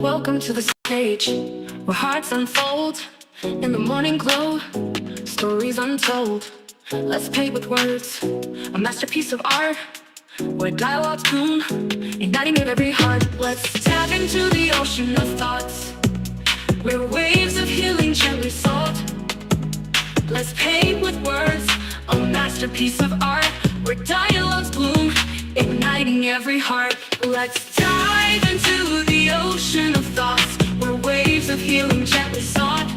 Welcome to the stage where hearts unfold in the morning glow, stories untold. Let's play with words, a masterpiece of art where dialogues bloom, igniting in every heart. Let's tap into the ocean of thoughts where waves of healing gently salt. Let's paint with words, a masterpiece of art where dialogues bloom, igniting every heart. Let's dive into the ocean of thoughts where waves of healing gently sought.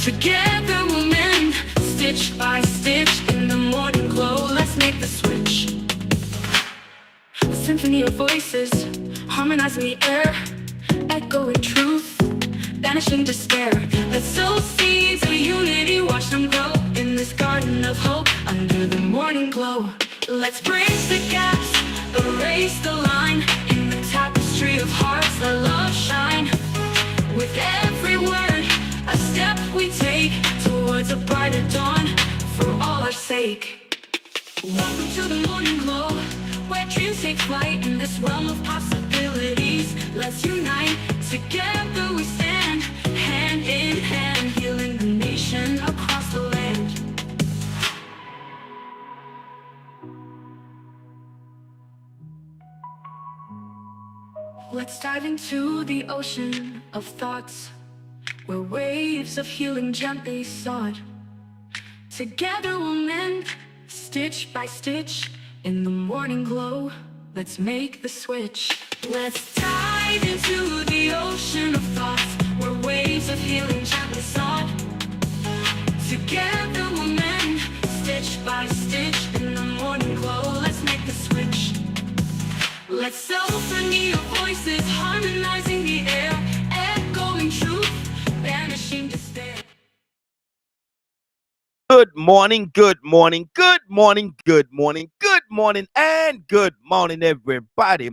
Together we'll mend, stitch by stitch in the morning glow. Let's make the switch. A symphony of voices, harmonizing the air, echoing truth, banishing despair. Let's sow seeds of unity, watch them grow in this garden of hope under the morning glow. Let's bridge the gaps, erase the line in the tapestry of hearts that love shine. With every word, a step we take towards a brighter dawn for all our sake. Welcome to the morning glow, where dreams take flight in this realm of possibilities. Let's unite, together we stand, hand in hand, healing the nation across the land. Let's dive into the ocean of thoughts where waves of healing gently sought. Together we'll mend, stitch by stitch in the morning glow. Let's make the switch. Let's dive into the ocean of thoughts where waves of healing gently sought. Together we'll mend, stitch by stitch in the morning glow. Let's make the switch. Let's symphony of voices, harmonizing the air, echoing truth, banishing despair. Good morning, good morning, good morning, good morning, good morning, and good morning, everybody.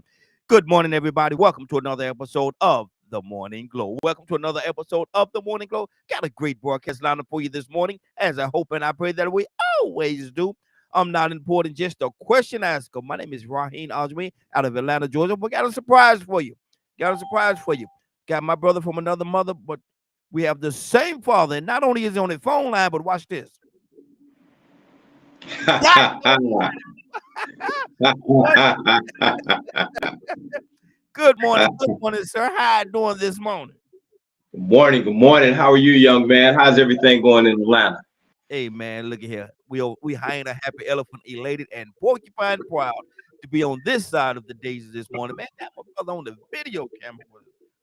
Good morning, everybody. Welcome to another episode of The Morning Glow. Welcome to another episode of The Morning Glow. Got a great broadcast lineup for you this morning, as I hope and I pray that we always do. I'm not important, just a question asker. My name is Raheem Ajmi out of Atlanta, Georgia. We got a surprise for you. Got my brother from another mother, but we have the same father. And not only is he on the phone line, but watch this. Good morning, sir. How you doing this morning? Good morning. Good morning. How are you, young man? How's everything going in Atlanta? Hey man, look at here. We hanging a happy elephant, elated and porcupine proud to be on this side of the daisies this morning. Man, that my brother on the video camera.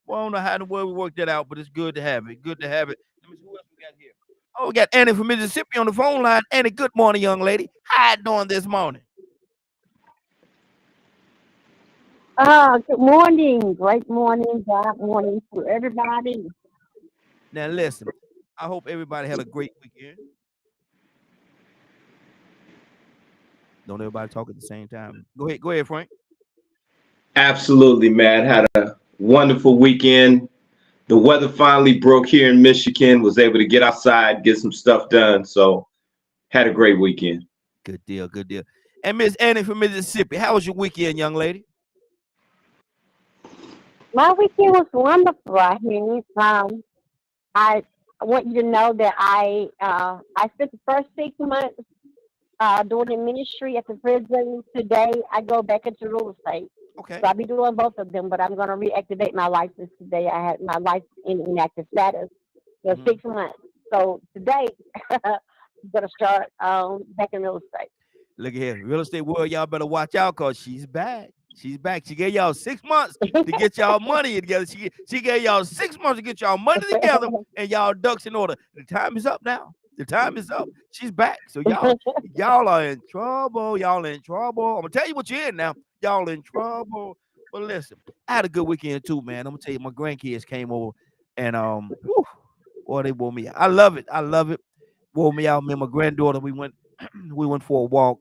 Well, I don't know how in the world we worked that out, but it's good to have it. Good to have it. Let me see who else we got here. Oh, we got Annie from Mississippi on the phone line. Annie, good morning, young lady. How you doing this morning? Good morning. Great morning. God morning to everybody. Now listen, I hope everybody had a great weekend. Don't everybody talk at the same time. Go ahead, Frank. Absolutely, man. Had a wonderful weekend. The weather finally broke here in Michigan. Was able to get outside, get some stuff done. So had a great weekend. Good deal, good deal. And Miss Annie from Mississippi, how was your weekend, young lady? My weekend was wonderful. I want you to know that I spent the first 6 months doing the ministry at the prison. Today I go back into real estate. Okay. So I'll be doing both of them, but I'm going to reactivate my license today. I had my license in inactive status for Mhm. 6 months. So today I'm going to start back in real estate. Look at here. Real estate world, y'all better watch out because she's back. She's back. She gave y'all 6 months to get y'all money together. She gave y'all 6 months to get y'all money together and y'all ducks in order. The time is up now. The time is up. She's back. So y'all are in trouble. Y'all in trouble. I'm gonna tell you what you're in now. Y'all in trouble. But listen, I had a good weekend too, man. I'm gonna tell you, my grandkids came over and whew, boy, they wore me out. I love it. I love it. Wore me out. Me and my granddaughter, we went we went for a walk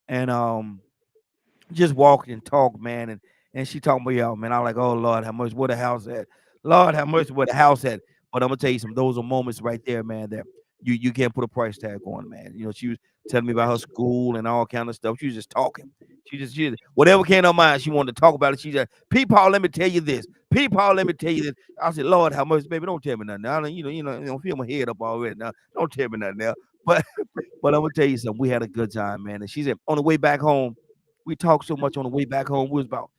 and just walked and talked, man. And she talked me out, man. I was like, oh Lord, how much where the house at? Lord, how much where the house at? But I'm gonna tell you some, those are moments right there, man, you can't put a price tag on, man. You know, she was telling me about her school and all kind of stuff. She was just talking. She whatever came to her mind, she wanted to talk about it. She said, "Peepaw, let me tell you this. Peepaw, let me tell you this." I said, "Lord, how much, baby? Don't tell me nothing. Now, you know, feel my head up already. Now, don't tell me nothing now." But but I'm gonna tell you something. We had a good time, man. And she said on the way back home, we talked so much on the way back home. We was about,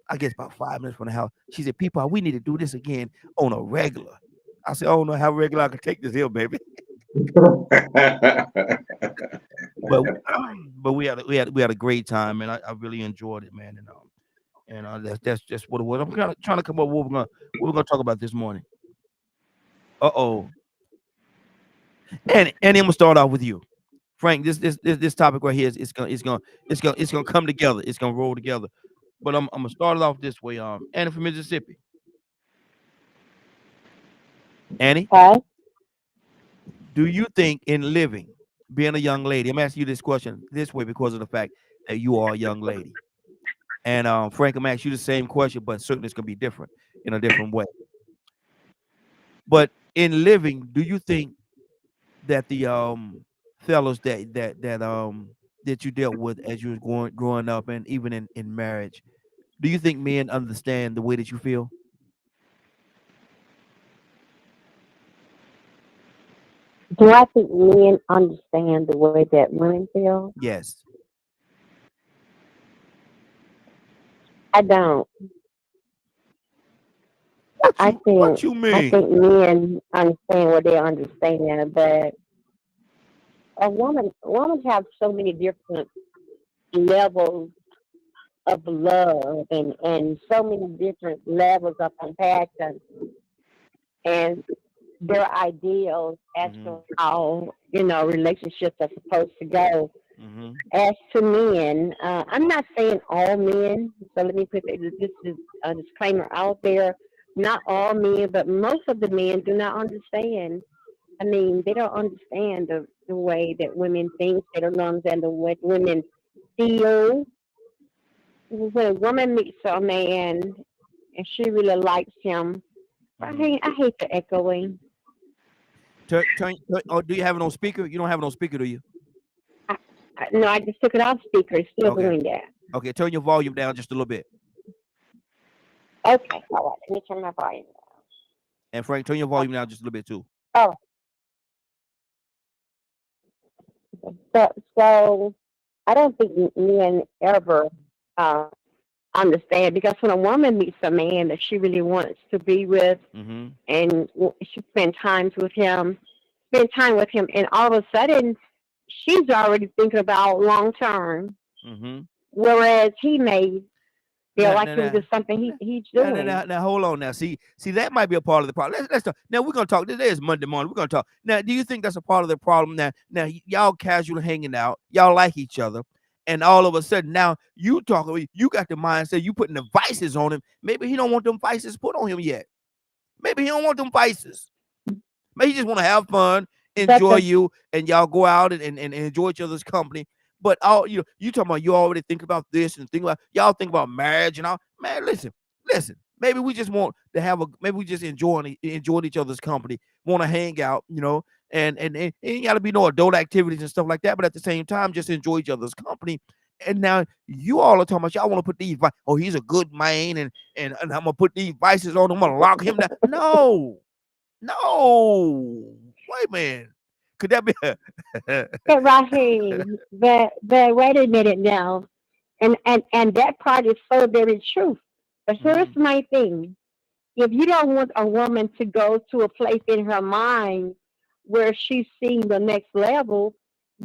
I guess, about 5 minutes from the house. She said, "Peepaw, we need to do this again on a regular." I said, "I don't know how regular I can take this here, baby." But but we had a great time, and I really enjoyed it, man. And that's just what it was. I'm kind of trying to come up with what we're gonna talk about this morning. Uh-oh. And I'm gonna start off with you, Frank. This topic right here is it's gonna come together. It's gonna roll together. But I'm gonna start it off this way. Annie from Mississippi. Annie, Okay. do you think in living, being a young lady? I'm asking you this question this way because of the fact that you are a young lady. And Frank, I'm asking you the same question, but certainly it's gonna be different in a different way. But in living, do you think that the fellows that you dealt with as you was growing up and even in marriage, do you think men understand the way that you feel? Do I think men understand the way that women feel? Yes. I don't. What I you what think you I mean? think men understand what they understand, but a woman have so many different levels of love and so many different levels of compassion and their ideals as Mm-hmm. to how relationships are supposed to go. Mm-hmm. As to men, I'm not saying all men, so let me put this is a disclaimer out there. Not all men, but most of the men do not understand. I mean, they don't understand the way that women think. They don't understand the way women feel. When a woman meets a man and she really likes him, Mm-hmm. I hate the echoing. Oh, do you have it on speaker? You don't have it on speaker, do you? No, I just took it off speaker. It's still Okay. doing that. Okay. Turn your volume down just a little bit. Okay, all right. Let me turn my volume And Frank, turn your down. volume down just a little bit too. Oh, so I don't think men ever uh, understand because when a woman meets a man that she really wants to be with Mm-hmm. and she spend time with him, and all of a sudden she's already thinking about long term, Mm-hmm. whereas he may feel Now, like now, it was now, just something he's now, now, doing. now, now, hold on now. See, that might be a part of the problem. Let's talk. Now we're gonna talk. Today is Monday morning. We're gonna talk. Now, do you think that's a part of the problem? Now, y'all casual hanging out, y'all like each other, and all of a sudden now you got the mindset you putting the vices on him. Maybe he don't want them vices put on him yet. Maybe he don't want them vices. Maybe he just want to have fun, But enjoy the you, and y'all go out and enjoy each other's company. But all you talking about you already think about this and think about y'all think about marriage and all. Man, listen. Maybe we just want to have maybe we just enjoying each other's company, want to hang out, and it ain't gotta be no adult activities and stuff like that. But at the same time, just enjoy each other's company. And now you all are talking about y'all want to put these oh, he's a good man, and I'm gonna put these vices on him, I'm gonna lock him down. No, wait a minute. Could that be but Raheem, but wait a minute now, and that part is so very true. But here's Mhm. my thing: if you don't want a woman to go to a place in her mind where she's seeing the next level,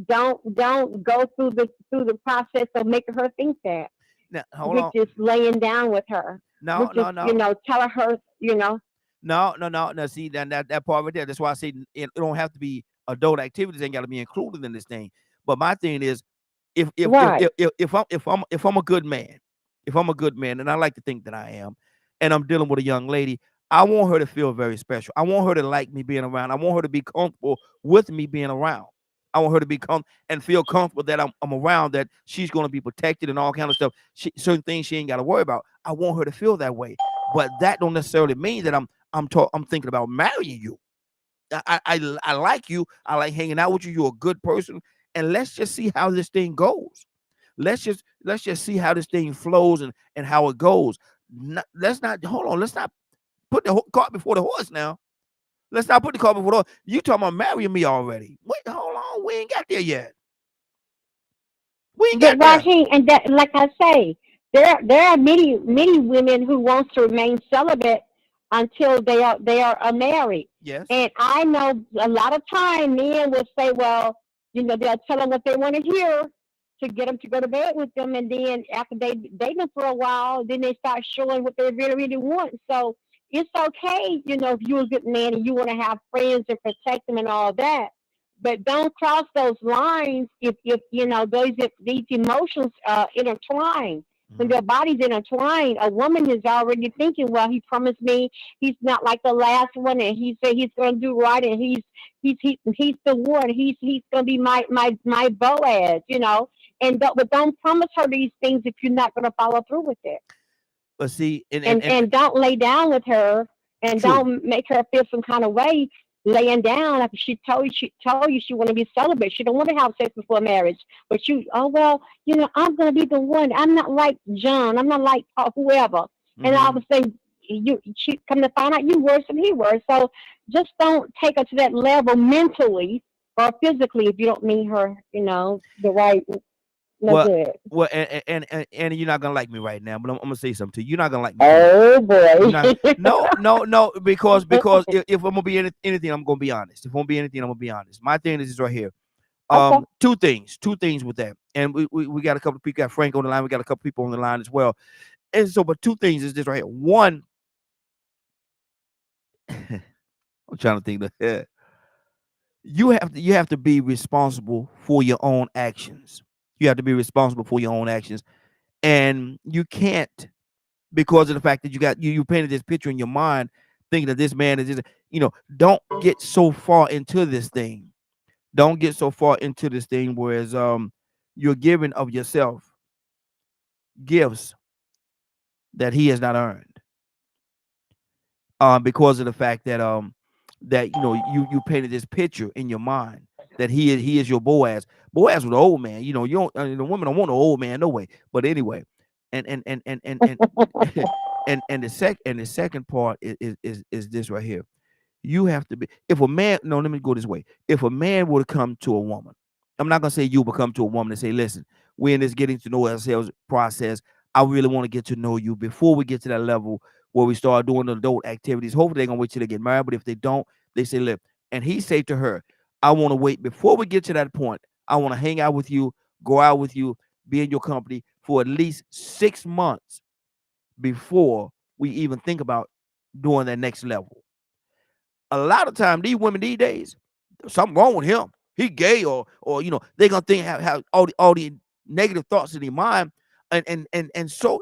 don't go through the process of making her think that. Now, hold We're on. just laying down with her. We're No, just no, no. telling her. No. See that part right there. That's why I say it don't have to be adult activities. Ain't got to be included in this thing. But my thing is, if if if Right. if, if if I'm a good man, if I'm a good man, and I like to think that I am, and I'm dealing with a young lady, I want her to feel very special. I want her to like me being around. I want her to be comfortable with me being around. I want her to be and feel comfortable that I'm around, that she's going to be protected and all kind of stuff. Certain things she ain't got to worry about. I want her to feel that way. But that don't necessarily mean that I'm thinking about marrying you. I like you. I like hanging out with you. You're a good person, and let's just see how this thing goes. Let's just see how this thing flows and how it goes. Let's not hold on. Let's not put the cart before the horse now. Let's not put the cart before the horse. You talking about marrying me already? Wait, hold on. We ain't got there yet. We ain't got But there. Raheem, and that, like I say, there are many women who wants to remain celibate until they are married. Yes. And I know a lot of time men will say, well, they'll tell them what they want to hear to get them to go to bed with them, and then after they date them for a while, then they start showing what they really want. So it's okay, if you're a good man and you want to have friends and protect them and all that. But don't cross those lines if these emotions intertwine. When their bodies intertwine, a woman is already thinking, well, he promised me he's not like the last one, and he said he's going to do right, and he's the one. He's going to be my Boaz, but don't promise her these things if you're not going to follow through with it. But see, And don't lay down with her, and true. don't make her feel some kind of way laying down after she told you she want to be celibate. She don't want to have sex before marriage. But I'm gonna be the one. I'm not like John. I'm not like whoever. And all of a sudden, she come to find out you worse than he was. So just don't take her to that level mentally or physically if you don't meet her. The right. No good. Well, and you're not gonna like me right now, but I'm gonna say something to you. You're not gonna like me. Oh boy! No, because if I'm gonna be anything, I'm gonna be honest. If I'm gonna be anything, I'm gonna be honest. My thing is right here. Okay. Two things with that, and we got a couple of people. Got Frank on the line. We got a couple of people on the line as well. And so, but two things is this right here. One, I'm trying to think that you have to be responsible for your own actions. You have to be responsible for your own actions, and you can't, because of the fact that you painted this picture in your mind, thinking that this man is just, don't get so far into this thing. Don't get so far into this thing, whereas you're giving of yourself gifts that he has not earned, because of the fact that you painted this picture in your mind that he is your Boaz. Boaz was an old man. You don't the woman don't want an old man no way. But anyway, and the second part is this right here. You have to be, if a man, no, let me go this way. If a man were to come to a woman, I'm not gonna say you will come to a woman and say, listen, we're in this getting to know ourselves process. I really want to get to know you before we get to that level where we start doing adult activities. Hopefully they're gonna wait till they get married. But if they don't, they say, look, and he say to her, I want to wait before we get to that point. I want to hang out with you, go out with you, be in your company for at least 6 months before we even think about doing that next level. A lot of time, these women these days, something wrong with him. He gay, or they're gonna think have all the negative thoughts in their mind, and so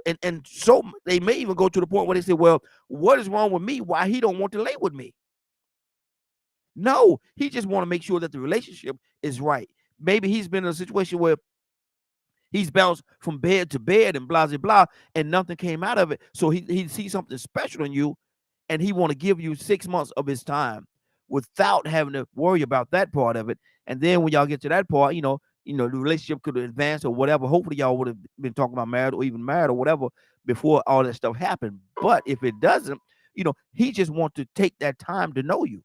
they may even go to the point where they say, well, what is wrong with me? Why he don't want to lay with me? No, he just want to make sure that the relationship is right. Maybe he's been in a situation where he's bounced from bed to bed and blah, blah, blah, and nothing came out of it. So he sees something special in you, and he want to give you 6 months of his time without having to worry about that part of it. And then when y'all get to that part, the relationship could advance or whatever. Hopefully y'all would have been talking about married or even married or whatever before all that stuff happened. But if it doesn't, he just wants to take that time to know you.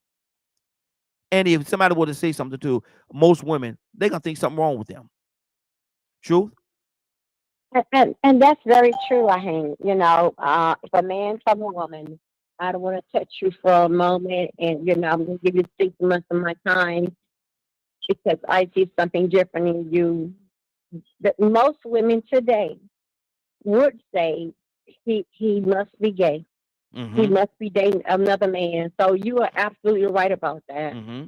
And if somebody were to say something to most women, they're going to think something wrong with them. Truth? And that's very true, I think. If a man from a woman, I don't want to touch you for a moment, and I'm going to give you 6 months of my time because I see something different in you. That most women today would say he must be gay. Mm-hmm. He must be dating another man. So you are absolutely right about that. Mm-hmm.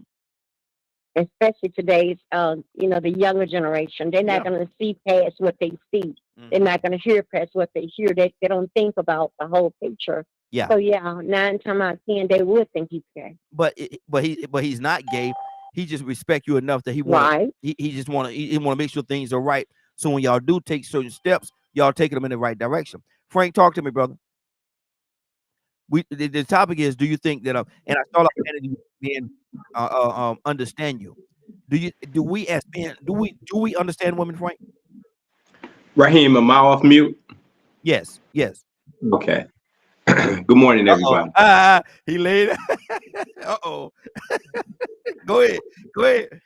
Especially today's, the younger generation. They're not going to see past what they see. Mm-hmm. They're not going to hear past what they hear. They don't think about the whole picture. Yeah. So 9 times out of 10, they would think he's gay. But he's not gay. He just respect you enough that he just want to make sure things are right. So when y'all do take certain steps, y'all taking them in the right direction. Frank, talk to me, brother. the topic is, do you think that and I start off saying, men understand you? Do we as men do we understand women, Frank? Raheem, am I off mute? Yes, yes. Okay. Good morning, everybody. He laid. Uh-oh. Go ahead. Go ahead.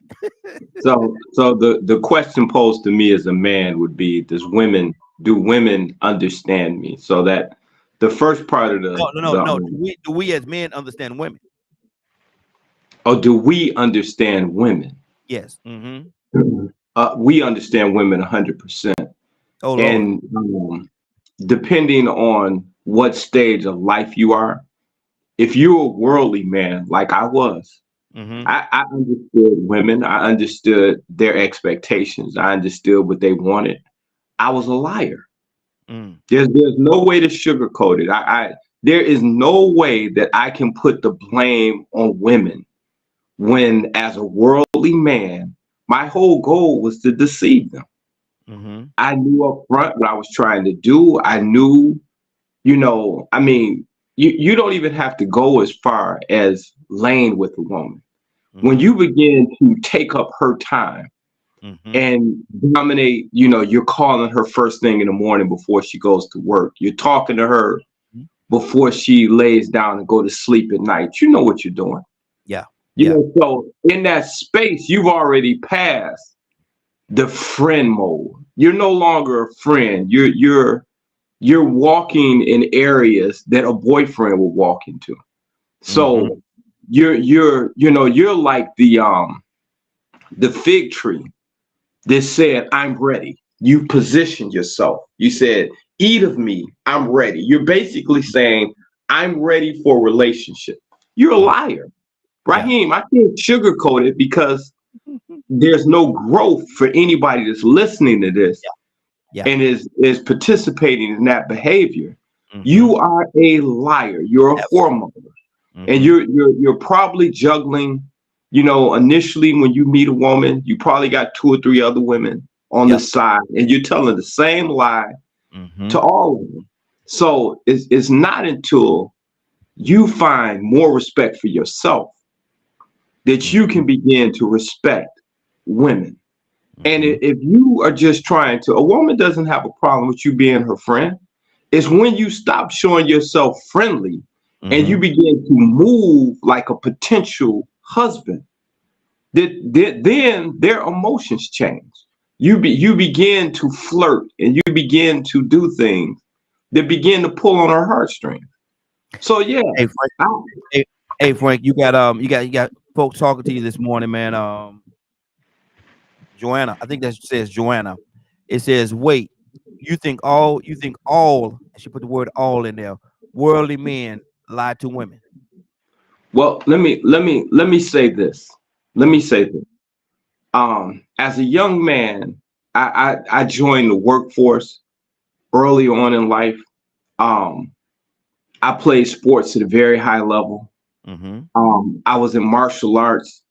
So the question posed to me as a man would be, do women understand me? So that the first part of No. Do we as men understand women? Oh, do we understand women? Yes. Mm-hmm. We understand women 100%. Oh, Lord. And depending on what stage of life you are, if you're a worldly man like I was, mm-hmm. I understood women. I understood their expectations. I understood what they wanted. I was a liar. There's no way to sugarcoat it. There is no way that I can put the blame on women when, as a worldly man, my whole goal was to deceive them. Mm-hmm. I knew up front what I was trying to do. I knew, I mean, you don't even have to go as far as laying with a woman. Mm-hmm. When you begin to take up her time, mm-hmm. and dominate, you're calling her first thing in the morning before she goes to work. You're talking to her before she lays down and go to sleep at night. You know what you're doing. Yeah. So in that space, you've already passed the friend mode. You're no longer a friend. You're walking in areas that a boyfriend would walk into. So you're like the fig tree that said, I'm ready. You positioned yourself. You said, eat of me, I'm ready. You're basically saying, I'm ready for a relationship. You're a liar. Raheem, I can't sugarcoat it because there's no growth for anybody that's listening to this and is participating in that behavior. Mm-hmm. You are a liar. You're a whoremonger. Mm-hmm. And you're probably juggling. Initially when you meet a woman, you probably got 2 or 3 other women on the side, and you're telling the same lie to all of them. So it's not until you find more respect for yourself that you can begin to respect women. And if you are just a woman doesn't have a problem with you being her friend. It's when you stop showing yourself friendly and you begin to move like a potential husband, then their emotions change. You begin to flirt and you begin to do things that begin to pull on her heartstrings. So yeah. Hey Frank, you got folks talking to you this morning, man. Joanna, I think that says Joanna. It says, wait, you think all, she put the word all in there, worldly men lie to women. Well, let me say this. As a young man, I joined the workforce early on in life. I played sports at a very high level. Mm-hmm. I was in martial arts,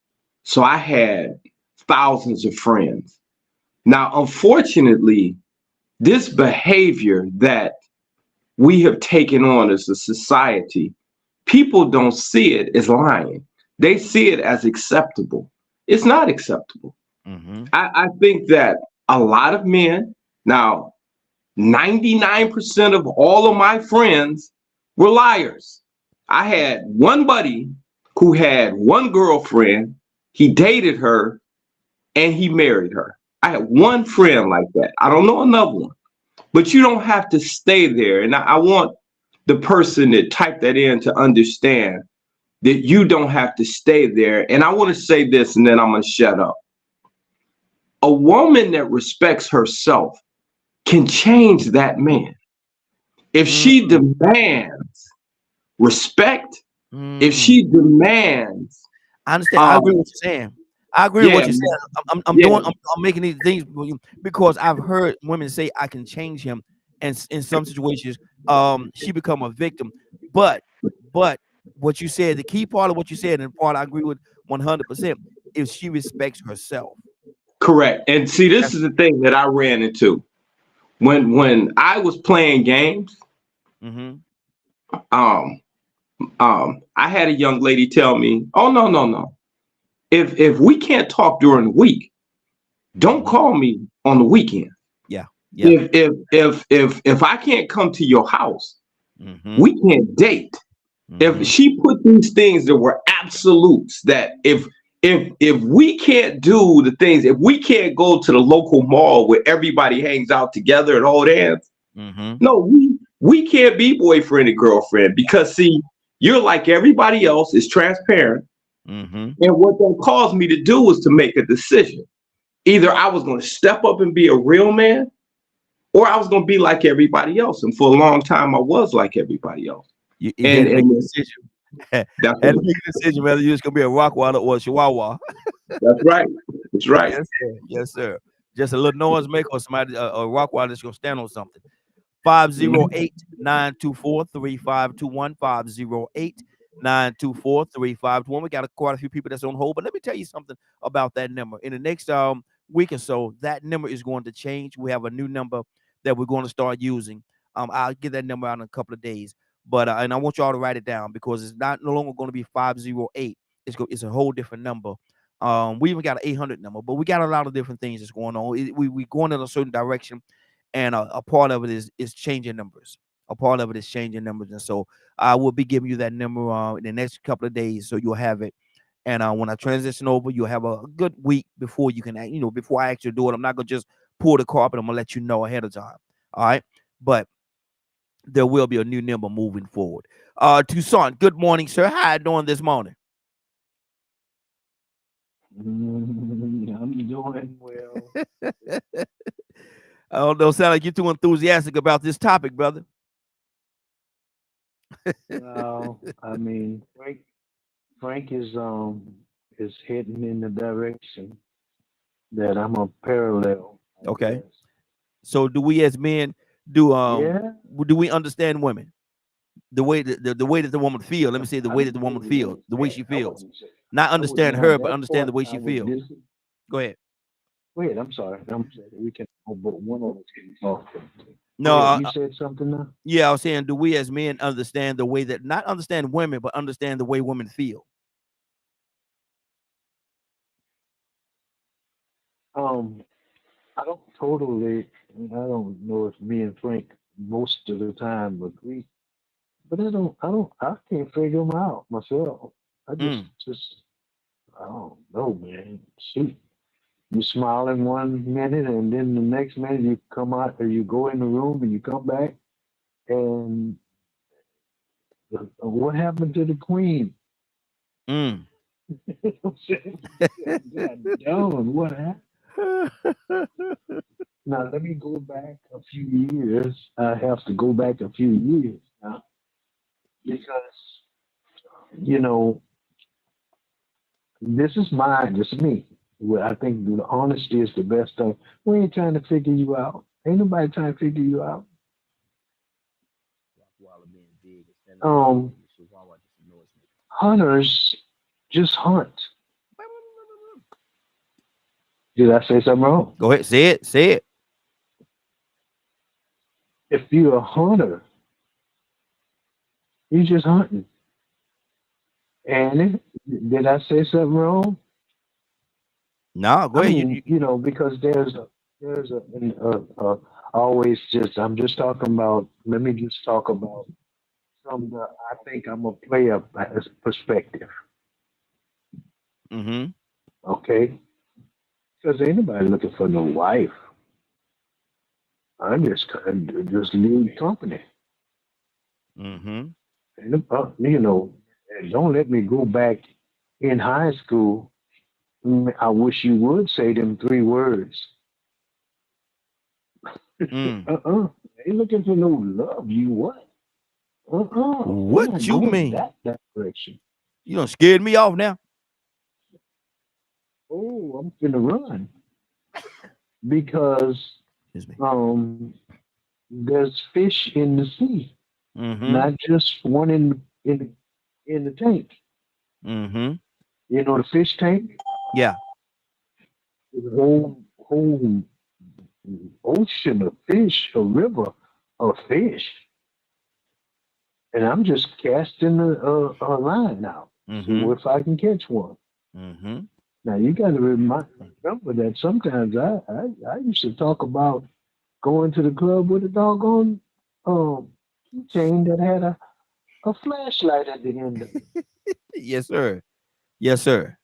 so I had thousands of friends. Now, unfortunately, this behavior that we have taken on as a society, people don't see it as lying. They see it as acceptable. It's not acceptable. Mm-hmm. I think that a lot of men, now 99% of all of my friends were liars. I had one buddy who had one girlfriend, he dated her, and he married her. I had one friend like that. I don't know another one. But you don't have to stay there. And I want the person that typed that in to understand that you don't have to stay there. And I want to say this, and then I'm going to shut up. A woman that respects herself can change that man. If she demands respect, if she demands, I understand. I agree with what you're saying. I agree with what you're saying. I'm making these things because I've heard women say I can change him, and in some situations, she become a victim. But what you said, the key part of what you said, and the part I agree with 100%, if she respects herself. Correct. And see, this is the thing that I ran into when I was playing games. Mm-hmm. I had a young lady tell me, "Oh no. If we can't talk during the week, don't call me on the weekend. Yeah. If I can't come to your house, Mm-hmm. we can't date." If Mm-hmm. she put these things that were absolutes, that if we can't do the things, if we can't go to the local mall where everybody hangs out together and hold hands, Mm-hmm. no, we can't be boyfriend and girlfriend, because see, you're like everybody else, is transparent. Mm-hmm. And what that caused me to do was to make a decision. Either I was going to step up and be a real man, or I was going to be like everybody else. And for a long time, I was like everybody else. You had And to make a and decision. that's Had to make a decision whether you're just gonna be a Rockwaller or a Chihuahua. that's right. That's right. Yes, sir. Yes, sir. Just a little noise maker or somebody a Rockwaller that's gonna stand on something. 508-924-3521. 508-924-3521. We got quite a few people that's on hold, but let me tell you something about that number. In the next week or so, that number is going to change. We have a new number that we're going to start using. I'll get that number out in a couple of days, but and I want y'all to write it down, because it's not no longer going to be 508. It's a whole different number. We even got an 800 number, but we got a lot of different things that's going on. We going in a certain direction, and a part of it is changing numbers. A part of it is changing numbers, and so I will be giving you that number in the next couple of days, so you'll have it. And when I transition over, you'll have a good week before you can, before I actually do it. I'm not gonna just pull the carpet. I'm gonna let you know ahead of time. All right, but there will be a new number moving forward. Toussaint, good morning, sir. How you doing this morning? I'm doing well. I don't know. Sound like you're too enthusiastic about this topic, brother. Well, I mean, Frank is heading in the direction that I'm a parallel, I Okay. guess. So, do we as men do Yeah, do we understand women the way that the way that the woman feels? Let me say the I way that the wouldn't woman say we feels, the way understand. she I feels. wouldn't say. Not I would understand now her, but that understand the part way I she would feels. Go ahead. Go ahead. I'm sorry. I'm sorry. We can, but one of us can talk. Go No, ahead. You said something now. yeah, I was saying, do we as men understand the way that not understand women, but understand the way women feel? Um, I don't totally. I don't know if me and Frank most of the time agree. But I can't figure them out myself. I Mm, I don't know, man. Shoot, you smiling one minute, and then the next minute you come out, or you go in the room, and you come back, and what happened to the queen? mm. I'm saying, God damn, what happened? Now let me go back a few years. I have to go back a few years now because you know this is me. Well, I think the honesty is the best thing. We ain't trying to figure you out. Ain't nobody trying to figure you out. Um, Hunters just hunt. Did I say something wrong? Go ahead, say it, say it. If you're a hunter, you're just hunting. And did I say something wrong? No, go I ahead. mean, because there's always just I'm just talking about. Let me just talk about from the I think I'm a player perspective. Mm-hmm. Okay, because anybody looking for no wife. I'm just leave company. Mm-hmm. And don't let me go back in high school. I wish you would say them three words. Mm. Ain't looking for no love. You what? I'm not What you going mean? that direction. You done scared me off now. Oh, I'm gonna run because Excuse me. um there's fish in the sea, Mm-hmm. not just one in the tank. Mm-hmm. You know the fish tank, Yeah. the whole ocean of fish, a river of fish. and I'm just casting a line out. See if I can catch one. Mm-hmm. Now you got to remember that sometimes I used to talk about going to the club with a doggone keychain that had a flashlight at the end of it. Yes, sir. Yes, sir.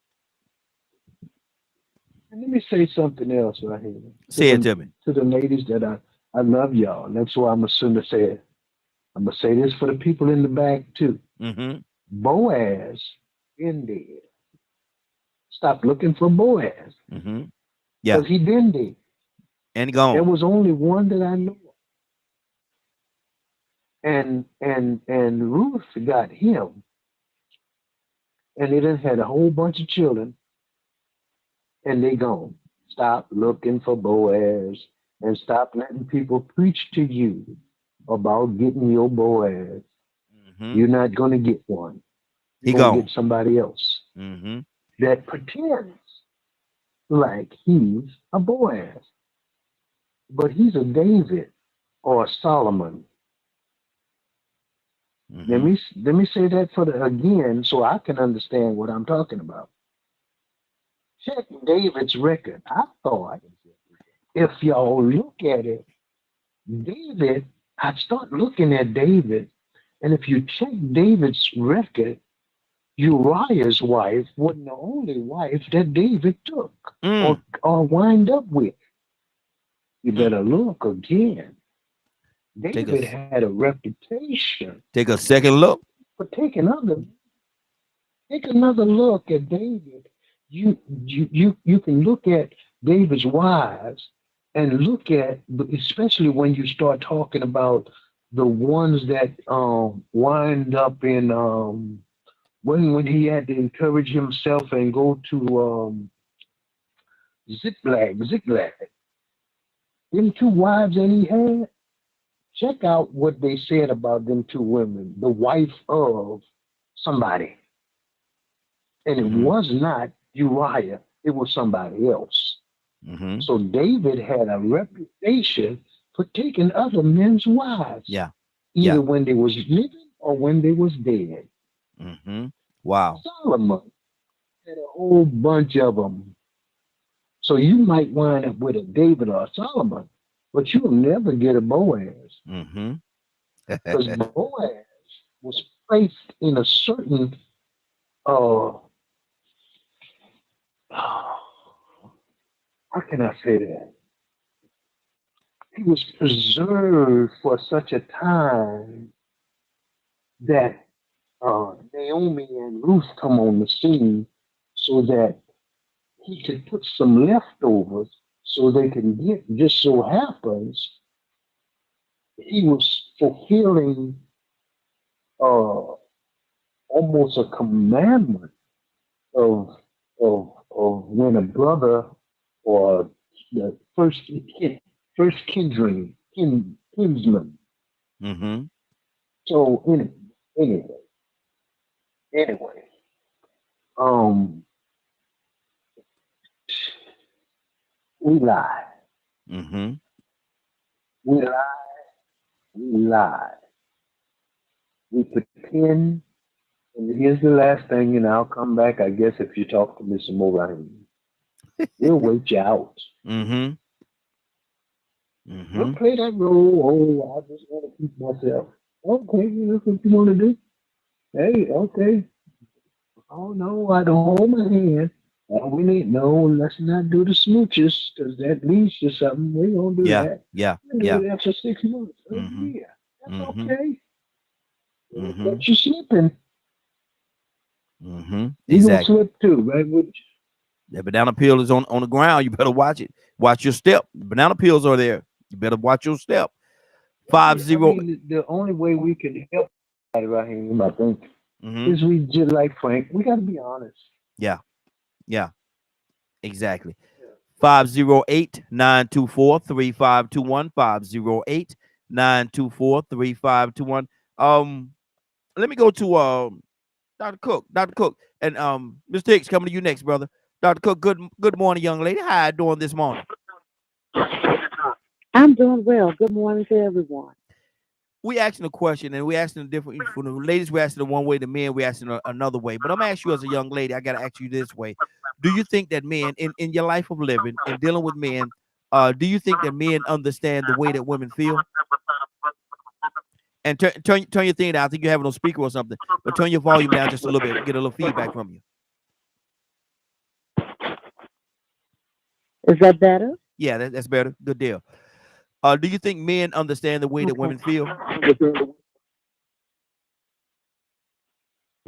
And let me say something else right here Say it to me. to the ladies that I love y'all. That's why I'm assuming to say it. I'm gonna say this for the people in the back too. Mm-hmm. Boaz been dead. Stop looking for Boaz Mm-hmm. Yeah. because he been dead. And There gone. was only one that I know of. And Ruth got him, and they done had a whole bunch of children, and they gone. Stop looking for Boaz, and stop letting people preach to you about getting your Boaz. Mm-hmm. You're not gonna get one. He You're gonna gone. get somebody else Mm-hmm. that pretends like he's a Boaz, but he's a David or a Solomon. Let Mm-hmm. me let me say that for the again so I can understand what I'm talking about. Check David's record. I thought if y'all look at it, David, I start looking at David, and if you check David's record, Uriah's wife wasn't the only wife that David took Mm. or wind up with. You Mm. better look again. Take a David had a reputation take a second look. for take another look at David. You can look at David's wives and look at especially when you start talking about the ones that wind up in when he had to encourage himself and go to Ziklag. Them two wives that he had, check out what they said about them two women, the wife of somebody. And it Mm-hmm. was not Uriah, it was somebody else. Mm-hmm. So David had a reputation for taking other men's wives, Yeah. either Yeah. when they was living or when they was dead. Mm-hmm. Wow. Solomon had a whole bunch of them. So you might wind up with a David or a Solomon, but you'll never get a Boaz Mm-hmm. because Boaz was placed in a certain uh how can I say that? He was preserved for such a time that Naomi and Ruth come on the scene so that he could put some leftovers so they can get. Just so happens he was fulfilling uh, almost a commandment of of when a brother or the first kinsman. Mm-hmm. So anyway, anyway, um, we lie, Mm-hmm. we lie, we lie, we pretend. And here's the last thing, and I'll come back. I guess if you talk to me some more, Raheem, we'll wait you out. Mm-hmm. We'll Mm-hmm. play that role. Oh, I just want to keep myself. Okay, that's what you want to do. Hey, okay. Oh no, I don't hold my hand. We need no. Let's not do the smooches because that leads to something. We don't do Yeah. that. Yeah. We do Yeah. that for 6 months, a Mm-hmm. year. That's Mm-hmm. okay. Mm-hmm. But you slipping, Mm-hmm. you gonna Exactly. slip too, right? The banana peel is on the ground. You better watch it. Watch your step. Banana peels are there. You better watch your step. I 50. mean, the only way we can help Raheem, I think, Mm-hmm. is we just like Frank. We got to be honest. Yeah. Yeah. Exactly. 508-924-3521. 508-924-3521. Let me go to Dr. Cook. Dr. Cook. And Mr. Hicks coming to you next, brother. Dr. Cook, good morning, young lady. How you doing this morning? I'm doing well. Good morning to everyone. we asking a question, and we asking a different. For the ladies, we asking it one way. The men, we asking another way. But I'm gonna ask you as a young lady. I gotta ask you this way: do you think that men, in your life of living and dealing with men, do you think that men understand the way that women feel? And turn your thing down. I think you're having a speaker or something, but turn your volume down just a little bit. Get a little feedback from you. Is that better? Yeah, that's better. Good deal. Do you think men understand the way that Okay. women feel?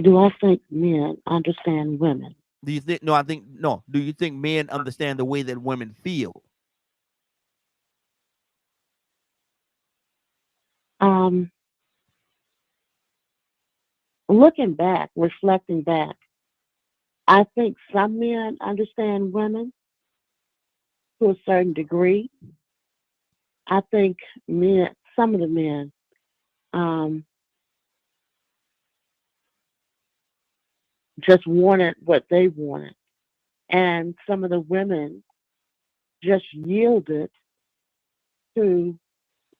Do I think men understand women? Do you think? No, I think no. Do you think men understand the way that women feel? Looking back, reflecting back, I think some men understand women to a certain degree. I think some of the men, um, just wanted what they wanted, and some of the women just yielded to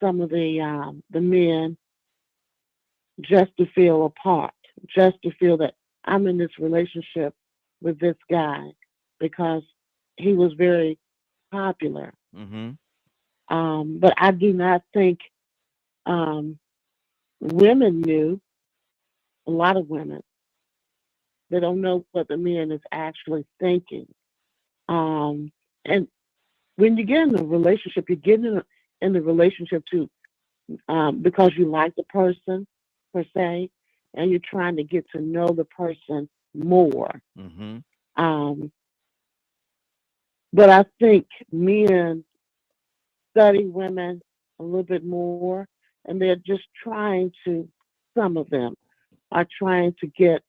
some of the men just to feel a part, just to feel that I'm in this relationship with this guy because he was very popular. Mm-hmm. But I do not think women knew, a lot of women, they don't know what the man is actually thinking. And when you get in a relationship, you get in the relationship to because you like the person per se, and you're trying to get to know the person more. Mm-hmm. Um, but I think men study women a little bit more, and they're just trying to. Some of them are trying to get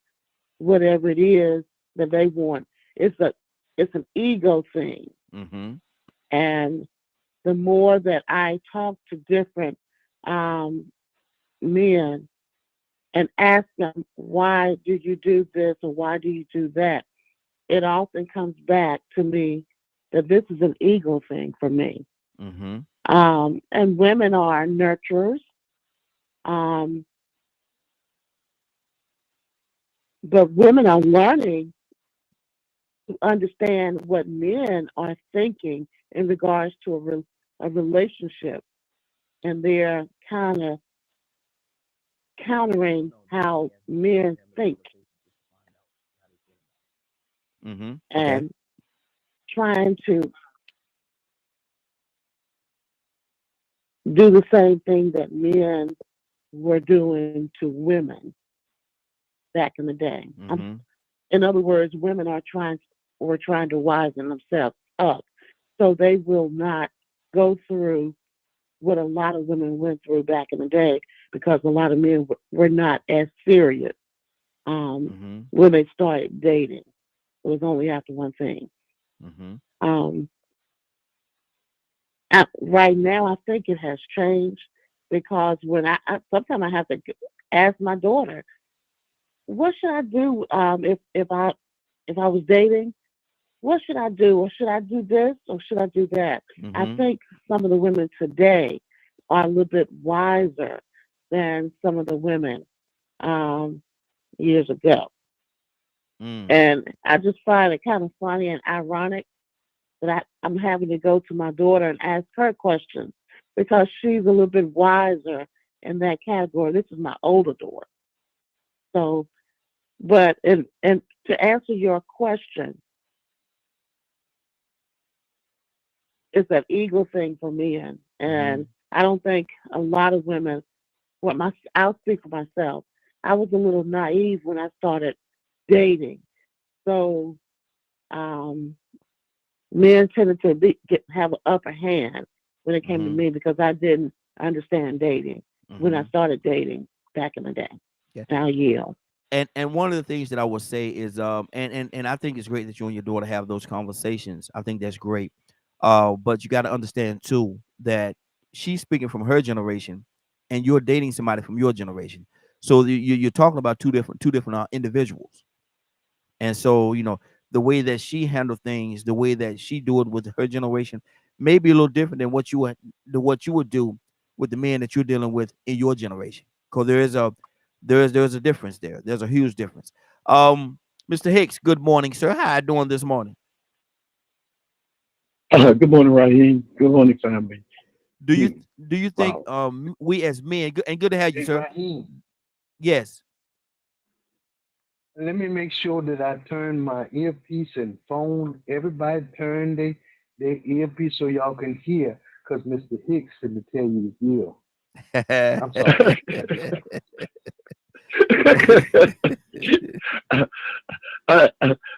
whatever it is that they want. It's an ego thing, Mm-hmm. and the more that I talk to different um, men and ask them, why do you do this or why do you do that? It often comes back to me that this is an ego thing for me. Mm-hmm. And women are nurturers, um, but women are learning to understand what men are thinking in regards to a relationship, and they're kind of countering how men think Mm-hmm. Okay. and trying to do the same thing that men were doing to women back in the day. Mm-hmm. In other words, women were trying to wisen themselves up so they will not go through what a lot of women went through back in the day because a lot of men were not as serious Mm-hmm. when they started dating. It was only after one thing. Mm-hmm. Um, right now, I think it has changed because when sometimes I have to ask my daughter, what should I do if I was dating? What should I do? Or should I do this or should I do that? I Mm-hmm. think some of the women today are a little bit wiser than some of the women um, years ago. Mm. And I just find it kind of funny and ironic that I'm having to go to my daughter and ask her questions because she's a little bit wiser in that category. This is my older daughter. So, but and to answer your question, it's an ego thing for men, Mm-hmm. and I don't think a lot of women. I'll speak for myself. I was a little naive when I started dating, so um, men tended to have an upper hand when it came to Mm-hmm. me because I didn't understand dating when I Mm-hmm. started dating back in the day. Yeah. I'll yield. And one of the things that I would say is and I think it's great that you and your daughter have those conversations. I think that's great. But you got to understand too that she's speaking from her generation, and you're dating somebody from your generation. So you're talking about two different individuals. And so the way that she handled things, the way that she do it with her generation, may be a little different than what you would do with the men that you're dealing with in your generation, because there's a difference there. There's a huge difference. Mr. Hicks, good morning, sir. How you doing this morning? Good morning, Raheem. Good morning, family. Do you think Wow. we as men, and good to have you, Hey, sir? Raheem, Yes. let me make sure that I turn my earpiece and phone. Everybody turn their earpiece so y'all can hear, because Mr. Hicks said to tell you to hear. I'm sorry.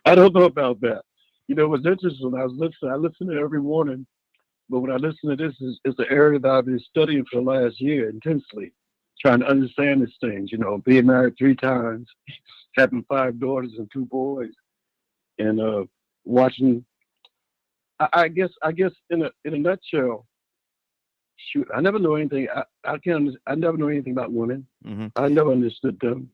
I don't know about that. You know, what's interesting, I listen to it every morning, but when I listen to this, is the area that I've been studying for the last year intensely, trying to understand these things, you know, being married 3 times, having 5 daughters and 2 boys, and watching. I guess in a nutshell, shoot, I never know anything. I never know anything about women. Mm-hmm. I never understood them.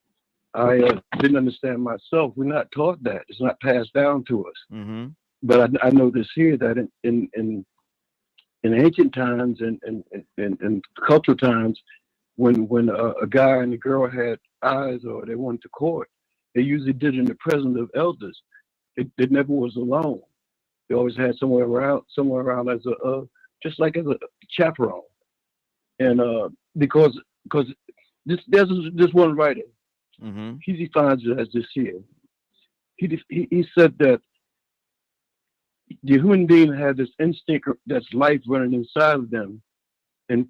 I didn't understand myself. We're not taught that. It's not passed down to us. Mm-hmm. But I know this here, that in ancient times and cultural times, when a guy and a girl had eyes or they wanted to court, they usually did it in the presence of elders. It never was alone. They always had somewhere around as a just like as a chaperone. And because there's this one writer, Mm-hmm. he defines it as this here. He said that the human being has this instinct that's life running inside of them, and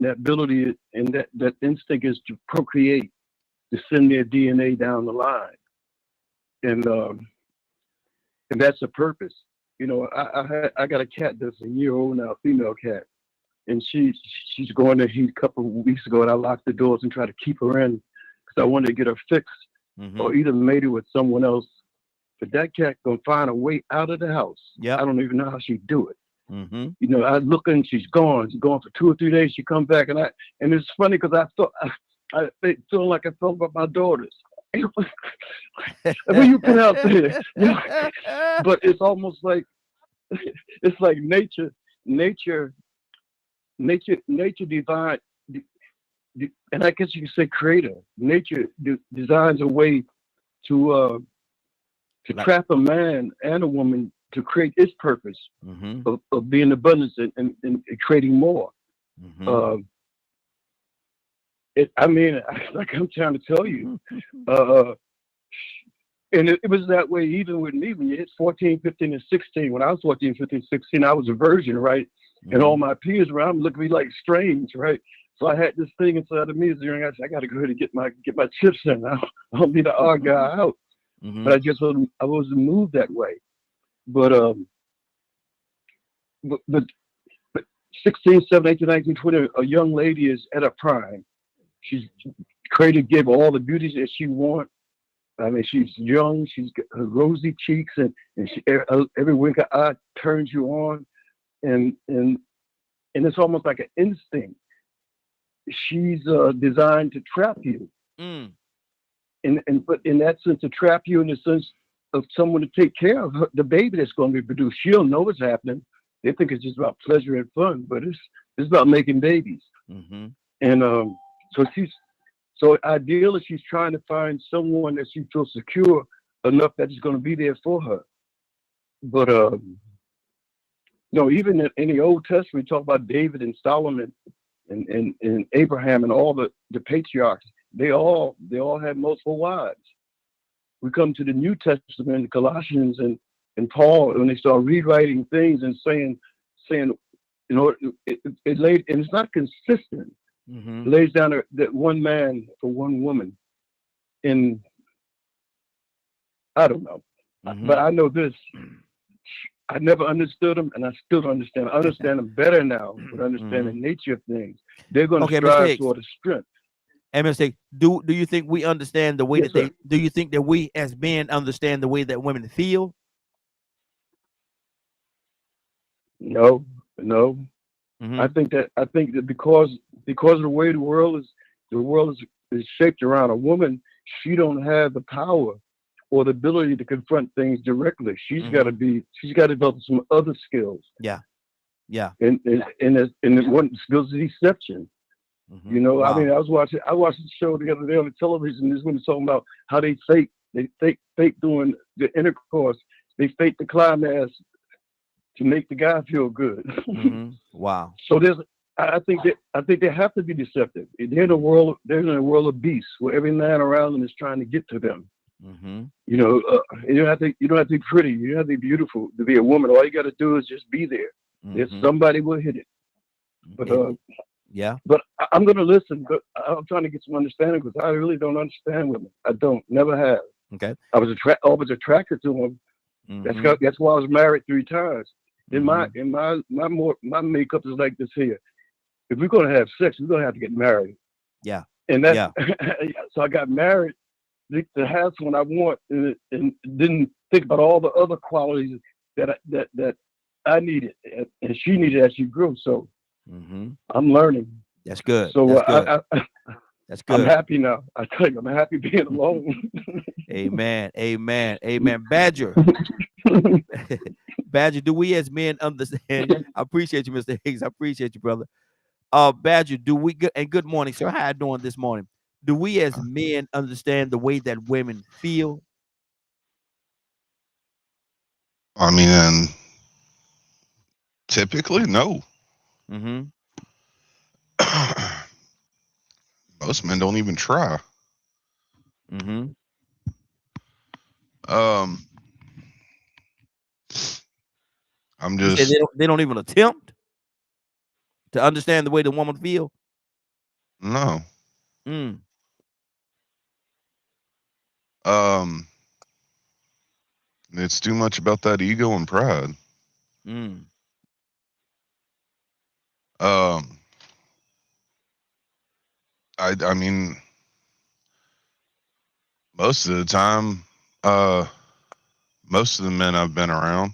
that ability and that instinct is to procreate, to send their DNA down the line, and that's a purpose. You know, I got a cat that's a year old now, a female cat, and she's going to heat a couple of weeks ago, and I locked the doors and tried to keep her in because I wanted to get her fixed Mm-hmm. or either mated with someone else. But that cat gonna find a way out of the house. Yep. I don't even know how she do it. Mm-hmm. You know, I look and she's gone. She's gone for 2 or 3 days. She comes back, and it's funny because I feel like I felt about my daughters. When you put out there, you know, but it's almost like it's like nature divine, and I guess you could say creator. Nature designs a way to trap a man and a woman to create its purpose Mm-hmm. of being abundance and creating more. Mm-hmm. I mean, like I'm trying to tell you, and it was that way even with me when you hit 14, 15, and 16. When I was 14, 15, 16, I was a virgin, right? And all my peers around me looked at me like strange, right? So I had this thing inside of me. I got to go ahead and get my chips in. I don't be the odd guy out. Mm-hmm. But I wasn't moved that way. But 16, 17, 18, 19, 20, a young lady is at her prime. She's created, gave her all the beauties that she wants. I mean, she's young. She's got her rosy cheeks, and every wink of eye turns you on, and it's almost like an instinct. She's designed to trap you, Mm. but in that sense, to trap you in the sense of someone to take care of her, the baby that's going to be produced. She'll know what's happening. They think it's just about pleasure and fun, but it's about making babies. Mm-hmm. And so ideally, she's trying to find someone that she feels secure enough that is going to be there for her. But no, even in the Old Testament, we talk about David and Solomon and Abraham and all the patriarchs. They all had multiple wives. We come to the New Testament, Colossians and Paul, when they start rewriting things and saying, you know, it laid, and it's not consistent. Mm-hmm. It lays down that one man for one woman. And I don't know, Mm-hmm. but I know this. I never understood them, and I still don't understand. I understand them better now, but I understand the nature of things. They're going to Okay, Mr. strive Hicks. toward a strength. And Mr. do you think we understand the way Yes, that they sir. do you think that we as men understand the way that women feel? No. Mm-hmm. I think that because of the way the world is shaped around a woman, she don't have the power or the ability to confront things directly. She's got to develop some other skills. Yeah. And one skills of deception. Mm-hmm. You know, I Wow. mean, I watched the show the other day on the television. This one talking about how they fake doing the intercourse. They fake the climax to make the guy feel good. Mm-hmm. Wow. So I think they have to be deceptive. They're in a world of beasts where every man around them is trying to get to them. Mm-hmm. You know, you don't have to be pretty. You don't have to be beautiful to be a woman. All you got to do is just be there. There's Mm-hmm. somebody will hit it. But Yeah. but I'm gonna listen. But I'm trying to get some understanding because I really don't understand women. I don't. Never have. Okay. I was attracted to them. Mm-hmm. That's why I was married 3 times. In Mm-hmm. my makeup is like this here. If we're gonna have sex, we're gonna have to get married. Yeah. And that's Yeah. so I got married to have someone I want, and didn't think about all the other qualities that I needed and she needed as she grew. So Mm-hmm. I'm learning. That's good. So That's good. That's I'm good. happy now. I tell you, I'm happy being alone. Amen. Amen. Amen. Badger. Badger, do we as men understand? I appreciate you, Mr. Higgs. I appreciate you, brother. Badger, do we and good morning, sir. How you doing this morning? Do we as men understand the way that women feel? I mean, typically, no. Mm-hmm. Most men don't even try. Mm-hmm. I'm You say just they don't even attempt to understand the way the woman feel? no. Mm. It's too much about that ego and pride. Mm. I mean, most of the time, most of the men I've been around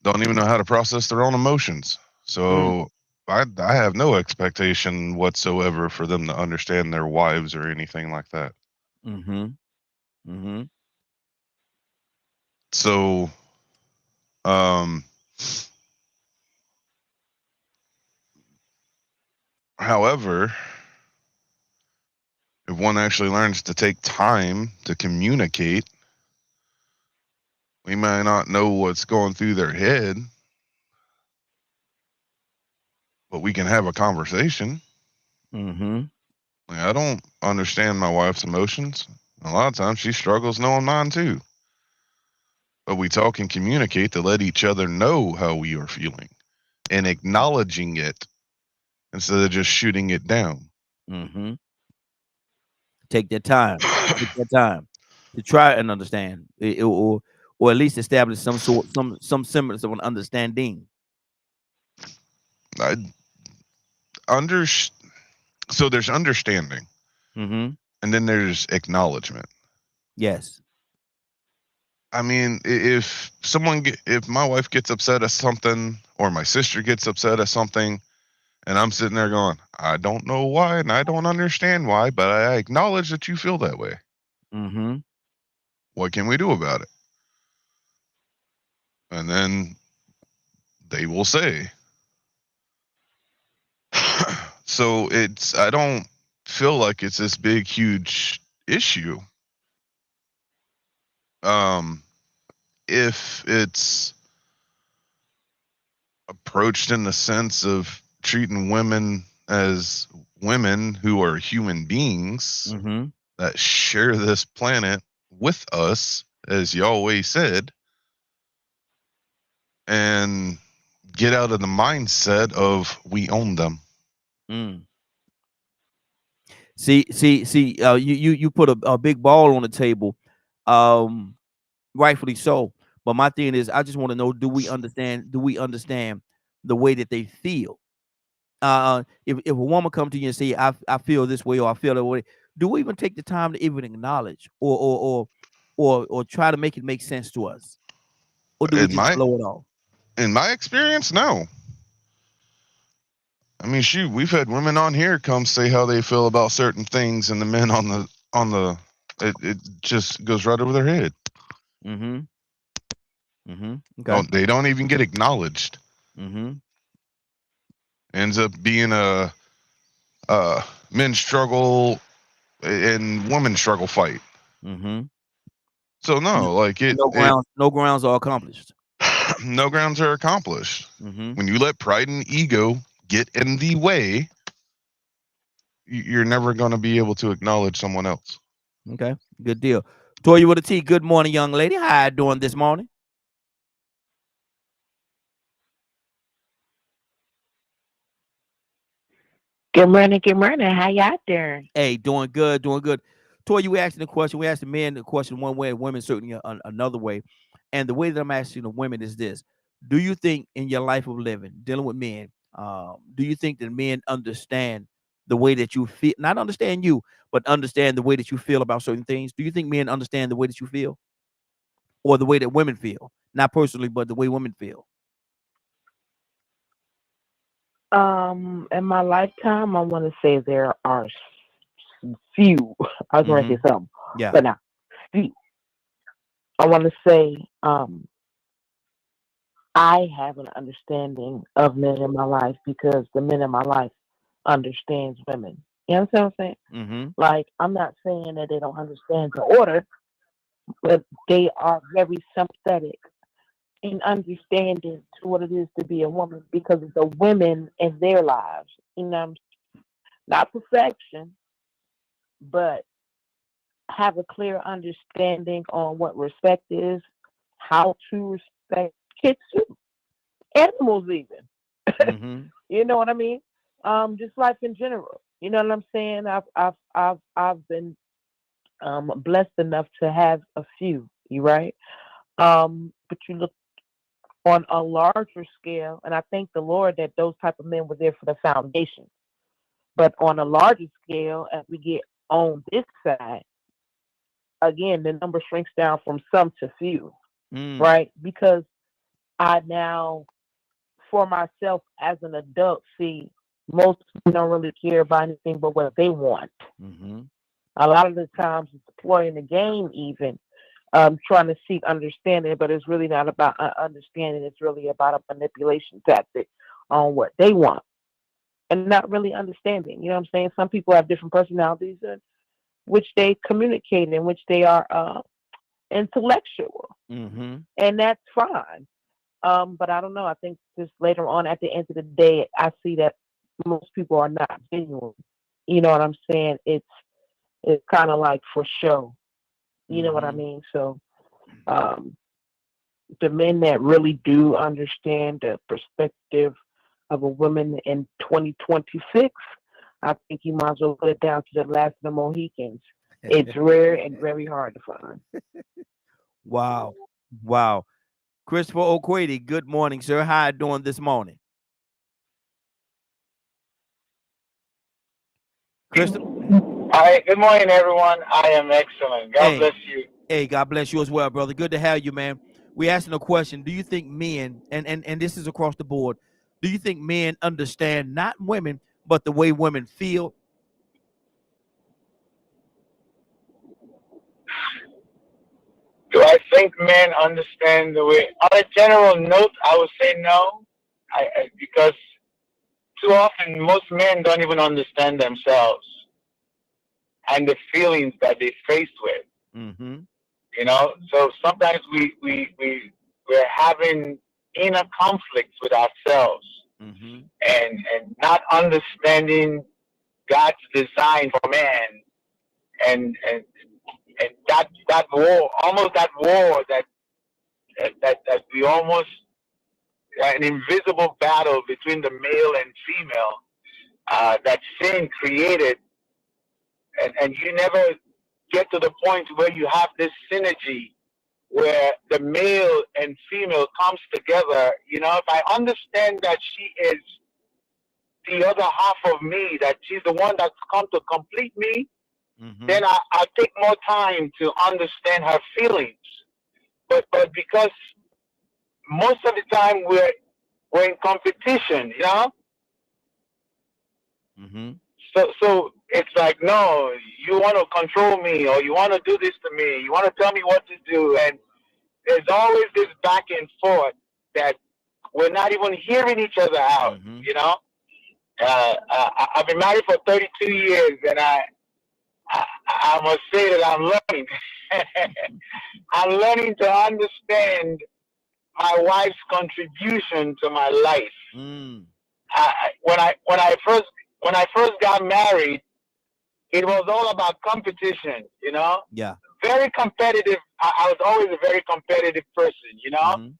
don't even know how to process their own emotions. So I have no expectation whatsoever for them to understand their wives or anything like that. Mm-hmm. Mm-hmm. So, um, however, if one actually learns to take time to communicate, we might not know what's going through their head, but we can have a conversation. Mm-hmm. Like, I don't understand my wife's emotions. A lot of times she struggles knowing mine too. But we talk and communicate to let each other know how we are feeling and acknowledging it instead of just shooting it down. Mm-hmm. Take that time. Take that time to try and understand, or at least establish some semblance of an understanding. I so there's understanding, Mm-hmm. and then there's acknowledgement. Yes. I mean, if my wife gets upset at something, or my sister gets upset at something, and I'm sitting there going, I don't know why, and I don't understand why, but I acknowledge that you feel that way. Mm-hmm. What can we do about it? And then they will say. So I don't feel like it's this big, huge issue. If it's approached in the sense of treating women as women who are human beings Mm-hmm. that share this planet with us, as Yahweh said, and get out of the mindset of we own them. Mm. See. You put a big ball on the table, rightfully so. But my thing is, I just want to know: do we understand? Do we understand the way that they feel? If a woman come to you and say, "I feel this way," or "I feel that way," do we even take the time to even acknowledge, or try to make it make sense to us, or do we just blow it off? In my experience, no. I mean, shoot, we've had women on here come say how they feel about certain things, and the men on the it just goes right over their head. Mm-hmm. Mm-hmm. Okay. They don't even get acknowledged. Mm-hmm. Ends up being a Men struggle and women struggle fight. Mm-hmm. So no, like no grounds are accomplished. No grounds are accomplished. Mm-hmm. When you let pride and ego get in the way, you're never going to be able to acknowledge someone else. Okay, good deal. Toya with a T. Good morning, young lady. How you doing this morning? Good morning, good morning. How y'all doing? Hey, doing good, doing good. Toya, we asking the question. We asked the men the question one way, and women certainly another way. And the way that I'm asking the women is this: do you think in your life of living, dealing with men, do you think that men understand the way that you feel? Not understand you, but understand the way that you feel about certain things. Do you think men understand the way that you feel, or the way that women feel? Not personally, but the way women feel. In my lifetime, I want to say there are few. I was going to say some, Yeah. but not few. I want to say, I have an understanding of men in my life because the men in my life understands women. You understand what I'm saying? Mm-hmm. Like, I'm not saying that they don't understand the order, but they are very sympathetic in understanding to what it is to be a woman because of the women in their lives. You know, not perfection, but have a clear understanding on what respect is, how to respect kids too, animals even. Mm-hmm. You know what I mean? Just life in general. You know what I'm saying? I've been blessed enough to have a few. You right? But you look on a larger scale, and I thank the Lord that those type of men were there for the foundation. But on a larger scale, as we get on this side, again, the number shrinks down from some to few, right? Because I now, for myself as an adult, see most people don't really care about anything but what they want. Mm-hmm. A lot of the times it's playing the game even, trying to seek understanding, but it's really not about understanding. It's really about a manipulation tactic on what they want and not really understanding. You know what I'm saying? Some people have different personalities in which they communicate, in which they are intellectual, Mm-hmm. and that's fine. But I don't know. I think just later on, at the end of the day, I see that most people are not genuine. You know what I'm saying? It's kind of like for show. You know what I mean? So, the men that really do understand the perspective of a woman in 2026, I think you might as well put it down to the last of the Mohicans. It's rare and very hard to find. Wow. Wow. Christopher O'Quady, good morning, sir. How you doing this morning? Christopher? Hi, good morning, everyone. I am excellent. God bless you. Hey, God bless you as well, brother. Good to have you, man. We're asking a question. Do you think men, and this is across the board, do you think men understand not women, but the way women feel? Do I think men understand the way? On a general note, I would say no, because too often most men don't even understand themselves and the feelings that they're faced with. Mm-hmm. You know, so sometimes we're having inner conflicts with ourselves, and not understanding God's design for man, and that war, almost that war that we almost, an invisible battle between the male and female, that sin created, and you never get to the point where you have this synergy where the male and female comes together. You know, if I understand that she is the other half of me, that she's the one that's come to complete me, then I take more time to understand her feelings. But because most of the time we're in competition, you know. So it's like, no, you want to control me, or you want to do this to me, you want to tell me what to do, and there's always this back and forth that we're not even hearing each other out, you know. I've been married for 32 years, and I must say that I'm learning. I'm learning to understand my wife's contribution to my life. When I first got married, it was all about competition. You know. Yeah. Very competitive. I was always a very competitive person. You know.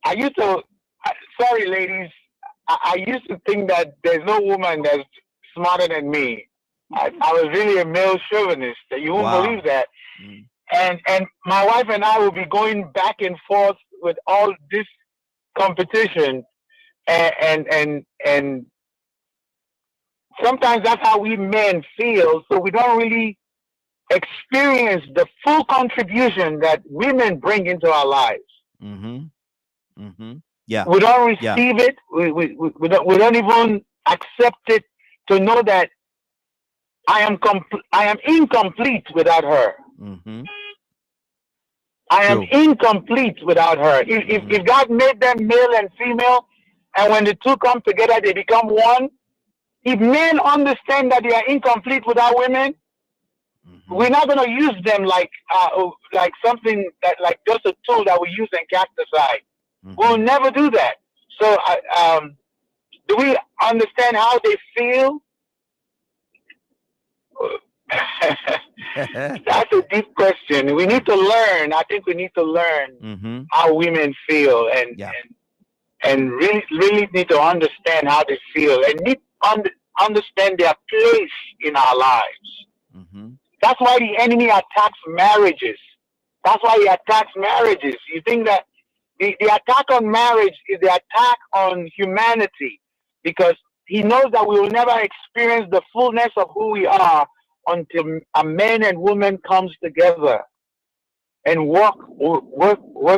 I used to. Sorry, ladies. I used to think that there's no woman that's smarter than me. I was really a male chauvinist. You won't believe that. And my wife and I will be going back and forth with all this competition, and sometimes that's how we men feel. So we don't really experience the full contribution that women bring into our lives. Yeah. We don't receive it. We don't even accept it, to know that I am incomplete without her. I am incomplete without her. If God made them male and female, and when the two come together, they become one. If men understand that they are incomplete without women, we're not going to use them like something that, like just a tool that we use and cast aside. We'll never do that. So, do we understand how they feel? That's a deep question. We need to learn. I think we need to learn how women feel, and really need to understand how they feel, and need understand their place in our lives. That's why the enemy attacks marriages. That's why he attacks marriages. You think that the attack on marriage is the attack on humanity, because he knows that we will never experience the fullness of who we are until a man and woman comes together and work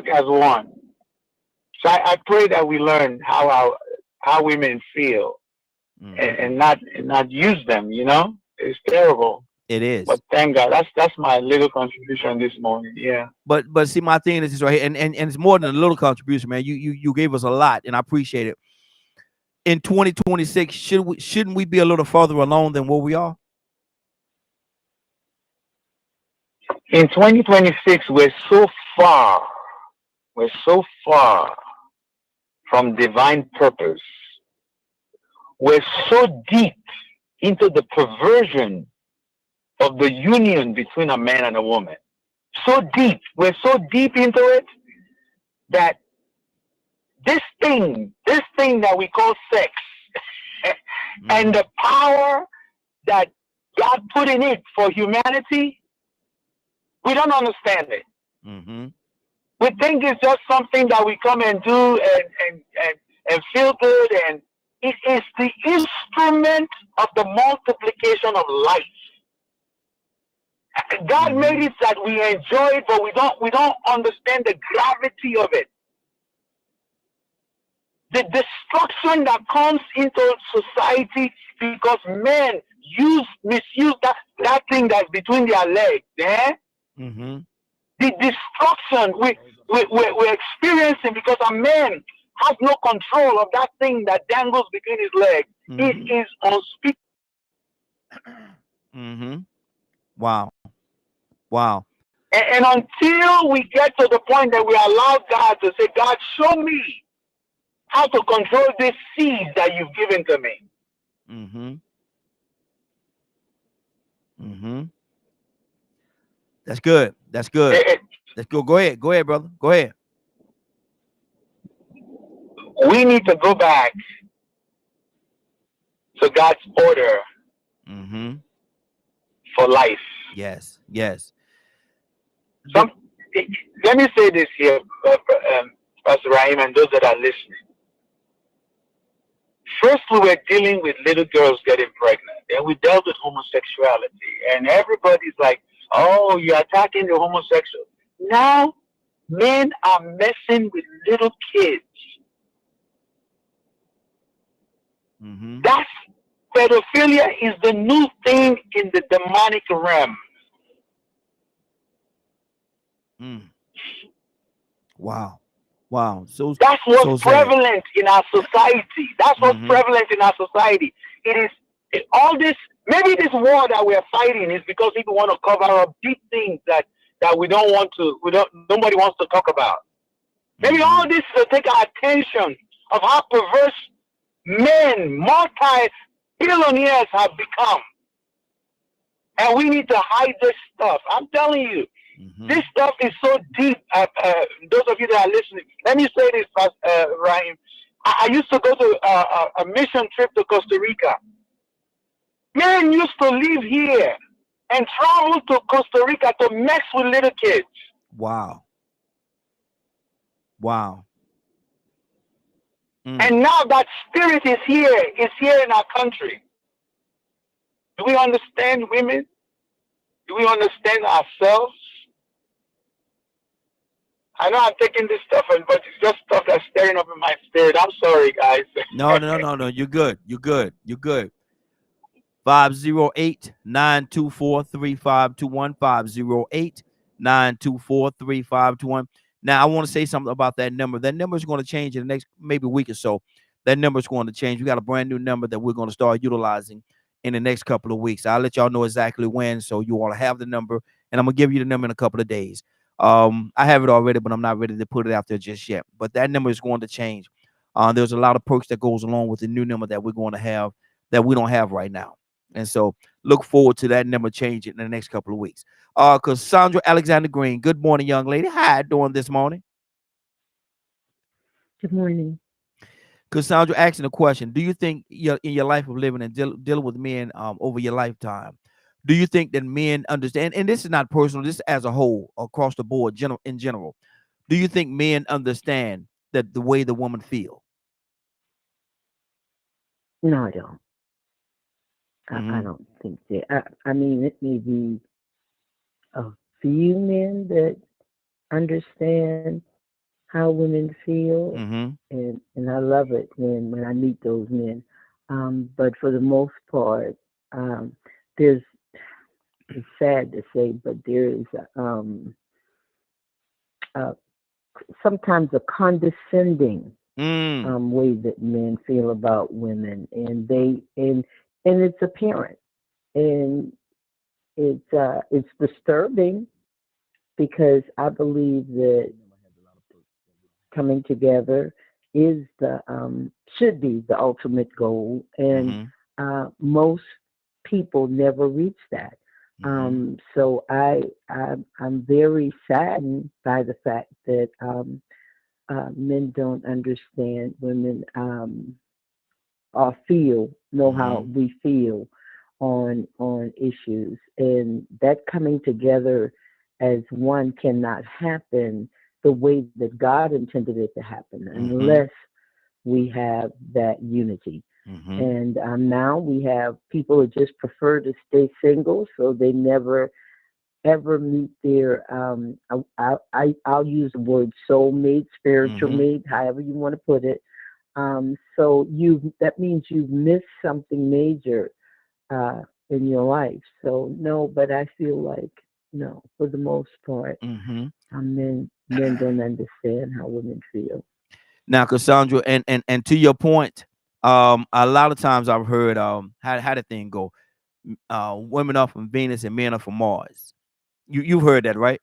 as one. So I pray that we learn how women feel, and not use them. You know, it's terrible. It is. But thank God, that's my little contribution this morning. Yeah. But see, my thing is this right here, and it's more than a little contribution, man. You gave us a lot, and I appreciate it. In 2026, shouldn't we be a little farther along than where we are? In 2026, we're so far from divine purpose. We're so deep into the perversion of the union between a man and a woman. So deep. We're so deep into it that this thing that we call sex and the power that God put in it for humanity, we don't understand it. We think it's just something that we come and do and feel good, and it is the instrument of the multiplication of life. God made it that we enjoy it, but we don't understand the gravity of it. The destruction that comes into society because men misuse that thing that's between their legs. Eh? The destruction we're experiencing because a man has no control of that thing that dangles between his legs. It is unspeakable. Wow. And until we get to the point that we allow God to say, God, show me how to control this seed that you've given to me. That's good. That's good. Let's go. Go ahead, brother. Go ahead. We need to go back to God's order for life. Yes. Let me say this here, Pastor Rahim, and those that are listening. First, we were dealing with little girls getting pregnant, and we dealt with homosexuality, and everybody's like, "Oh, you're attacking the homosexual." Now, men are messing with little kids. That's pedophilia is the new thing in the demonic realm. Wow. Wow. So That's what's so sad. prevalent in our society. That's what's Mhm. prevalent in our society. All this. Maybe this war that we're fighting is because people want to cover up deep things that we don't want to. Nobody wants to talk about. Maybe all this is to take our attention of how perverse men, multi-billionaires have become. And we need to hide this stuff. I'm telling you, this stuff is so deep. Those of you that are listening, let me say this, Ryan. I used to go to a mission trip to Costa Rica. Men used to live here and travel to Costa Rica to mess with little kids. Wow. Wow. And now that spirit is here in our country. Do we understand women? Do we understand ourselves? I know I'm taking this stuff, but it's just stuff that's stirring up in my spirit. I'm sorry, guys. No. You're good. You're good. You're good. 508-924-3521. 508-924-3521. Now, I want to say something about that number. That number is going to change in the next maybe week or so. That number is going to change. We got a brand new number that we're going to start utilizing in the next couple of weeks. I'll let y'all know exactly when, so you all have the number, and I'm going to give you the number in a couple of days. I have it already, but I'm not ready to put it out there just yet. But that number is going to change. There's a lot of perks that goes along with the new number that we're going to have that we don't have right now. And so look forward to that number changing in the next couple of weeks. Cassandra Alexander Green, good morning, young lady. How you doing this morning? Good morning. Cassandra asking a question. Do you think in your life of living and dealing with men over your lifetime, do you think that men understand, and this is not personal, this is as a whole, across the board, in general, do you think men understand that the way the woman feel? No, I don't. I don't think that. I mean, it may be a few men that understand how women feel, and I love it when I meet those men. But for the most part, it's sad to say, but there is sometimes a condescending way that men feel about women, and it's apparent, and it's disturbing, because I believe that coming together is should be the ultimate goal, and most people never reach that. So I'm very saddened by the fact that men don't understand women or know how we feel on issues, and that coming together as one cannot happen the way that God intended it to happen unless we have that unity. And now we have people who just prefer to stay single, so they never ever meet their I'll use the word soulmate, spiritual mate, however you want to put it. So that means you've missed something major in your life. So no, but I feel like no, for the most part, men don't understand how women feel. Now, Cassandra, and to your point, a lot of times I've heard how the thing go. Women are from Venus and men are from Mars. You've heard that, right?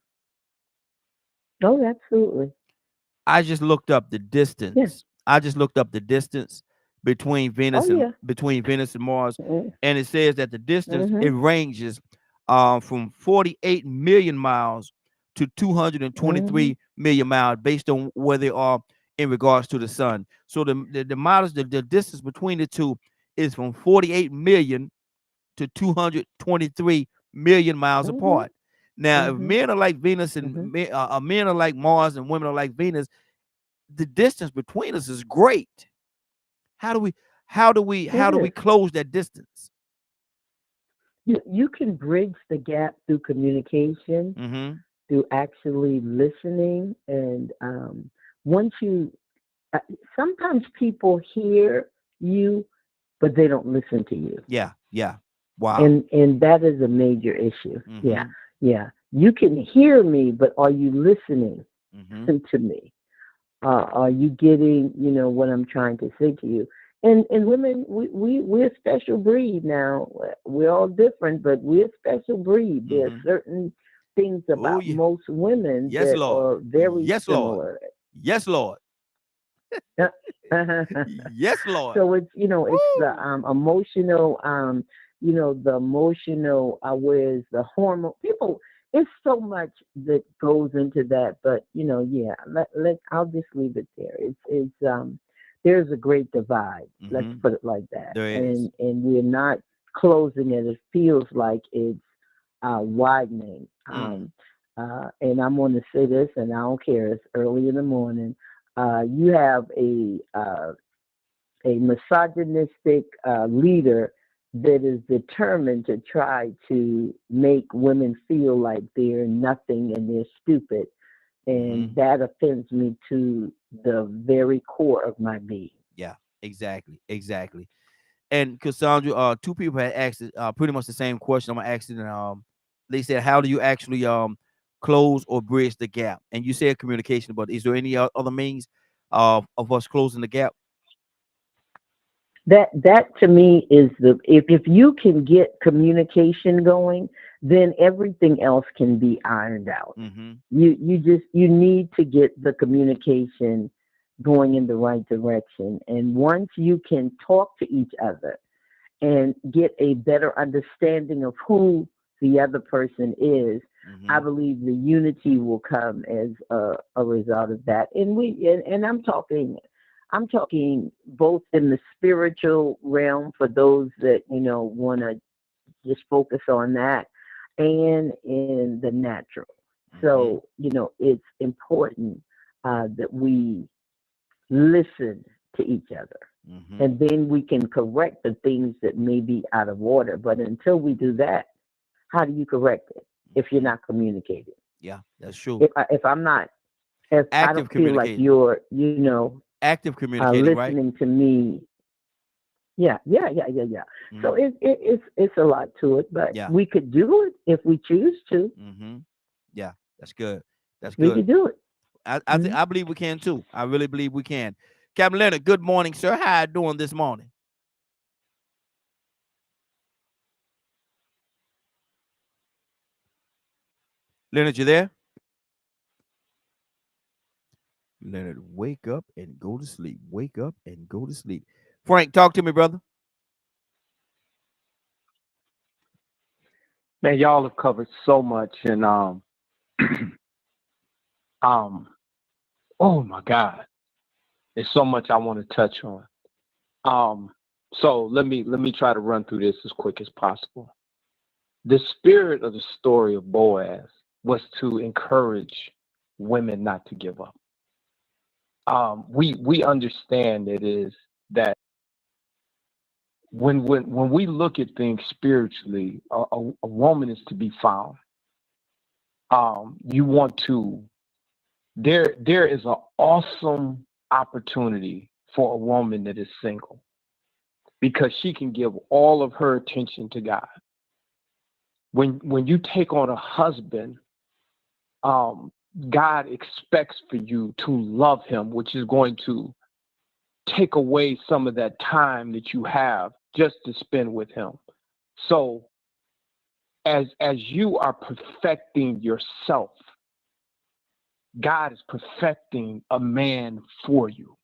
Oh, absolutely. I just looked up the distance. Yeah. I just looked up the distance between Venus and Mars, and it says that the distance it ranges from 48 million miles to 223 million miles, based on where they are in regards to the sun. So the distance between the two is from 48 million to 223 million miles apart. Now, if men are like Venus and men are like Mars and women are like Venus, the distance between us is great. How do we close that distance? You can bridge the gap through communication, through actually listening, and once you sometimes people hear you, but they don't listen to you. Yeah. Wow. And that is a major issue. Yeah. You can hear me, but are you listening to me? Are you getting, what I'm trying to say to you? And women, we're a special breed now. We're all different, but we're a special breed. There are certain things Oh, about yeah. most women Yes, that Lord. are very Yes, Lord. similar. Yes, Lord. Yes, Lord. So it's it's the Woo. emotional the emotional whereas the hormone people, it's so much that goes into that, but let I'll just leave it there. It's there's a great divide, let's put it like that, There is. and we're not closing it. It feels like it's widening. And I'm going to say this, and I don't care, it's early in the morning. You have a misogynistic leader that is determined to try to make women feel like they're nothing and they're stupid. And that offends me to the very core of my being. Yeah, exactly. Exactly. And Cassandra, two people had asked pretty much the same question. I'm gonna ask it, and they said, how do you actually close or bridge the gap? And you said communication, but is there any other means of us closing the gap? That to me is if you can get communication going, then everything else can be ironed out. You need to get the communication going in the right direction, and once you can talk to each other and get a better understanding of who the other person is, I believe the unity will come as a result of that. And I'm talking both in the spiritual realm for those that want to just focus on that, and in the natural. So it's important that we listen to each other, and then we can correct the things that may be out of order. But until we do that, how do you correct it if you're not communicating? Yeah, that's true. If I'm not, if I Active don't feel like communicating. you're, Active communicating, right? listening to me. Yeah. So it's a lot to it, but Yeah. we could do it if we choose to. Yeah, that's good. That's We good. could do it. I believe we can too. I really believe we can. Captain Leonard, good morning, sir. How you doing this morning? Leonard, you there? Leonard, wake up and go to sleep. Wake up and go to sleep. Frank, talk to me, brother. Man, y'all have covered so much, and oh my God, there's so much I want to touch on. So let me try to run through this as quick as possible. The spirit of the story of Boaz was to encourage women not to give up. We understand it is that when we look at things spiritually, a woman is to be found. You want to. There is an awesome opportunity for a woman that is single, because she can give all of her attention to God. When you take on a husband, God expects for you to love him, which is going to take away some of that time that you have just to spend with him. So as you are perfecting yourself, God is perfecting a man for you.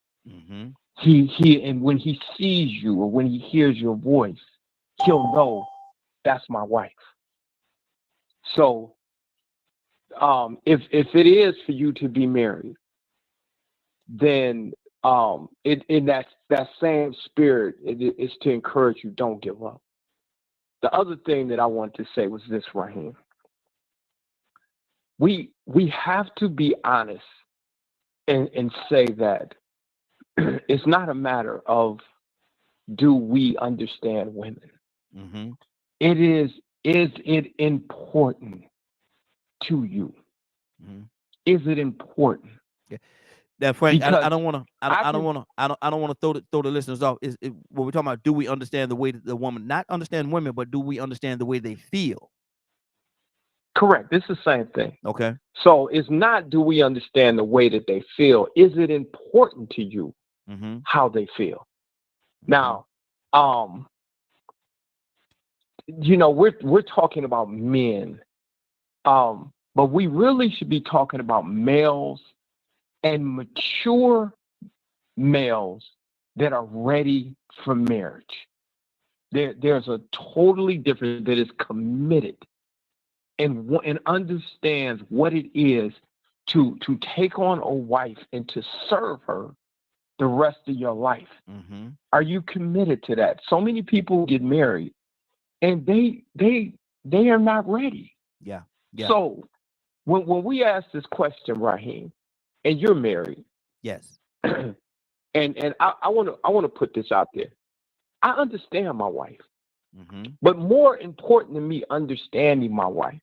He and when he sees you or when he hears your voice, he'll know that's my wife. So if it is for you to be married, then in that same spirit, it is to encourage you, don't give up. The other thing that I wanted to say was this, Raheem. We have to be honest and say that it's not a matter of do we understand women. It is it important to you? Is it important? Yeah. That Frank, Because I don't want to throw the listeners off. What we're talking about? Do we understand the way that the woman, not understand women, but do we understand the way they feel? Correct. It's the same thing. Okay. So it's not, do we understand the way that they feel? Is it important to you how they feel? Now, you know, we're talking about men, but we really should be talking about males and mature males that are ready for marriage. There's a totally different that is committed and understands what it is to take on a wife and to serve her the rest of your life. Are you committed to that? So many people get married and they are not ready. Yeah. So when we ask this question, Raheem, and you're married, yes, and I want to put this out there. I understand my wife, but more important than me understanding my wife,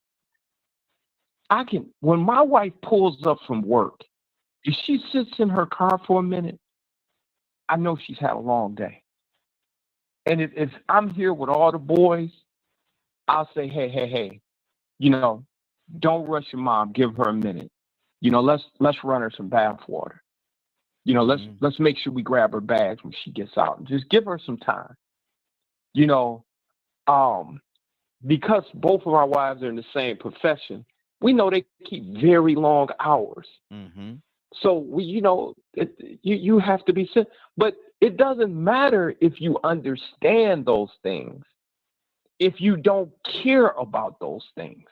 when my wife pulls up from work, if she sits in her car for a minute, I know she's had a long day. And if I'm here with all the boys, I'll say, hey, you know, don't rush your mom. Give her a minute. You know, let's run her some bath water. You know, let's make sure we grab her bags when she gets out. Just give her some time. You know, because both of our wives are in the same profession, we know they keep very long hours. So you have to be, but it doesn't matter if you understand those things, if you don't care about those things.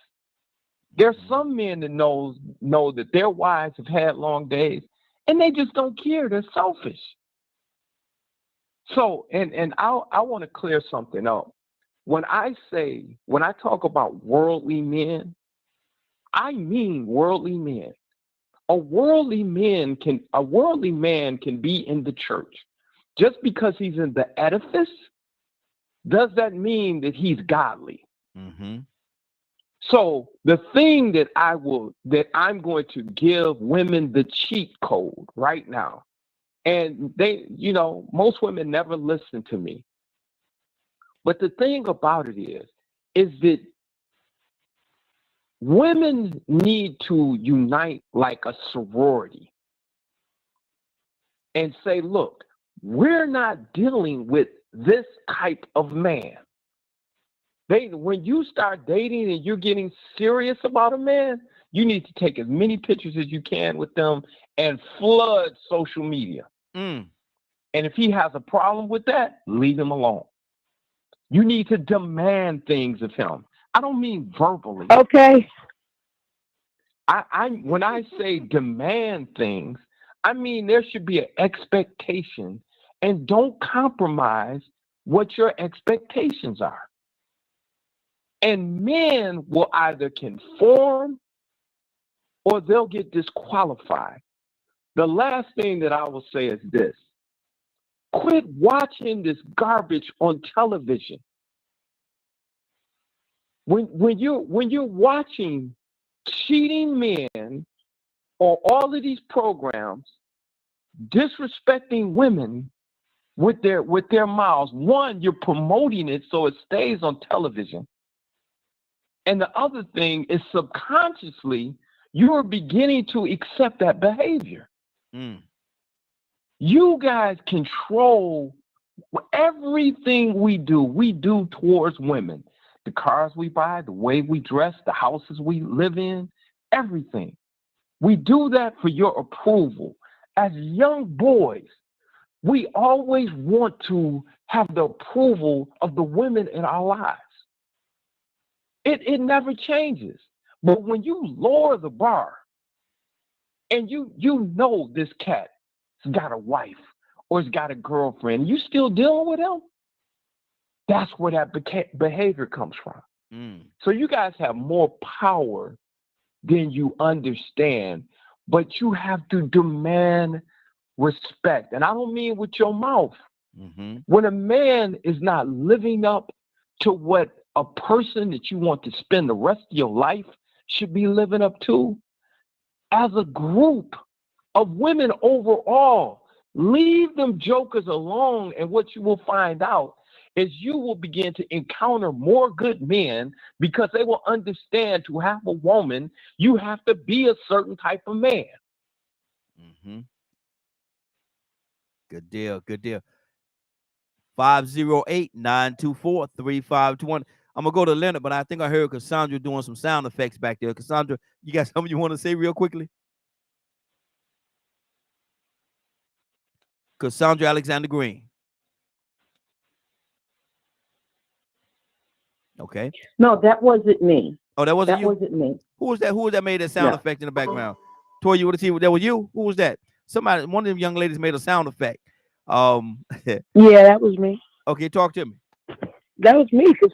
There's some men that know that their wives have had long days and they just don't care. They're selfish. So, and I want to clear something up. When I talk about worldly men, I mean worldly men. A worldly man can be in the church. Just because he's in the edifice, does that mean that he's godly? So the thing that I'm going to give women the cheat code right now, and most women never listen to me. But the thing about it is that women need to unite like a sorority and say, look, we're not dealing with this type of man. When you start dating and you're getting serious about a man, you need to take as many pictures as you can with them and flood social media. And if he has a problem with that, leave him alone. You need to demand things of him. I don't mean verbally. Okay. When I say demand things, I mean there should be an expectation, and don't compromise what your expectations are. And men will either conform or they'll get disqualified. The last thing that I will say is this. Quit watching this garbage on television. When you're watching cheating men on all of these programs, disrespecting women with their mouths, one, you're promoting it so it stays on television. And the other thing is subconsciously, you're beginning to accept that behavior. You guys control everything we do towards women. The cars we buy, the way we dress, the houses we live in, everything. We do that for your approval. As young boys, we always want to have the approval of the women in our lives. It never changes. But when you lower the bar and you know this cat's got a wife or has got a girlfriend, you still dealing with him, that's where that behavior comes from. So you guys have more power than you understand, but you have to demand respect. And I don't mean with your mouth. When a man is not living up to what a person that you want to spend the rest of your life should be living up to, as a group of women overall, leave them jokers alone. And what you will find out is you will begin to encounter more good men because they will understand to have a woman, you have to be a certain type of man. Mm-hmm. Good deal. Good deal. 508-924-3521. I'm gonna go to Leonard, but I think I heard Cassandra doing some sound effects back there. Cassandra, you got something you want to say real quickly? Cassandra Alexander Green. Okay. No, that wasn't me. Oh, that wasn't you? That wasn't me. Who was that? Who was that made that sound No. effect in the background? Toy, you want to see? That was you? Who was that? Somebody, one of them young ladies made a sound effect. Yeah, that was me. Okay, talk to me. That was me, because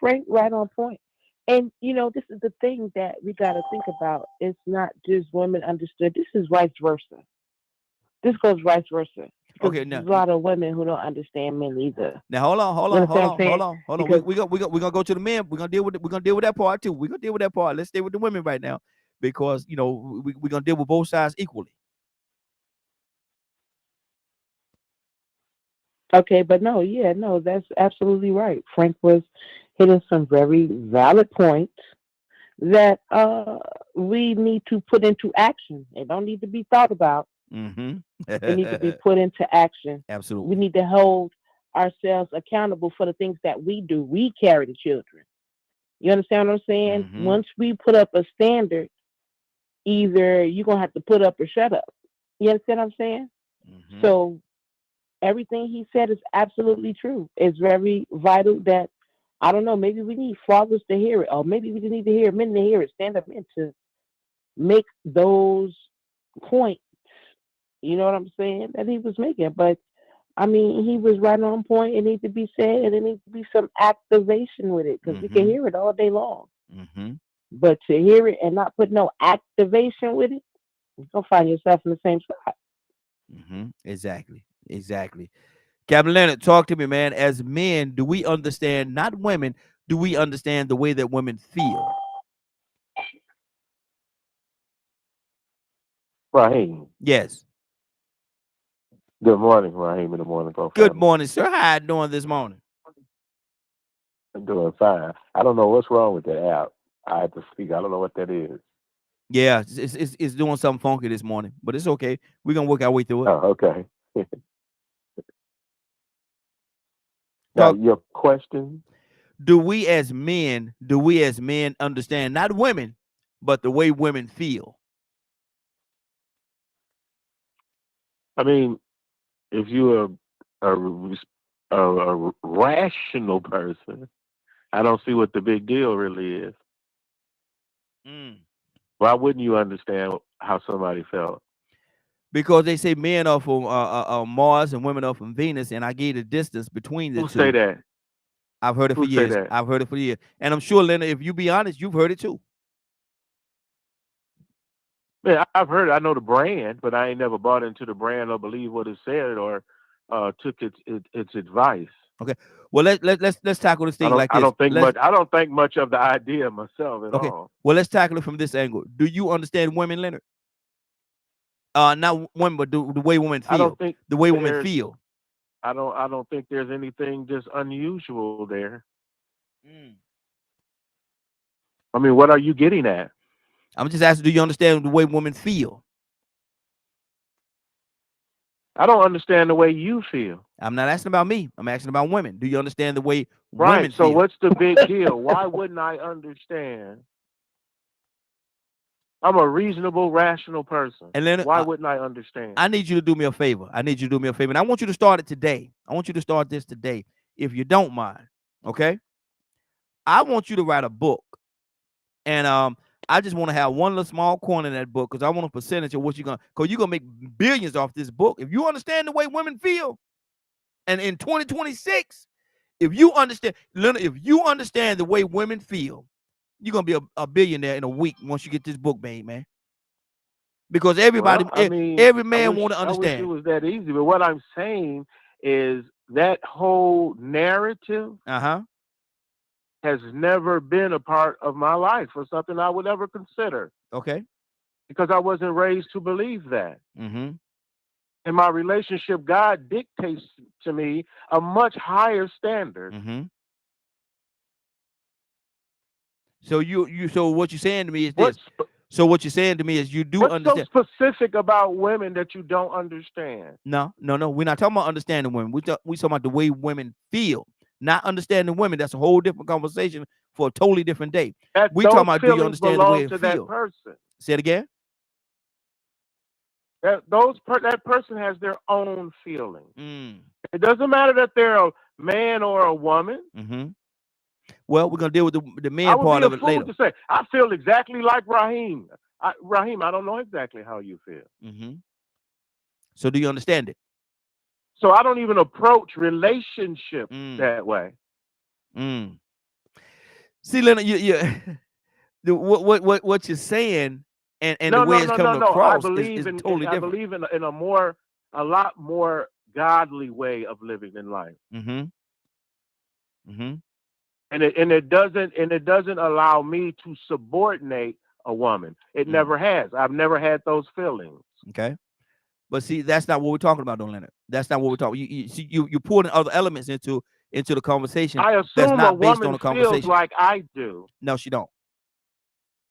Frank, right on point. And this is the thing that we got to think about. It's not just women understood. This is vice versa. This goes vice versa. Okay, there's a lot of women who don't understand men either. Now hold on. Because We're gonna go to the men. We're gonna deal with that part too. We're gonna deal with that part. Let's stay with the women right now, because we're gonna deal with both sides equally. Okay, but no, that's absolutely right. Frank was hitting some very valid points that we need to put into action. They don't need to be thought about. Mm-hmm. They need to be put into action. Absolutely. We need to hold ourselves accountable for the things that we do. We carry the children. You understand what I'm saying? Mm-hmm. Once we put up a standard, either you're going to have to put up or shut up. You understand what I'm saying? Mm-hmm. So everything he said is absolutely true. It's very vital that, I don't know, maybe we need fathers to hear it, or maybe we just need to hear men to hear it, stand up men to make those points. You know what I'm saying? That he was making. But I mean, he was right on point. It needs to be said, and there needs to be some activation with it, because we can hear it all day long. Mm-hmm. But to hear it and not put no activation with it, you're gonna find yourself in the same spot. Mm-hmm. Exactly. Captain Leonard, talk to me, man. As men, do we understand, not women, do we understand the way that women feel? Raheem. Yes. Good morning, Raheem, in the morning. Good morning, sir. How you doing this morning? I'm doing fine. I don't know what's wrong with that app. I had to speak. I don't know what that is. Yeah, it's doing something funky this morning, but it's okay. We're gonna work our way through it. Oh, okay. Now, your question? Do we as men understand, not women, but the way women feel? I mean, if you're a rational person, I don't see what the big deal really is. Why wouldn't you understand how somebody felt? Because they say men are from Mars and women are from Venus, and I gave the distance between the two. Who say that? I've heard it for years. I've heard it for years. And I'm sure, Leonard, if you be honest, you've heard it too. Man, I've heard it. I know the brand, but I ain't never bought into the brand or believe what it said or took its advice. Okay. Well, let's tackle this thing like this. I don't think much of the idea myself at all. Well, let's tackle it from this angle. Do you understand women, Leonard? Not women, but the way women feel. I don't think the way women feel. I don't think there's anything just unusual there. I mean, what are you getting at? I'm just asking, do you understand the way women feel? I don't understand the way you feel. I'm not asking about me. I'm asking about women. Do you understand the way right, women so feel? What's the big deal? Why wouldn't I understand? I'm a reasonable, rational person. And Leonard, why wouldn't I understand? I need you to do me a favor. And I want you to start it today. I want you to start this today, if you don't mind. Okay? I want you to write a book. And I just want to have one little small corner in that book, because I want a percentage of what you're going to, because you're going to make billions off this book. If you understand the way women feel, and in 2026, if you understand, Leonard, if you understand the way women feel, you're going to be a billionaire in a week once you get this book made, man. Because everybody, every man want to understand. I wish it was that easy, but what I'm saying is that whole narrative has never been a part of my life or something I would ever consider. Okay. Because I wasn't raised to believe that. in my relationship, God dictates to me a much higher standard. So so what you're saying to me is this. So what you're saying to me is you do What's understand. so specific about women that you don't understand? No. We're not talking about understanding women. We talking about the way women feel. Not understanding women. That's a whole different conversation for a totally different day. We talking about do you understand the way it feels? Say it again. That person has their own feelings. It doesn't matter that they're a man or a woman. Well, we're gonna deal with the man part of it later. To say, I feel exactly like Raheem. Raheem, I don't know exactly how you feel. So do you understand it? So I don't even approach relationships that way. See, Leonard, what you're saying and the way it's coming across is totally different. I believe in a lot more godly way of living in life. And it doesn't allow me to subordinate a woman. It never has. I've never had those feelings. Okay. But see, that's not what we're talking about, though, Leonard. That's not what we're talking. You pulling other elements into the conversation. I assume that's not a based woman on the conversation. feels like I do. No, she don't.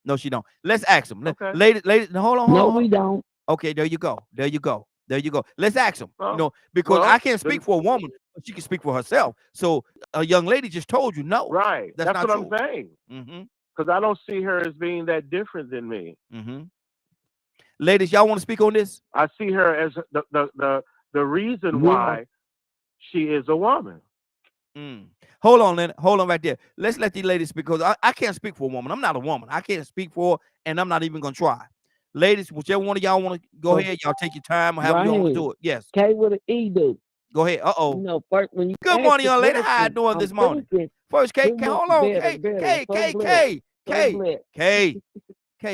No, she don't. Let's ask them. Okay. Ladies, hold on. No, we don't. Okay, there you go. Let's ask them. Because I can't speak for a woman, but she can speak for herself. So a young lady just told you no. Right. That's what not I'm saying. Because I don't see her as being that different than me. Ladies, y'all want to speak on this? I see her as the reason why she is a woman. Hold on, Leonard. Hold on right there. Let's let these ladies speak, because I can't speak for a woman. I'm not a woman. I can't speak for her, and I'm not even going to try. Ladies, whichever one of y'all want to go ahead, y'all take your time or however you want to do it. Yes. K with an E do. Go ahead. You know, first when you good morning, young lady. How you doing this morning? First, K, hold on. K,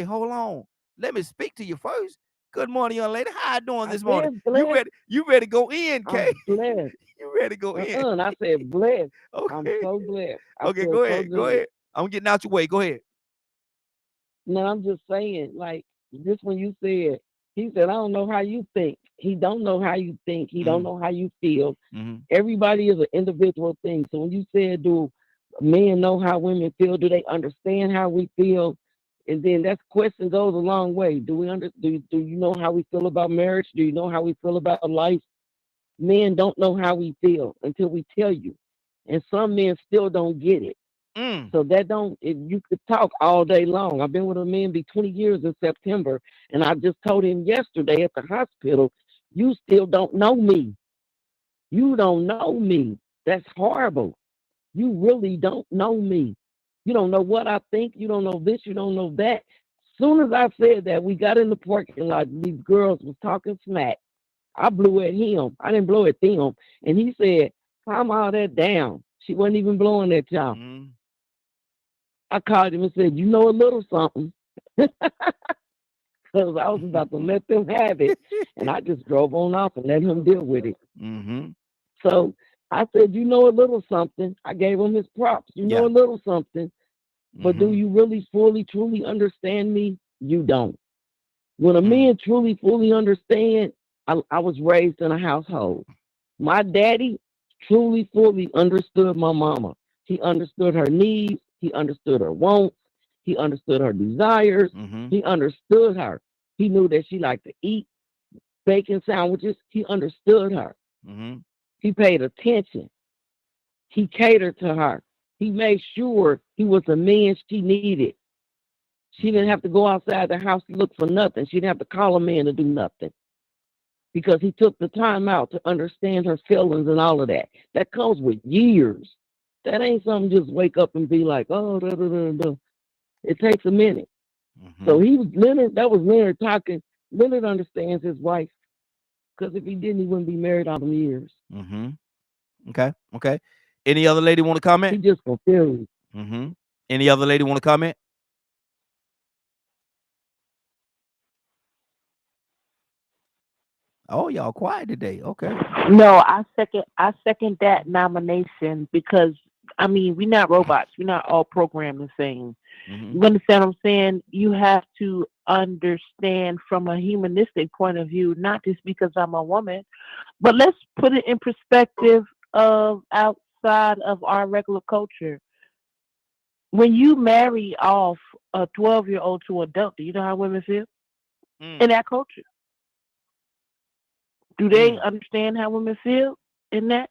hold on. Let me speak to you first. Good morning, young lady. How you doing this morning? You ready to go in, K? I'm blessed. You ready to go in? I said blessed. Okay. I'm so blessed. Okay, go ahead. Go ahead. I'm getting out your way. Go ahead. No, I'm just saying, like, this when you said, he said, I don't know how you think. He don't know how you think. He don't know how you feel. Everybody is an individual thing. So when you said, do men know how women feel? Do they understand how we feel? And then that question goes a long way. Do you know how we feel about marriage? Do you know how we feel about life? Men don't know how we feel until we tell you. And some men still don't get it. So you could talk all day long. I've been with a man be 20 years in September, and I just told him yesterday at the hospital, you still don't know me. You don't know me. That's horrible. You really don't know me. You don't know what I think. You don't know this. You don't know that. Soon as I said that, we got in the parking lot. These girls was talking smack. I blew at him. I didn't blow at them. And he said, calm all that down. She wasn't even blowing at y'all. I called him and said, you know a little something. Because I was about to let them have it. And I just drove on off and let him deal with it. So I said, you know a little something. I gave him his props. You know a little something. But do you really fully, truly understand me? You don't. When a man truly, fully understand, I was raised in a household. My daddy truly, fully understood my mama. He understood her needs. He understood her wants. He understood her desires. He understood her. He knew that she liked to eat bacon sandwiches. He understood her. He paid attention. He catered to her. He made sure he was the man she needed. She didn't have to go outside the house to look for nothing. She didn't have to call a man to do nothing, because he took the time out to understand her feelings and all of that. That comes with years. That ain't something just wake up and be like, oh, da, da, da, da. It takes a minute. So that was Leonard talking. Leonard understands his wife, because if he didn't, he wouldn't be married all them years. Okay. Any other lady want to comment? He just confused. Any other lady want to comment? Oh, y'all quiet today. Okay. No, I second that nomination, because I mean, we're not robots. We're not all programmed the same. Mm-hmm. You understand what I'm saying? You have to understand from a humanistic point of view, not just because I'm a woman, but let's put it in perspective of outside of our regular culture. When you marry off a 12-year-old to adult, do you know how women feel in that culture? Do they understand how women feel in that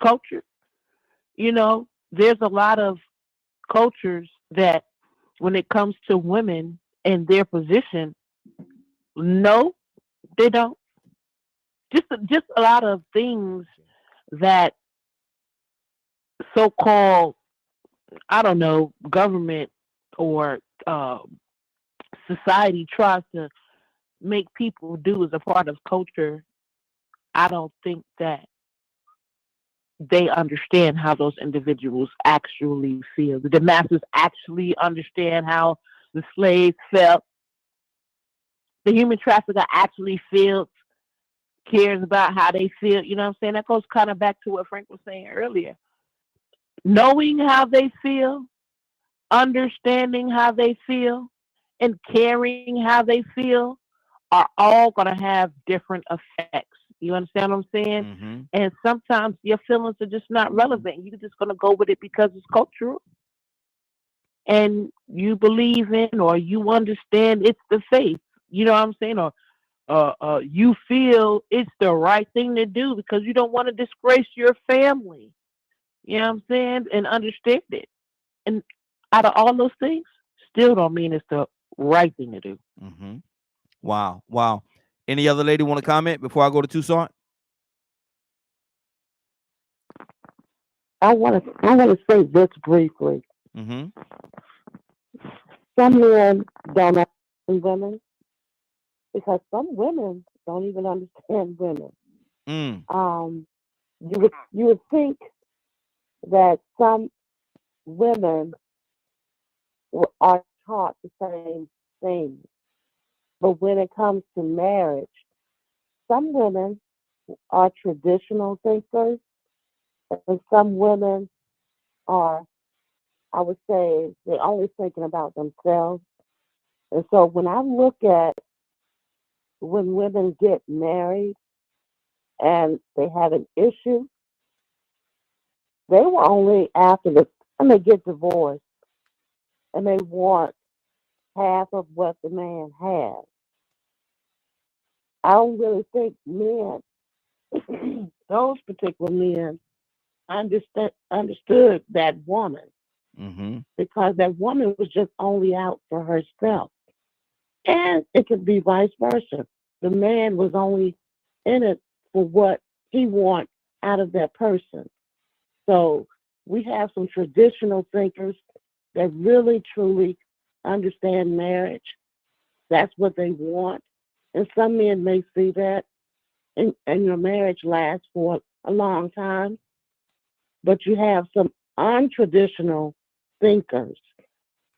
culture? You know, there's a lot of cultures that when it comes to women and their position, no, they don't. Just a lot of things that so-called, I don't know, government or society tries to make people do as a part of culture. I don't think that they understand how those individuals actually feel. The masses actually understand how the slaves felt. The human trafficker actually feels, cares about how they feel. You know what I'm saying? That goes kind of back to what Frank was saying earlier. Knowing how they feel, understanding how they feel, and caring how they feel are all going to have different effects. You understand what I'm saying? Mm-hmm. And sometimes your feelings are just not relevant. You're just going to go with it because it's cultural. And you believe in or you understand it's the faith. You know what I'm saying? Or you feel it's the right thing to do because you don't want to disgrace your family. You know what I'm saying? And understand it. And out of all those things, still don't mean it's the right thing to do. Mm-hmm. Wow. Any other lady want to comment before I go to Tucson? I want to say this briefly. Mm-hmm. Some men don't understand women because some women don't even understand women. You would think that some women are taught the same thing, but when it comes to marriage, some women are traditional thinkers, and some women are, I would say, they're only thinking about themselves. And so when I look at when women get married and they have an issue, they were only after and they get divorced and they want half of what the man has. I don't really think men, those particular men, understood that woman because that woman was just only out for herself. And it could be vice versa. The man was only in it for what he wants out of that person. So we have some traditional thinkers that really, truly understand marriage. That's what they want. And some men may see that, and your marriage lasts for a long time. But you have some untraditional thinkers.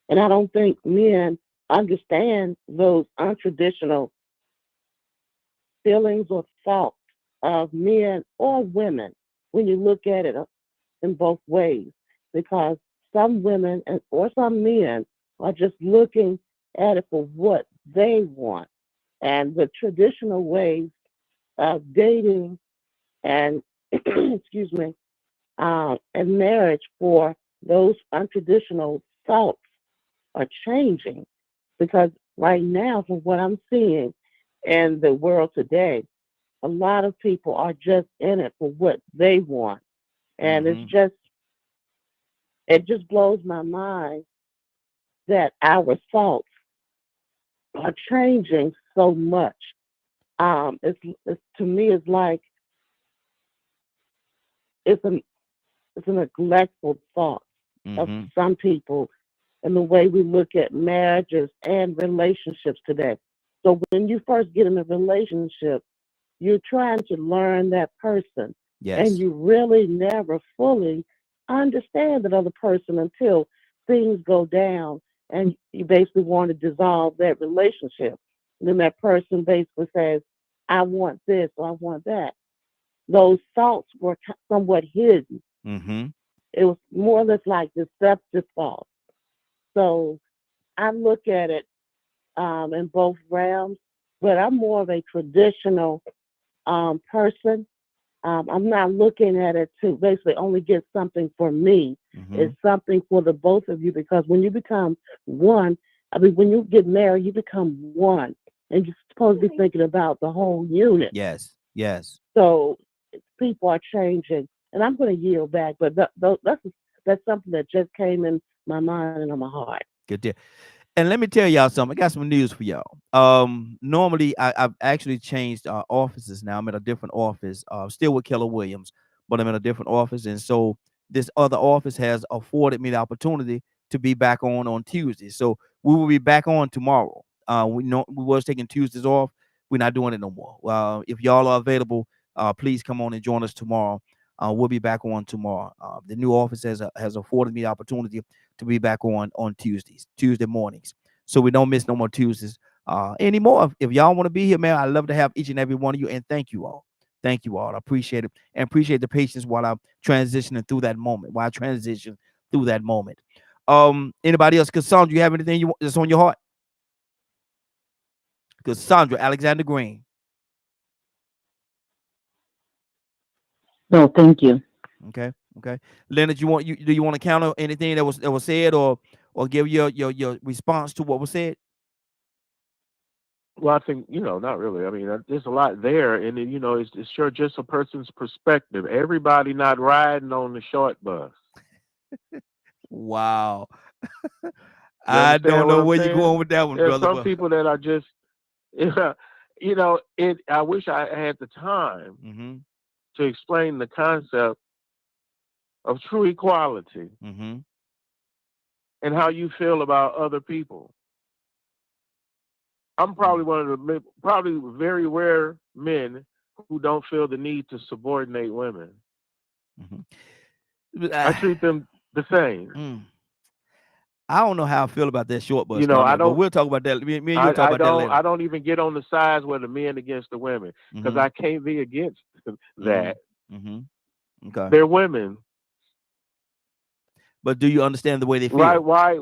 And I don't think men understand those untraditional feelings or thoughts of men or women when you look at it in both ways. Because some women or some men are just looking at it for what they want. And the traditional ways of dating and, excuse me, and marriage for those untraditional thoughts are changing. Because right now, from what I'm seeing in the world today, a lot of people are just in it for what they want. And it just blows my mind that our thoughts are changing so much. It's to me, it's like it's a neglectful thought of some people and the way we look at marriages and relationships today. So when you first get in a relationship, you're trying to learn that person. Yes. And you really never fully understand that other person until things go down and you basically want to dissolve that relationship. And then that person basically says, I want this or I want that. Those thoughts were somewhat hidden. Mm-hmm. It was more or less like deceptive thoughts. So I look at it in both realms, but I'm more of a traditional person. I'm not looking at it to basically only get something for me. Mm-hmm. It's something for the both of you, because when you become one, I mean, when you get married, you become one, and you're supposed to be thinking about the whole unit. Yes. Yes. So people are changing, and I'm going to yield back, but that's something that just came in my mind and in my heart. Good deal. And let me tell y'all something. I got some news for y'all. Normally I've actually changed offices now. I'm in a different office, still with Keller Williams, but I'm in a different office. And so this other office has afforded me the opportunity to be back on Tuesday. So we will be back on tomorrow. We was taking Tuesdays off. We're not doing it no more. If y'all are available, please come on and join us tomorrow. We'll be back on tomorrow. The new office has afforded me the opportunity to be back on Tuesday mornings. So we don't miss no more Tuesdays anymore. If y'all want to be here, man, I'd love to have each and every one of you. And thank you all. Thank you all. I appreciate it. And appreciate the patience while I'm transitioning through that moment. While I transition through that moment. Anybody else? Cassandra, you have anything that's on your heart? Cassandra Alexander Green. No, thank you. Okay. Leonard, do you want to counter anything that was said, or give your response to what was said? Well, I think, not really. I mean, there's a lot there, and then, it's sure just a person's perspective. Everybody not riding on the short bus. Wow. I don't know where you're going with that one, There's brother. some people that are just, I wish I had the time to explain the concept of true equality and how you feel about other people. I'm probably one of the very rare men who don't feel the need to subordinate women. I treat them the same. I don't know how I feel about that short bus. I don't. But we'll talk about that. Me and you'll talk about that later. I don't even get on the sides where the men against the women, because I can't be against that. Okay. They're women. But do you understand the way they feel? Right? Why?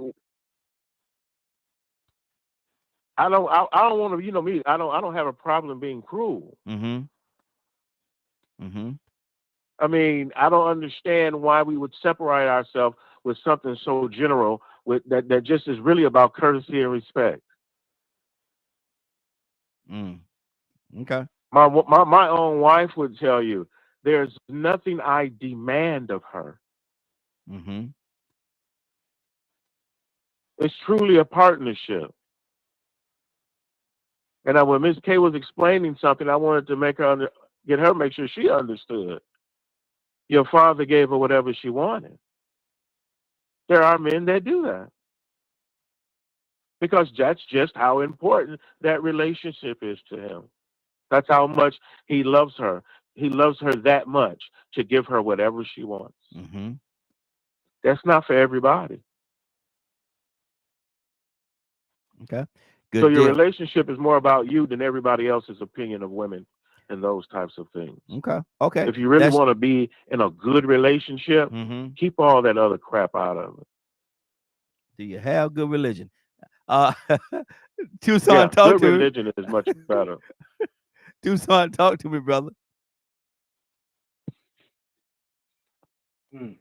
I don't want to. Me. I don't have a problem being cruel. I mean, I don't understand why we would separate ourselves with something so general that just is really about courtesy and respect. Okay. My own wife would tell you there's nothing I demand of her. It's truly a partnership. And when Ms. K was explaining something, I wanted to make sure she understood. Your father gave her whatever she wanted. There are men that do that, because that's just how important that relationship is to him. That's how much he loves her. He loves her that much to give her whatever she wants. That's not for everybody. Okay. Good so your deal. relationship is more about you than everybody else's opinion of women and those types of things. Okay. If you really want to be in a good relationship, keep all that other crap out of it. Do you have good religion? Tucson, talk good to religion is much better. Tucson, talk to me, brother. Can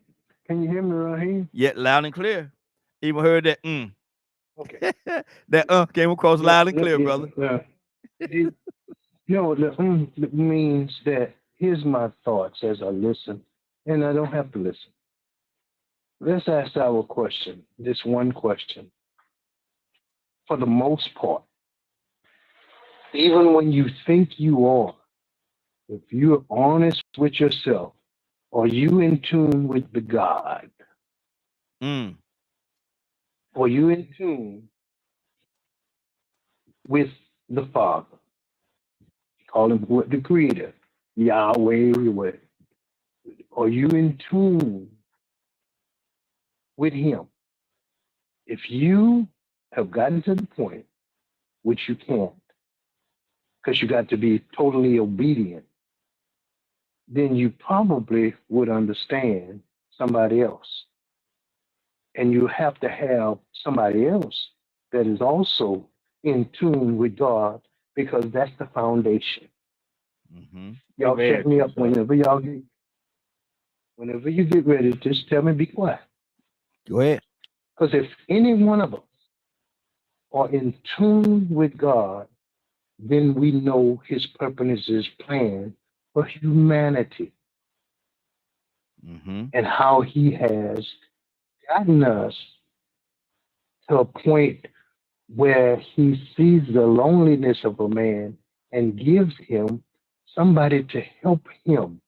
you hear me, Raheem? Yeah, loud and clear. Even heard that. Okay. That came across loud and clear, brother. The means that here's my thoughts as I listen, and I don't have to listen. Let's ask our question, this one question. For the most part, even when you think you are, if you're honest with yourself, are you in tune with the God? Are you in tune with the Father? Call him the Creator, Yahweh. Are you in tune with him? If you have gotten to the point, which you can't, because you got to be totally obedient, then you probably would understand somebody else. And you have to have somebody else that is also in tune with God, because that's the foundation. Y'all Amen. check me up whenever you get ready. Just tell me, be quiet. Go ahead. Because if any one of us are in tune with God, then we know His purpose, His plan for humanity, and how He has gotten us to a point where He sees the loneliness of a man and gives him somebody to help him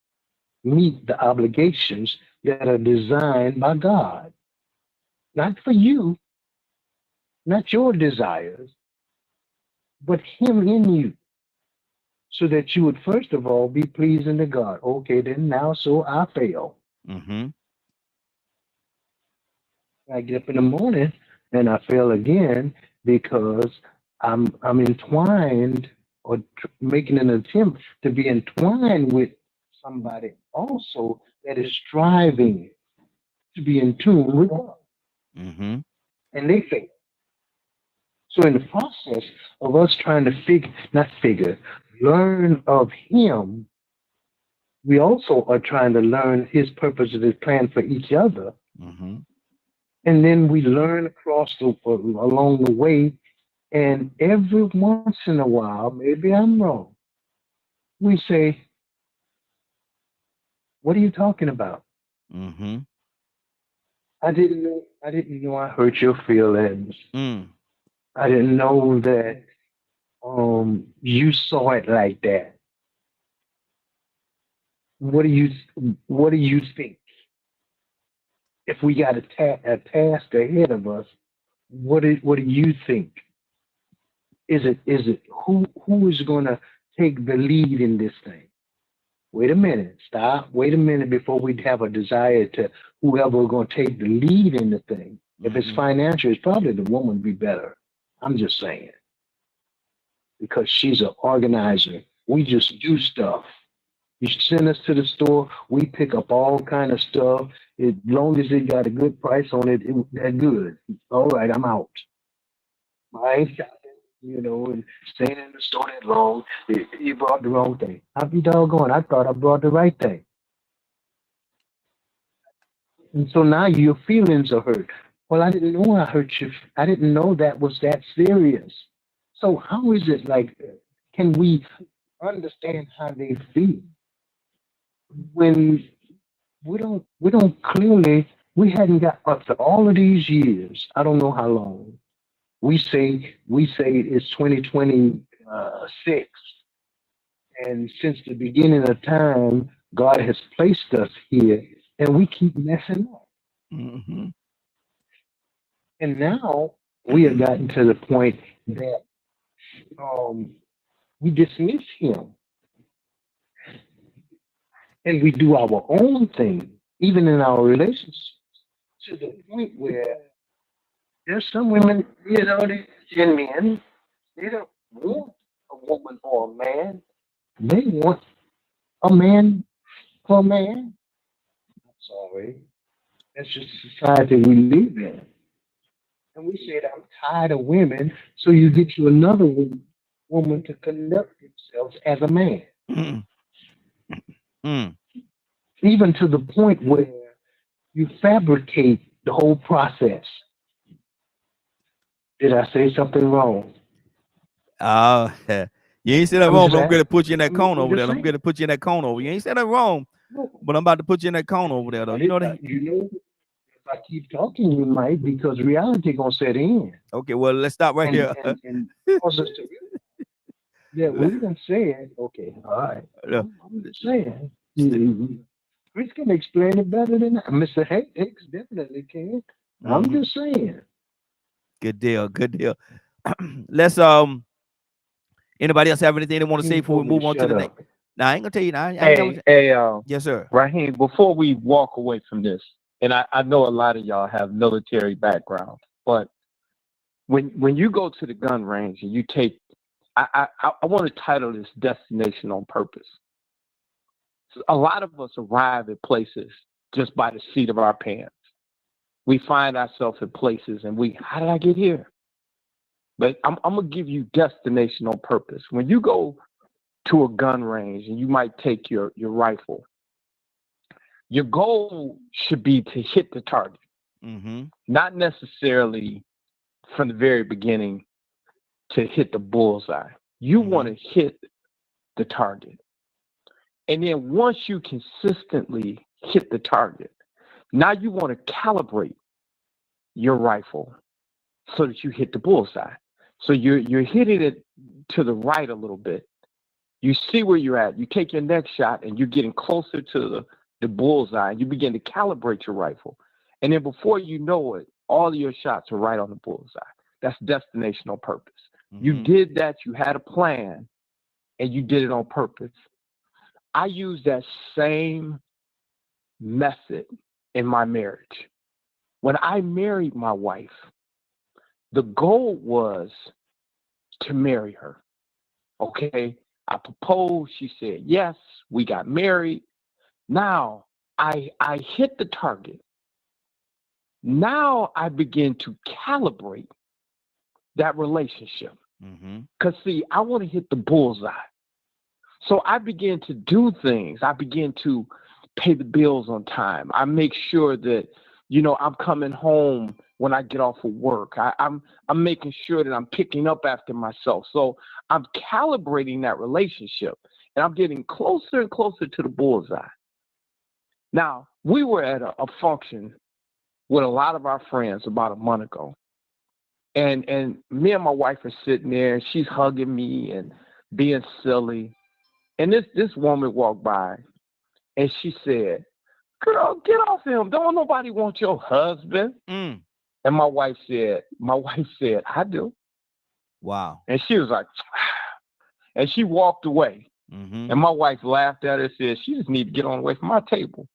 meet the obligations that are designed by God. Not for you, not your desires, but Him in you, so that you would first of all be pleasing to God. Okay, then now, so I fail. I get up in the morning and I fail again because I'm entwined, or making an attempt to be entwined with somebody also that is striving to be in tune with God, and they fail. So in the process of us trying to learn of Him, we also are trying to learn His purpose and His plan for each other. And then we learn along the way. And every once in a while, maybe I'm wrong, we say, what are you talking about? I didn't know I hurt your feelings. I didn't know that you saw it like that. What do you think? If we got a task ahead of us, what do you think? Is it who is going to take the lead in this thing? Wait a minute, stop. Wait a minute before we have a desire to whoever is going to take the lead in the thing. If it's financial, it's probably the woman be better. I'm just saying, because she's an organizer. We just do stuff. You send us to the store, we pick up all kind of stuff. As long as it got a good price on it, that's good. All right, I'm out. I ain't shopping, and staying in the store that long. You brought the wrong thing. I'll be doggone. I thought I brought the right thing. And so now your feelings are hurt. Well, I didn't know I hurt you. I didn't know that was that serious. So how is it like, can we understand how they feel when we don't clearly, we hadn't got up to all of these years, I don't know how long. We say it's 2026, and since the beginning of time, God has placed us here, and we keep messing up. And now we have gotten to the point that we dismiss Him, and we do our own thing, even in our relationships, to the point where there's some women, and men, they don't want a woman or a man. They want a man for a man. I'm sorry. That's just the society we live in. And we said, I'm tired of women, so you get you another woman to conduct themselves as a man. Even to the point where you fabricate the whole process. Did I say something wrong? You ain't said that wrong, but I'm going to put you in that corner over there. I'm going to put you in that corner over. You ain't said that wrong, but I'm about to put you in that corner over there, though. You know that? If I keep talking, you might, because reality gonna set in. Okay, well, let's stop right here. And cause us to, yeah, we're gonna say it. Okay, all right. I'm just saying. Chris can explain it better than that. Mr. Hicks definitely can. I'm just saying. Good deal. Let's anybody else have anything they want to say before we move on to the next? Now, I ain't gonna tell you now. Yes, sir. Raheem, before we walk away from this, and I know a lot of y'all have military background, but when you go to the gun range and you take, I want to title this Destination on Purpose. So a lot of us arrive at places just by the seat of our pants. We find ourselves in places and how did I get here? But I'm going to give you destination on purpose. When you go to a gun range and you might take your rifle, your goal should be to hit the target. Not necessarily from the very beginning to hit the bullseye. You want to hit the target. And then once you consistently hit the target, now you want to calibrate your rifle so that you hit the bullseye. So you're hitting it to the right a little bit. You see where you're at. You take your next shot and you're getting closer to the bullseye. And you begin to calibrate your rifle. And then before you know it, all of your shots are right on the bullseye. That's destination on purpose. You did that. You had a plan and you did it on purpose. I use that same method in my marriage. When I married my wife, the goal was to marry her. Okay, I proposed. She said yes. We got married. Now I hit the target. Now I begin to calibrate that relationship. Because, see, I want to hit the bullseye. So I begin to do things. I begin to pay the bills on time. I make sure that, I'm coming home when I get off of work. I'm making sure that I'm picking up after myself. So I'm calibrating that relationship, and I'm getting closer and closer to the bullseye. Now, we were at a function with a lot of our friends about a month ago. And me and my wife are sitting there, and she's hugging me and being silly. And this woman walked by, and she said, "Girl, get off him. Don't nobody want your husband." And my wife said, "I do." Wow. And she was like, and she walked away. And my wife laughed at her and said, "She just need to get on away from my table."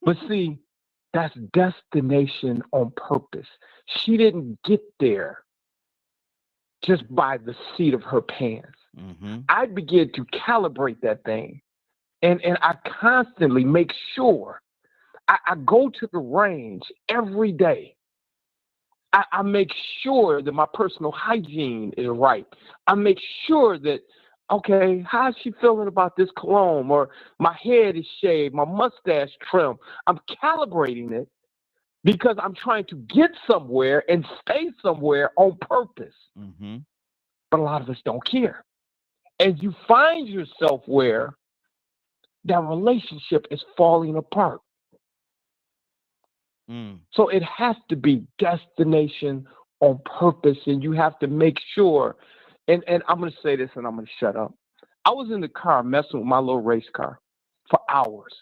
But see, that's destination on purpose. She didn't get there just by the seat of her pants. I began to calibrate that thing. And I constantly make sure I go to the range every day. I make sure that my personal hygiene is right. I make sure that, okay, how's she feeling about this cologne? Or my head is shaved, my mustache trimmed. I'm calibrating it because I'm trying to get somewhere and stay somewhere on purpose. But a lot of us don't care. And you find yourself where that relationship is falling apart. So it has to be destination on purpose, and you have to make sure, and I'm going to say this and I'm going to shut up. I was in the car messing with my little race car for hours.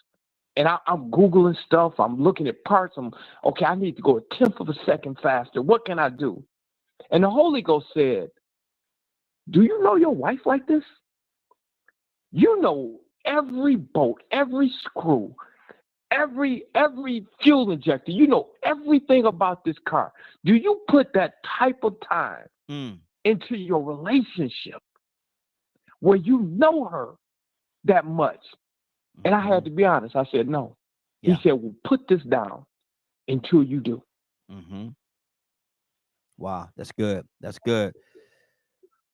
And I'm Googling stuff. I'm looking at parts. I need to go a tenth of a second faster. What can I do? And the Holy Ghost said, "Do you know your wife like this? You know every bolt, every screw, every fuel injector. You know everything about this car. Do you put that type of time into your relationship where you know her that much?" And I had to be honest. I said, no. He said, "Well, put this down until you do." Wow, that's good. That's good.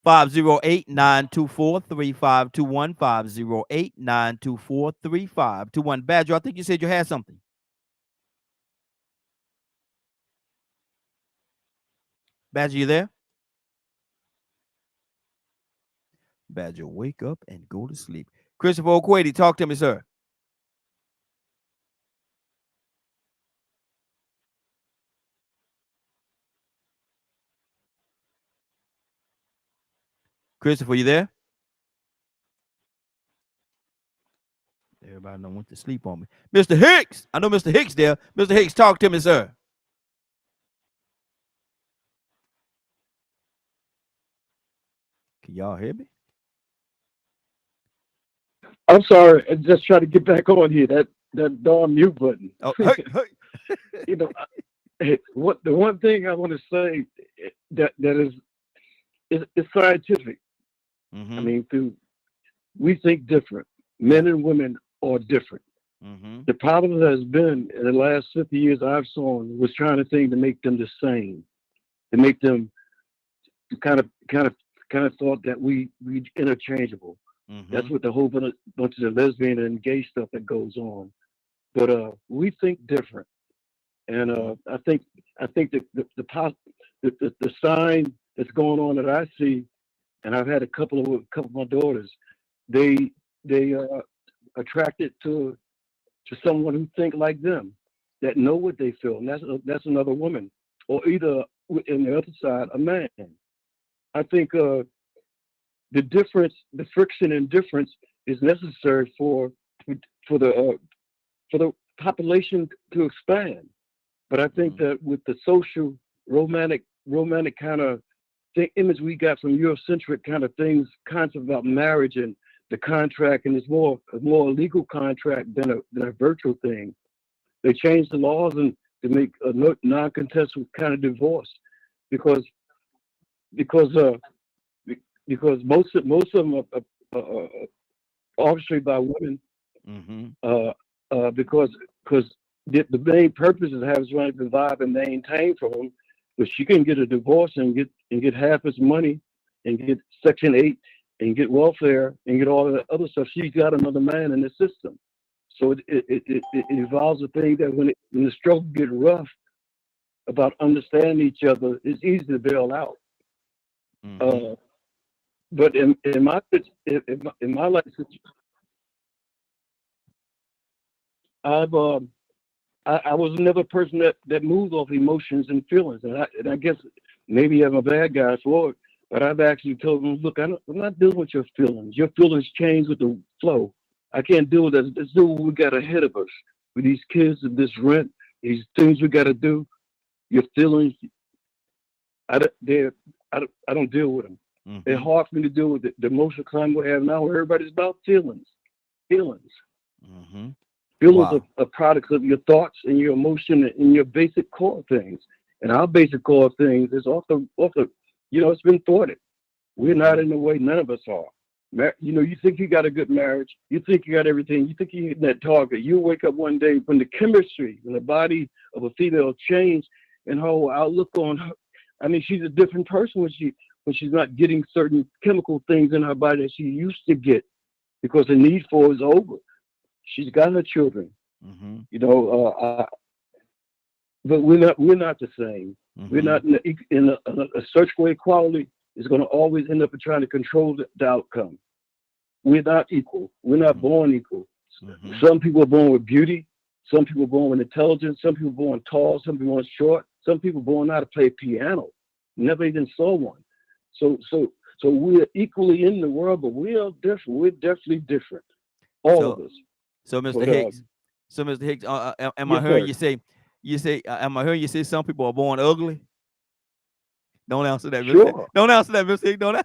508-924-3521. 508-924-3521. Badger, I think you said you had something. Badger, you there? Badger, wake up and go to sleep. Christopher O'Quady, talk to me, sir. Christopher, you there? Everybody done went to sleep on me. Mr. Hicks, I know Mr. Hicks there. Mr. Hicks, talk to me, sir. Can y'all hear me? I'm sorry. I just trying to get back on here. That darn mute button. Oh, hey. The one thing I want to say that is scientific. I mean, we think different. Men and women are different. Mm-hmm. The problem has been in the last 50 years I've seen was trying to make them the same, to make them kind of thought that we interchangeable. Mm-hmm. That's what the whole bunch of the lesbian and gay stuff that goes on. But we think different, and I think the sign that's going on that I see, and I've had a couple of my daughters, they attracted to someone who think like them, that know what they feel, and that's another woman, or either in the other side, a man. I think the friction and difference is necessary for the population to expand. But I think that with the social romantic kind of image we got from Eurocentric kind of things, concept about marriage and the contract, and it's more a legal contract than a virtual thing. They changed the laws and to make a non-contestable kind of divorce, because most of them are orchestrated by women. Mm-hmm. Because the main purpose is to have somebody provide and maintain for them, but she can get a divorce and get half his money and get Section 8 and get welfare and get all of that other stuff. She's got another man in the system. So it involves a thing that when the struggle get rough about understanding each other, it's easy to bail out. Mm-hmm. But in my life, I was never a person that moved off emotions and feelings, and I guess maybe I'm a bad guy for it. But I've actually told them, look, I'm not dealing with your feelings. Your feelings change with the flow. I can't deal with that. Let's do what we got ahead of us with these kids and this rent, these things we got to do. Your feelings, I don't deal with them. Mm-hmm. They're hard for me to deal with the emotional climate we have now, where everybody's about feelings. Mm-hmm. Feelings Wow. are products of your thoughts and your emotion and your basic core things. And our basic core things is off the it's been thwarted. We're not in the way, none of us are. You think you got a good marriage, you think you got everything, you think you're hitting that target. You wake up one day when the chemistry in the body of a female change and her whole outlook on her. I mean, she's a different person when she's not getting certain chemical things in her body that she used to get, because the need for it is over. She's got her children, Mm-hmm. but we're not the same. Mm-hmm. We're not in a search for equality is going to always end up in trying to control the outcome. We're not equal. We're not born equal. Mm-hmm. Some people are born with beauty. Some people are born with intelligence. Some people are born tall. Some people are born short. Some people are born how to play piano. Never even saw one. So we're equally in the world, but we are different. We're definitely different. All of us. So, Mr. But, Hicks, am I yes, hearing sir. am I hearing you say some people are born ugly? Don't answer that, Mr. Sure. Don't answer that, Mr. Hicks. Don't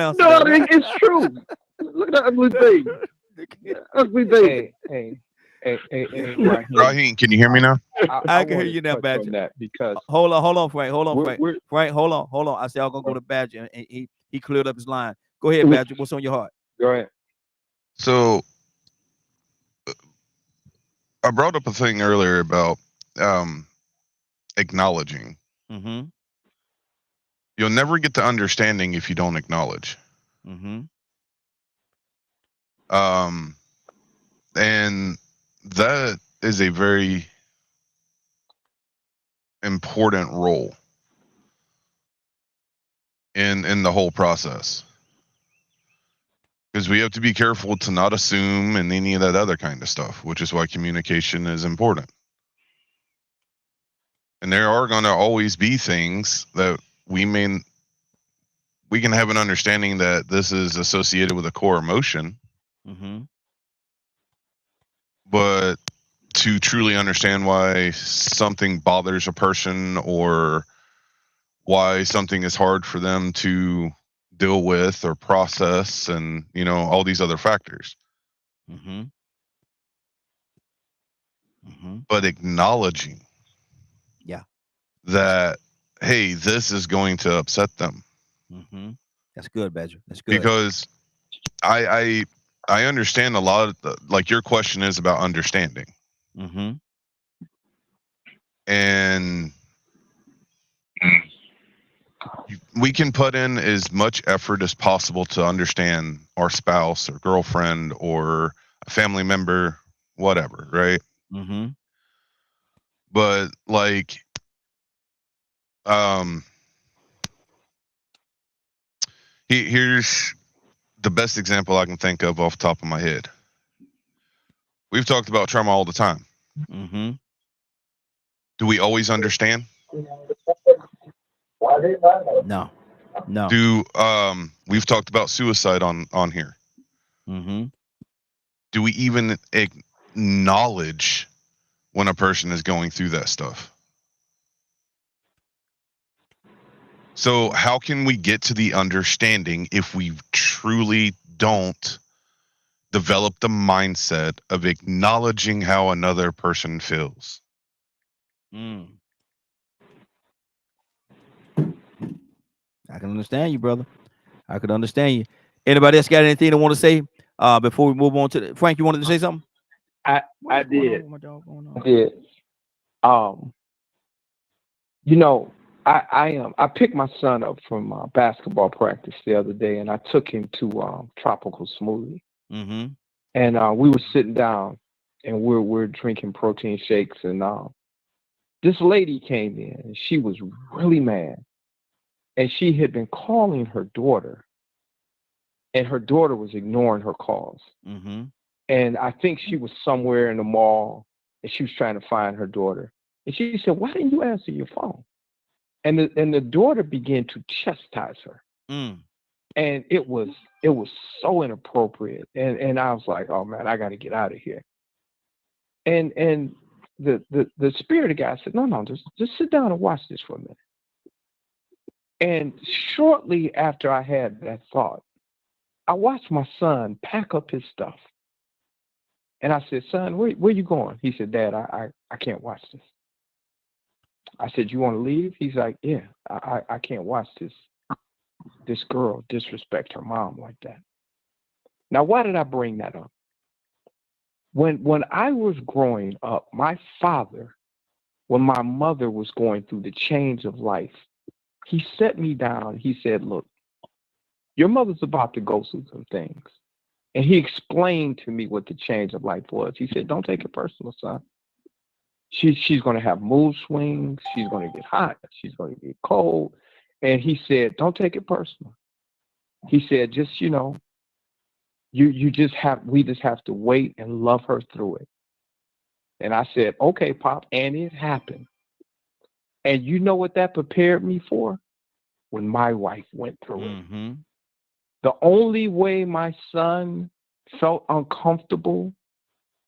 answer No, that. it's true. Look at that ugly baby. Ugly baby. Hey, Raheem. Raheem, can you hear me now? I can hear wanted you to now, touch Badger. on that because Hold on, Frank. we're Frank, hold on. I said I'm gonna go to Badger, and he cleared up his line. Go ahead, Badger. What's on your heart? go ahead. So I brought up a thing earlier about acknowledging. Mm-hmm. You'll never get to understanding if you don't acknowledge. Mm-hmm. And that is a very important role in the whole process, because we have to be careful to not assume and any of that other kind of stuff, which is why communication is important. And there are going to always be things that we can have an understanding that this is associated with a core emotion, Mm-hmm. but to truly understand why something bothers a person or why something is hard for them to deal with or process, and all these other factors. Mm-hmm. Mm-hmm. But acknowledging that, hey, this is going to upset them. Mm-hmm. That's good, Badger. That's good. Because I I understand a lot of like your question is about understanding. Mm-hmm. And we can put in as much effort as possible to understand our spouse or girlfriend or a family member, whatever, right? Mm-hmm. But like, here's the best example I can think of off the top of my head. We've talked about trauma all the time. Mm-hmm. Do we always understand? No. Do we've talked about suicide on here. Mm-hmm. Do we even acknowledge when a person is going through that stuff? So how can we get to the understanding if we truly don't develop the mindset of acknowledging how another person feels? I can understand you, brother. I could understand you. Anybody else got anything to want to say before we move on to Frank? You wanted to say something? I did. I did. You know, I picked my son up from basketball practice the other day, and I took him to Tropical Smoothie. Mm-hmm. And we were sitting down, and we're drinking protein shakes, and this lady came in, and she was really mad, and she had been calling her daughter, and her daughter was ignoring her calls. Mm-hmm. And I think she was somewhere in the mall, and she was trying to find her daughter. And she said, "Why didn't you answer your phone?" And the daughter began to chastise her. Mm. And it was so inappropriate. And I was like, "Oh man, I got to get out of here." And the spirit guy said, "No, just sit down and watch this for a minute." And shortly after I had that thought, I watched my son pack up his stuff. And I said, "Son, where you going?" He said, "Dad, I can't watch this." I said, "You want to leave?" He's like, "Yeah, I can't watch this girl disrespect her mom like that." Now, why did I bring that up? When I was growing up, my father, when my mother was going through the change of life, he set me down. He said, "Look, your mother's about to go through some things." And he explained to me what the change of life was. He said, "Don't take it personal, son. She's going to have mood swings. She's going to get hot. She's going to get cold." And he said, "Don't take it personal." He said, "Just, we just have to wait and love her through it." And I said, "Okay, Pop." And it happened. And you know what that prepared me for? When my wife went through it. The only way my son felt uncomfortable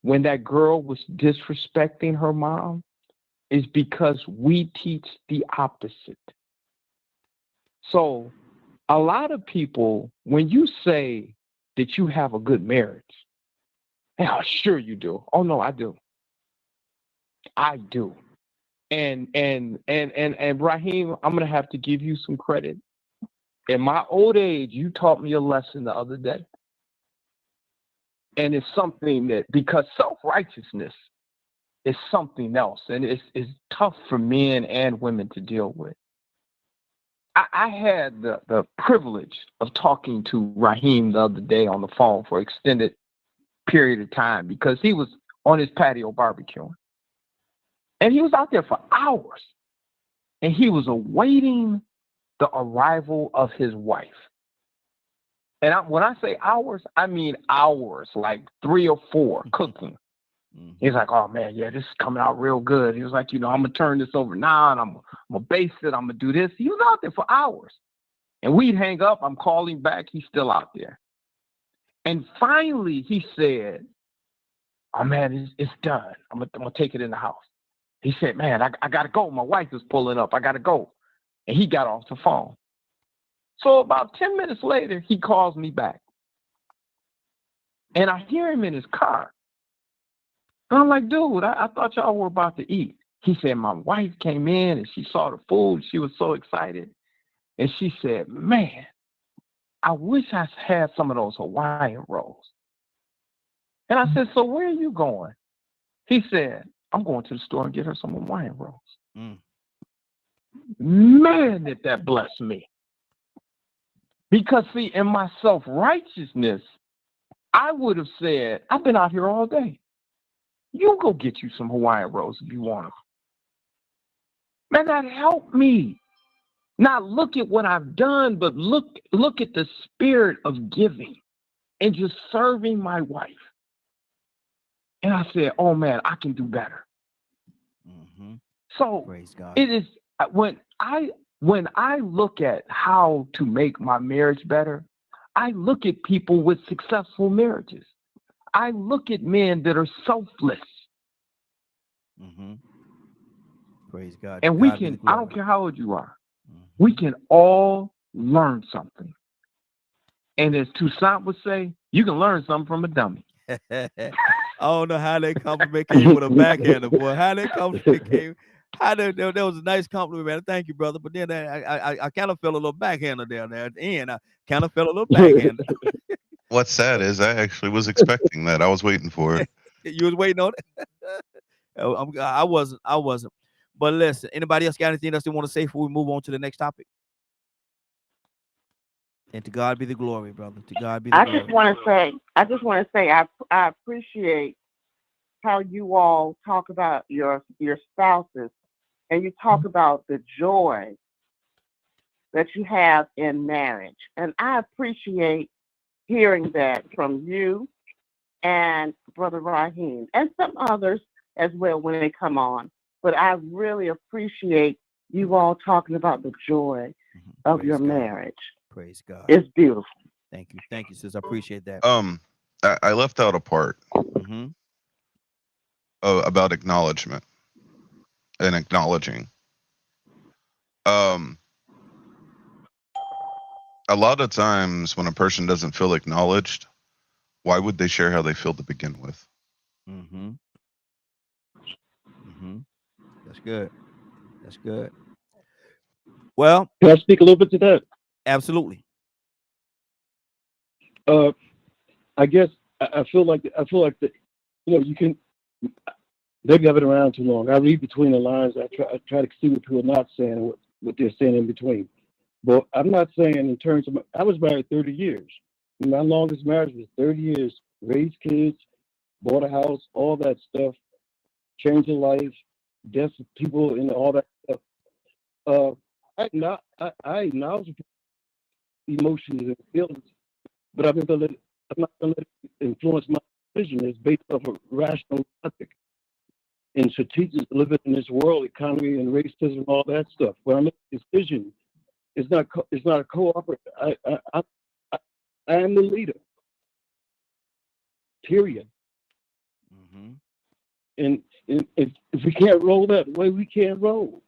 when that girl was disrespecting her mom is because we teach the opposite. So a lot of people, when you say that you have a good marriage, "Oh, sure you do." "Oh no, I do. I do." And Raheem, I'm gonna have to give you some credit. In my old age, you taught me a lesson the other day. And it's something that, because self-righteousness is something else, and it's tough for men and women to deal with. I had the privilege of talking to Raheem the other day on the phone for an extended period of time because he was on his patio barbecuing. And he was out there for hours. And he was awaiting the arrival of his wife. And when I say hours, I mean hours, like 3 or 4 cooking. He's like, "Oh man, yeah, this is coming out real good." He was like, "I'm gonna turn this over now, and I'm gonna baste it. I'm gonna do this." He was out there for hours, and we'd hang up. I'm calling back. He's still out there. And finally, he said, "Oh man, it's done. I'm gonna take it in the house." He said, "Man, I gotta go. My wife is pulling up. I gotta go." And he got off the phone. So about 10 minutes later, he calls me back. And I hear him in his car. And I'm like, "Dude, I thought y'all were about to eat." He said, "My wife came in and she saw the food. She was so excited. And she said, 'Man, I wish I had some of those Hawaiian rolls.'" And I said, so where are you going? He said, I'm going to the store and get her some Hawaiian rolls. Man, did that bless me. Because, see, in my self-righteousness, I would have said, I've been out here all day. You go get you some Hawaiian rolls if you want them. Man, that helped me. Not look at what I've done, but look at the spirit of giving and just serving my wife. And I said, oh, man, I can do better. So praise God. It is when I look at how to make my marriage better, I look at people with successful marriages. I look at men that are selfless. Praise God. And we can, I don't care how old you are, we can all learn something. And as Toussaint would say, you can learn something from a dummy. I don't know how that compliment came with a backhander, boy. How that compliment came. That was a nice compliment, man. Thank you, brother. But then I kind of felt a little backhander down there at the end. I kind of felt a little backhander. What's sad is I actually was expecting that. I was waiting for it. You was waiting on it? I wasn't. But listen, anybody else got anything else they want to say before we move on to the next topic? And to God be the glory, brother. To God be the glory. I just want to say I appreciate how you all talk about your spouses, and you talk about the joy that you have in marriage. And I appreciate hearing that from you and Brother Raheem and some others as well when they come on. But I really appreciate you all talking about the joy of your marriage. Praise God. It's beautiful. Thank you, sis. I appreciate that. I left out a part about acknowledgement and acknowledging. A lot of times when a person doesn't feel acknowledged, why would they share how they feel to begin with? That's good. That's good. Well, can I speak a little bit to that? Absolutely. I guess I feel like that. You know, you can. Maybe I've been around too long. I read between the lines. I try to see what people are not saying, what they're saying in between. But I'm not saying in terms of. I was married 30 years. My longest marriage was 30 years. Raised kids, bought a house, all that stuff, changing life, deaths of people, and all that stuff. I acknowledge emotions and feelings, but I'm not going to let it influence my decision. It's based off of rational logic and strategic living in this world, economy and racism, all that stuff. When I make a decision, it's not a cooperative. I am the leader. Period. And if we can't roll that way, we can't roll.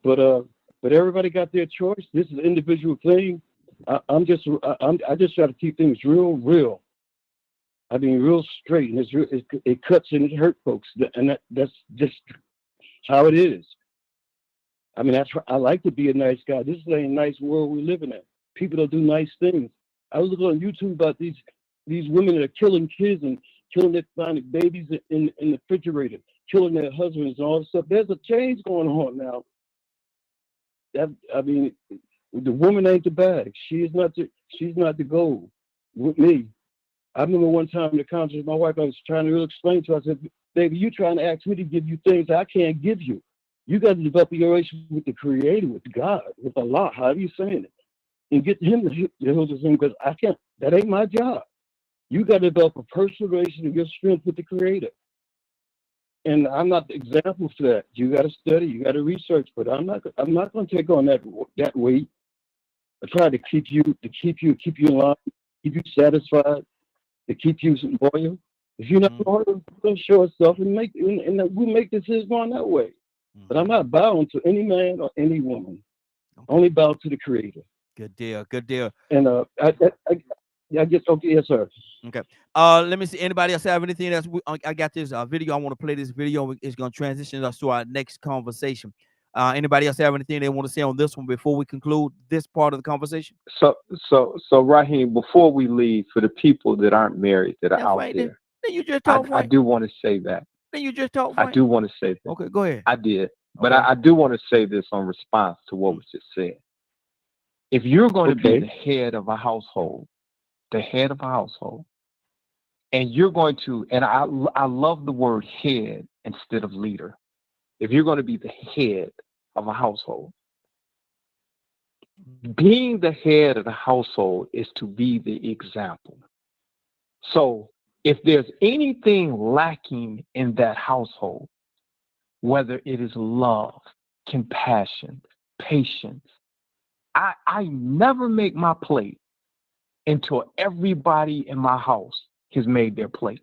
But everybody got their choice. This is an individual thing. I just try to keep things real. I mean, real straight, and it cuts and it hurts folks, and that's just how it is. I mean, I like to be a nice guy. This is a nice world we're living in. People don't do nice things. I was looking on YouTube about these women that are killing kids and killing their finding babies in the refrigerator, killing their husbands and all this stuff. There's a change going on now. I mean, the woman ain't the bag. She's not the goal with me. I remember one time in the conversation with my wife, I was trying to really explain to her. I said, baby, you trying to ask me to give you things I can't give you. You got to develop your relationship with the Creator, with God, with Allah, however you saying it, and get him to heal this thing, because I can't. That ain't my job. You got to develop a personal relationship of your strength with the Creator. And I'm not the example for that. You got to study, you got to research, but I'm not going to take on that weight. I try to keep you in line, keep you satisfied, to keep you loyal. If you're not loyal, you're going to show yourself and we'll make decisions going that way. But I'm not bowing to any man or any woman. Only bow to the Creator. Good deal. And I guess, okay, yes, sir. Okay. Let me see. Anybody else have anything else? I got this video. I want to play this video. It's going to transition us to our next conversation. Anybody else have anything they want to say on this one before we conclude this part of the conversation? So Raheem, before we leave, for the people that aren't married that are out there, then you just talk, I do want to say that. Then you just talk, I do want to say that. Okay, go ahead. I did, but Okay. I do want to say this on response to what was just said. If you're going to be the head of a household, and you're going to, and I love the word head instead of leader. If you're going to be the head of a household, being the head of the household is to be the example. So if there's anything lacking in that household, whether it is love, compassion, patience, I never make my plate until everybody in my house has made their plate.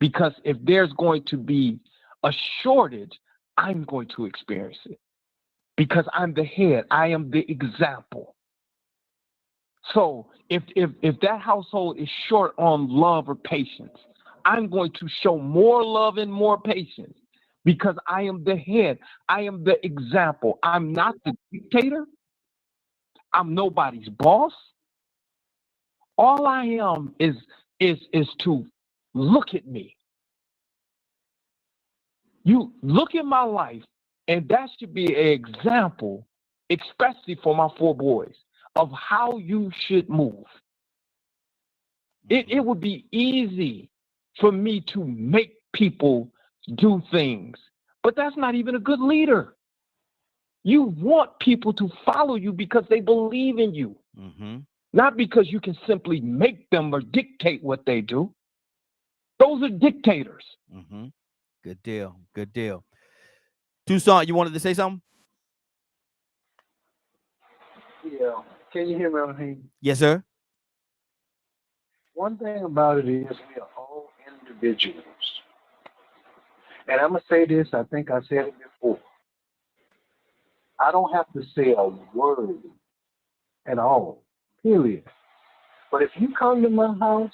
Because if there's going to be a shortage, I'm going to experience it. Because I'm the head, I am the example. So if that household is short on love or patience, I'm going to show more love and more patience because I am the head. I am the example. I'm not the dictator. I'm nobody's boss. All I am is to look at me. You look at my life, and that should be an example, especially for my 4 boys, of how you should move. It would be easy for me to make people do things, but that's not even a good leader. You want people to follow you because they believe in you, not because you can simply make them or dictate what they do. Those are dictators. Good deal. Good deal. Toussaint, you wanted to say something? Yeah. Can you hear me, Raheem? Yes, sir. One thing about it is we are all individuals. And I'm going to say this, I think I said it before. I don't have to say a word at all, period. But if you come to my house,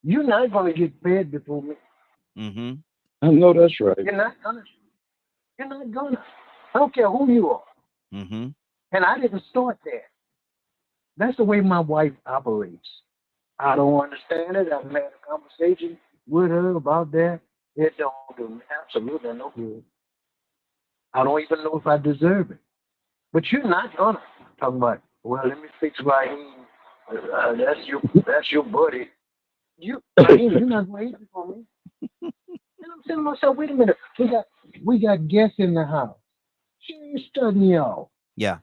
you're not going to get fed before me. I know that's right. You're not gonna. You're not gonna. I don't care who you are. And I didn't start that. That's the way my wife operates. I don't understand it. I've had a conversation with her about that. It don't do me absolutely no good. I don't even know if I deserve it. But you're not gonna talk about, well, let me fix Raheem. That's your buddy. Raheem, you're not going to eat for me. And I'm saying to myself, wait a minute, we got guests in the house. She ain't studying y'all. Yeah.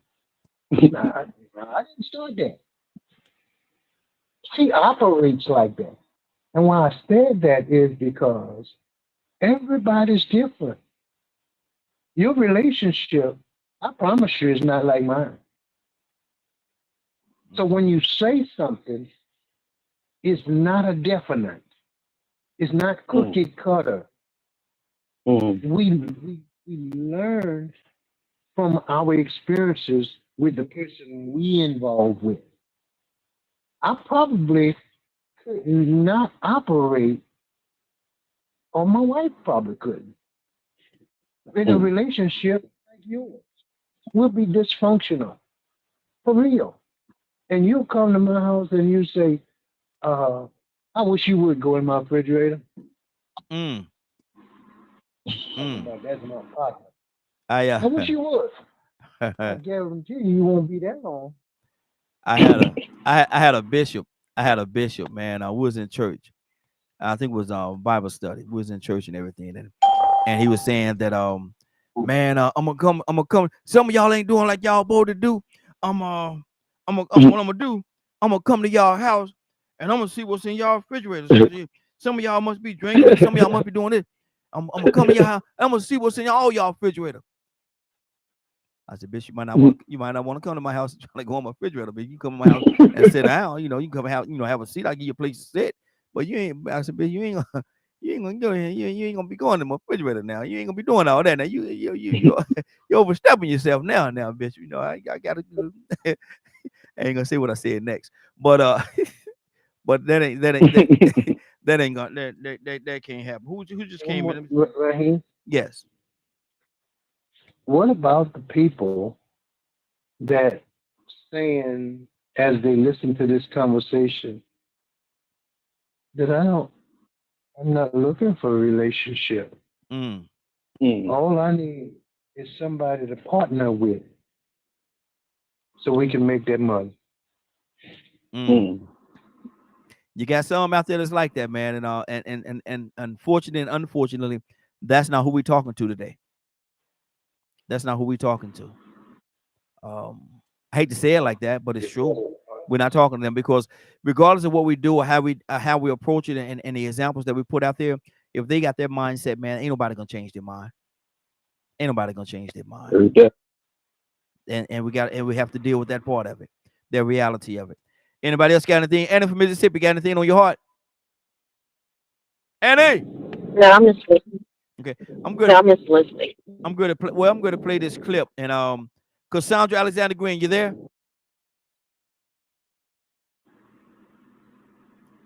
I didn't start that. She operates like that. And why I said that is because everybody's different. Your relationship, I promise you, is not like mine. So when you say something, it's not a definite. It's not cookie cutter. We learn from our experiences with the person we involved with. I probably could not operate, or my wife probably couldn't, in a relationship like yours. We'll be dysfunctional, for real. And you come to my house and you say, I wish you would go in my refrigerator. That's my partner. I wish you would. I guarantee you won't be that long. I had a bishop. Man. I was in church. I think it was Bible study. We was in church and everything, and he was saying that man, I'm gonna come. Some of y'all ain't doing like y'all supposed to do. What I'm gonna do? I'm gonna come to y'all house and I'm gonna see what's in y'all refrigerators. Some of y'all must be drinking. Some of y'all must be doing this. I'm gonna come to your house. I'm gonna see what's in all y'all refrigerator. I said, Bishop, you might not want to come to my house and try to go on my refrigerator, but you come to my house and sit down. You can come out, have a seat. I give you a place to sit. But you ain't. I said, Bishop, you ain't gonna go here. You ain't gonna be going to my refrigerator now. You ain't gonna be doing all that now. You're overstepping yourself now, Bishop. I gotta do. I ain't gonna say what I said next, but but that ain't gonna that can't happen. Who just came in? Raheem? Yes. what about the people that saying as they listen to this conversation that I'm not looking for a relationship. All I need is somebody to partner with so we can make that money. You got some out there that's like that, man, and unfortunately, that's not who we're talking to today. That's not who we're talking to. I hate to say it like that, but it's true. We're not talking to them because regardless of what we do or how we approach it and the examples that we put out there, if they got their mindset, man, ain't nobody gonna change their mind. Ain't nobody gonna change their mind. And we have to deal with that part of it, the reality of it. Anybody else got anything? Annie from Mississippi, got anything on your heart? Annie? No, I'm just listening. Okay, I'm good. No, I'm just listening. I'm going to play this clip, and Cassandra Alexander Green, you there?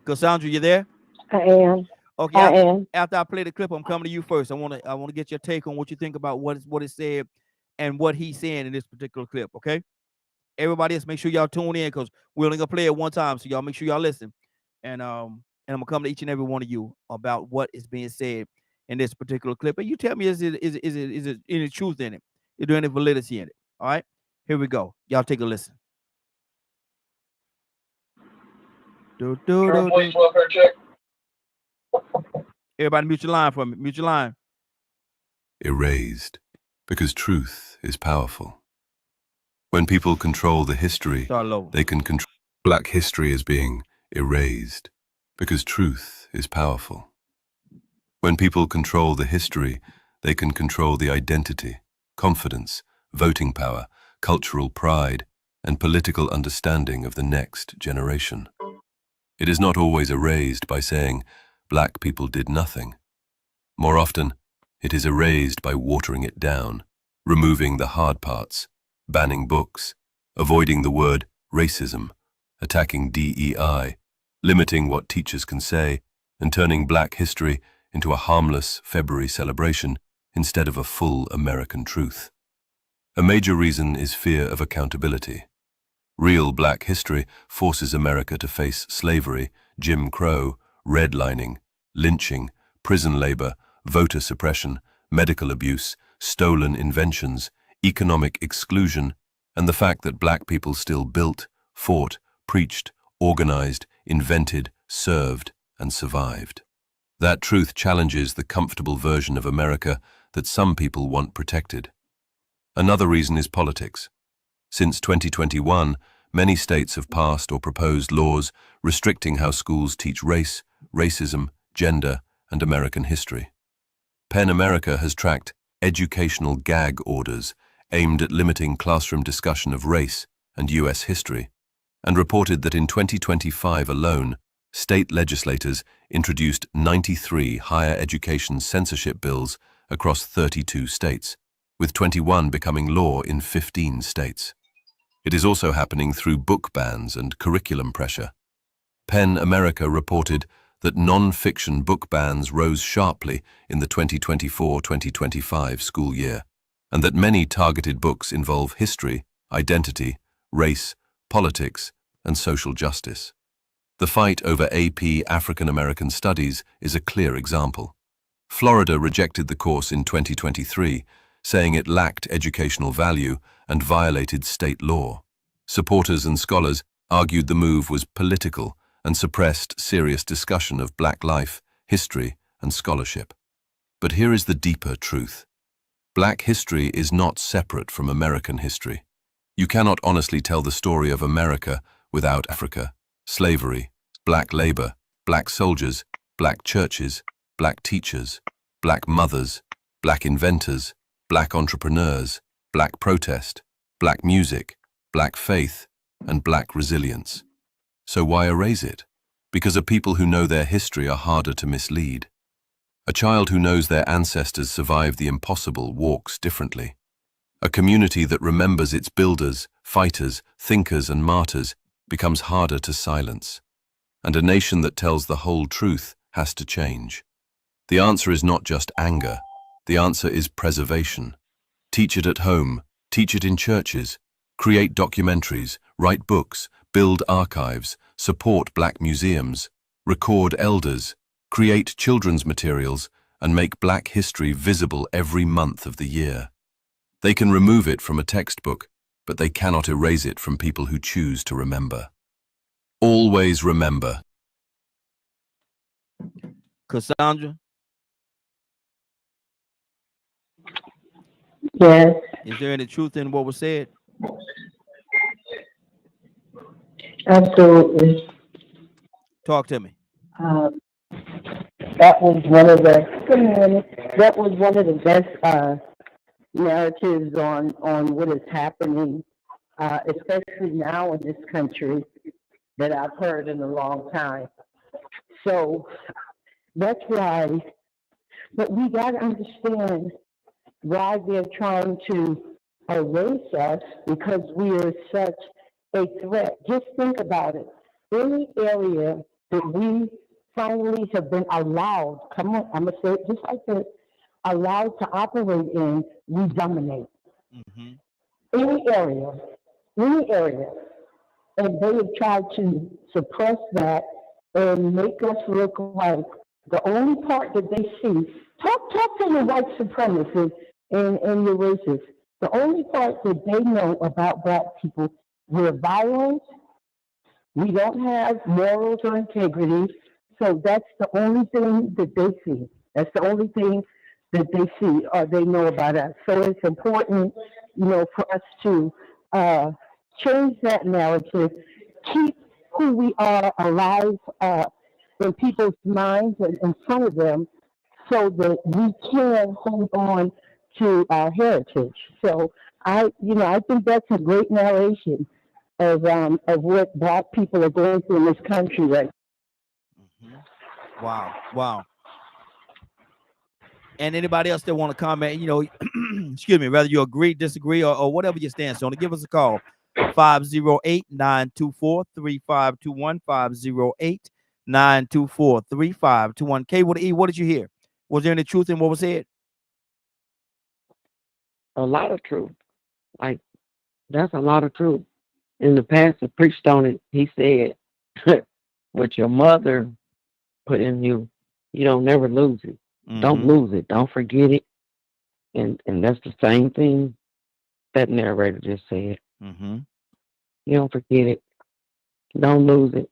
Cassandra, you there? I am. Okay, I am. After I play the clip, I'm coming to you first. I want to get your take on what you think about what it said and what he's saying in this particular clip. Okay, everybody else, make sure y'all tune in because we're only gonna play it one time, so y'all make sure y'all listen. And I'm gonna come to each and every one of you about what is being said in this particular clip, and you tell me is it any truth in it? Is there any validity in it? All right, here we go. Y'all take a listen. Police welfare check. Everybody mute your line for me. Mute your line. Erased, because truth is powerful. When people control the history, they can control. Black history is being erased, because truth is powerful. When people control the history, they can control the identity, confidence, voting power, cultural pride, and political understanding of the next generation. It is not always erased by saying, black people did nothing. More often, it is erased by watering it down, removing the hard parts, banning books, avoiding the word racism, attacking DEI, limiting what teachers can say, and turning black history into a harmless February celebration instead of a full American truth. A major reason is fear of accountability. Real black history forces America to face slavery, Jim Crow, redlining, lynching, prison labor, voter suppression, medical abuse, stolen inventions, economic exclusion, and the fact that black people still built, fought, preached, organized, invented, served, and survived. That truth challenges the comfortable version of America that some people want protected. Another reason is politics. Since 2021, many states have passed or proposed laws restricting how schools teach race, racism, gender, and American history. PEN America has tracked educational gag orders aimed at limiting classroom discussion of race and U.S. history, and reported that in 2025 alone, state legislators introduced 93 higher education censorship bills across 32 states, with 21 becoming law in 15 states. It is also happening through book bans and curriculum pressure. PEN America reported that non-fiction book bans rose sharply in the 2024-2025 school year, and that many targeted books involve history, identity, race, politics, and social justice. The fight over AP African American Studies is a clear example. Florida rejected the course in 2023, saying it lacked educational value and violated state law. Supporters and scholars argued the move was political and suppressed serious discussion of black life, history, and scholarship. But here is the deeper truth. Black history is not separate from American history. You cannot honestly tell the story of America without Africa, slavery, black labor, black soldiers, black churches, black teachers, black mothers, black inventors, black entrepreneurs, black protest, black music, black faith, and black resilience. So why erase it? Because a people who know their history are harder to mislead. A child who knows their ancestors survived the impossible walks differently. A community that remembers its builders, fighters, thinkers, and martyrs becomes harder to silence. And a nation that tells the whole truth has to change. The answer is not just anger. The answer is preservation. Teach it at home, teach it in churches, create documentaries, write books, build archives, support Black museums, record elders, create children's materials, and make Black history visible every month of the year. They can remove it from a textbook, but they cannot erase it from people who choose to remember. Always remember. Cassandra? Yes. Is there any truth in what was said? Absolutely. Talk to me. That was one of the good morning. That was one of the best narratives on what is happening, especially now in this country, that I've heard in a long time. So that's why, but we got to understand why they're trying to erase us, because we are such a threat. Just think about it. Any area that we finally have been allowed, come on, I'm going to say it just like this, allowed to operate in, we dominate. Mm-hmm. Any area. And they have tried to suppress that and make us look like the only part that they see. Talk to the white supremacists and the racists. The only part that they know about Black people, we're violent, we don't have morals or integrity, so that's the only thing that they see. That's the only thing that they see or they know about us. So it's important, for us to change that narrative, keep who we are alive in people's minds and in front of them, so that we can hold on to our heritage. So I think that's a great narration of what Black people are going through in this country right now. Mm-hmm. Wow. And anybody else that want to comment, excuse me, whether you agree, disagree, or whatever your stance on it, give us a call. 508-924-3521, 508-924-3521. K with E, what did you hear? Was there any truth in what was said? A lot of truth. Like, that's a lot of truth. In the past, the preached on it. He said, what your mother put in you, you don't never lose it. Mm-hmm. Don't lose it. Don't forget it. And that's the same thing that narrator just said. Mm-hmm. You don't forget it. Don't lose it.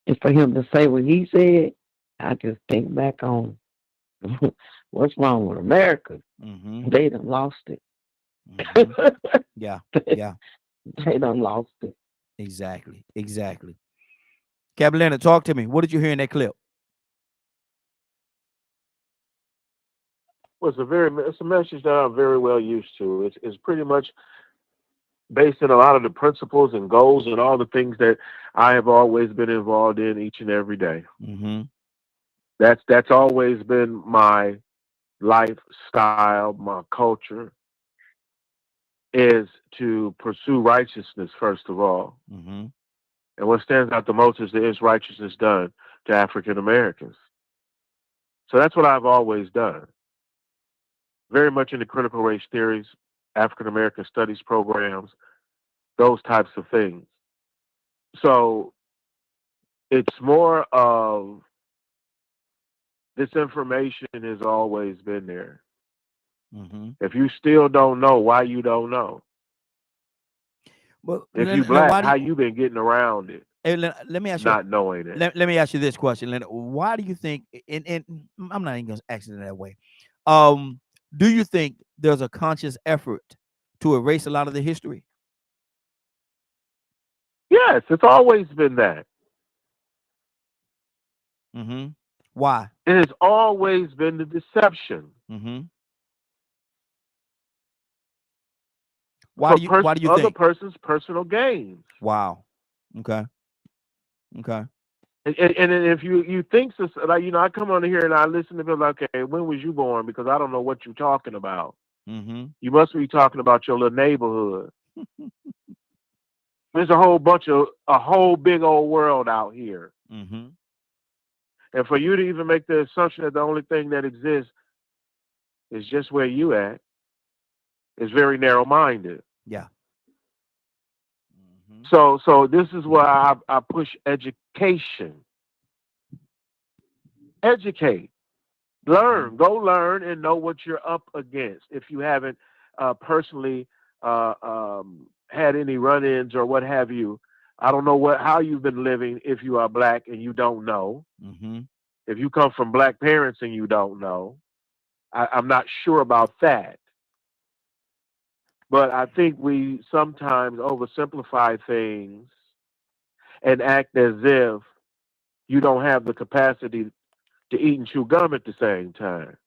And for him to say what he said, I just think back on what's wrong with America. Mm-hmm. They done lost it. Mm-hmm. Yeah. They done lost it. Exactly. Caballena, talk to me. What did you hear in that clip? Well, it's a message that I'm very well used to. It's pretty much based on a lot of the principles and goals and all the things that I have always been involved in each and every day. Mm-hmm. That's always been my lifestyle, my culture, is to pursue righteousness first of all. Mm-hmm. And what stands out the most is righteousness done to African Americans. So that's what I've always done. Very much into critical race theories, African American studies programs, those types of things. So it's more of this information has always been there. Mm-hmm. If you still don't know, why you don't know? Well, if you Black, how you been getting around it? Hey, let me ask you. Not knowing it. Let me ask you this question, Leonard. Why do you think? And I'm not even going to ask it that way. Do you think there's a conscious effort to erase a lot of the history? Yes, it's always been that. Mm-hmm. Why? It has always been the deception. Mm-hmm. Why do you other think? person's personal gains? Wow. Okay. And if you think so, like, I come on here and I listen to people like, okay, when was you born? Because I don't know what you're talking about. Mm-hmm. You must be talking about your little neighborhood. There's a whole big old world out here. Mm-hmm. And for you to even make the assumption that the only thing that exists is just where you at, is very narrow-minded. Yeah. So this is why I push education. Educate, learn, go learn, and know what you're up against. If you haven't personally had any run-ins or what have you, I don't know how you've been living if you are black and you don't know. If you come from black parents and you don't know, I'm not sure about that. But I think we sometimes oversimplify things and act as if you don't have the capacity to eat and chew gum at the same time.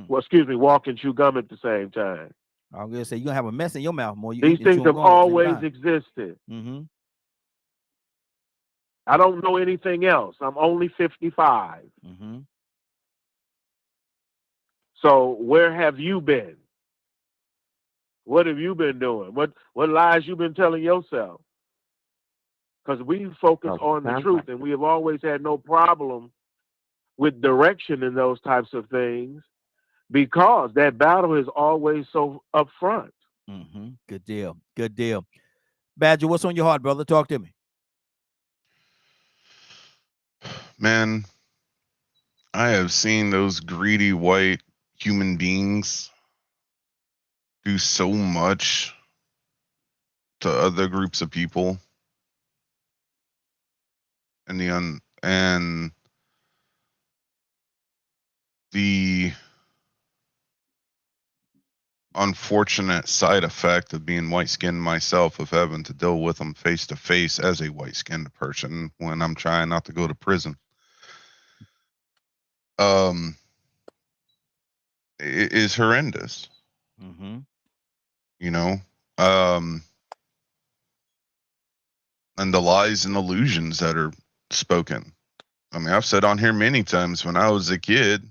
Well, excuse me, walk and chew gum at the same time. I'm gonna say you're gonna have a mess in your mouth more. These things have always existed. I don't know anything else. I'm only 55. So where have you been? What have you been doing? What lies you been telling yourself? Because we focus on the truth, and we have always had no problem with direction in those types of things, because that battle is always so upfront. Good deal. Good deal. Badger, what's on your heart, brother? Talk to me. Man, I have seen those greedy white human beings do so much to other groups of people, and the unfortunate side effect of being white-skinned myself, of having to deal with them face to face as a white-skinned person when I'm trying not to go to prison. It is horrendous. You know, and the lies and illusions that are spoken. I mean, I've said on here many times, when I was a kid,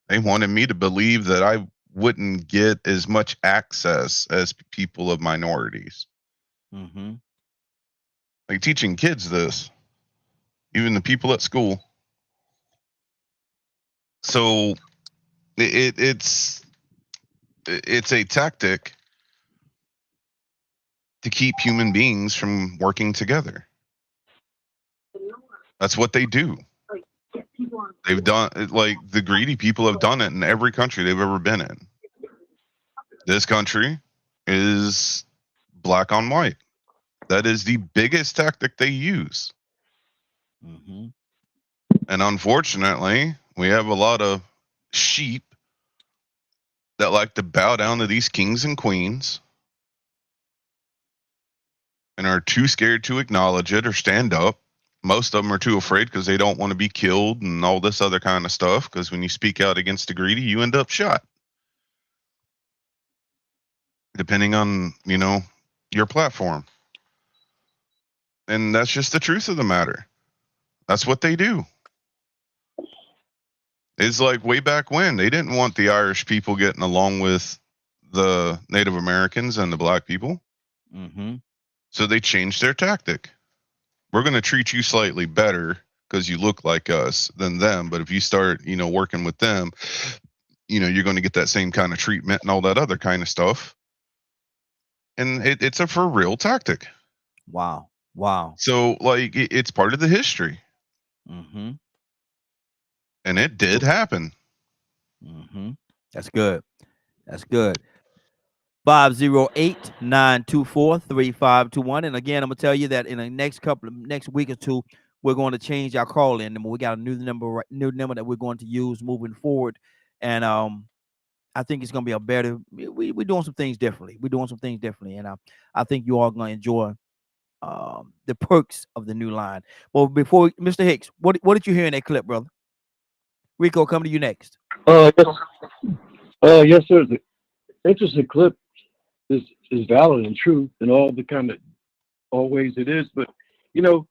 they wanted me to believe that I wouldn't get as much access as people of minorities. Like teaching kids this, even the people at school. So it's a tactic to keep human beings from working together. That's what they do. They've done it, like the greedy people have done it in every country they've ever been in. This country is black on white. That is the biggest tactic they use. And unfortunately, we have a lot of sheep that like to bow down to these kings and queens and are too scared to acknowledge it or stand up. Most of them are too afraid because they don't want to be killed and all this other kind of stuff, because when you speak out against the greedy, you end up shot. Depending on, you know, your platform. And that's just the truth of the matter. That's what they do. It's like way back when they didn't want the Irish people getting along with the Native Americans and the black people. So they changed their tactic. We're going to treat you slightly better because you look like us than them. But if you start, you know, working with them, you know, you're going to get that same kind of treatment and all that other kind of stuff. And it's a for real tactic. Wow. So like it's part of the history. And it did happen. That's good. 508-924-3521. And again, I'm gonna tell you that in the next week or two, we're going to change our call in number. We got a new number that we're going to use moving forward. And I think it's gonna be a better. We're doing some things differently. And I think you all are gonna enjoy the perks of the new line. Well, before Mr. Hicks, what did you hear in that clip, brother? Rico, come to you next. Yes, sir. The interesting clip is valid and true in all the kind of all ways it is. But you know,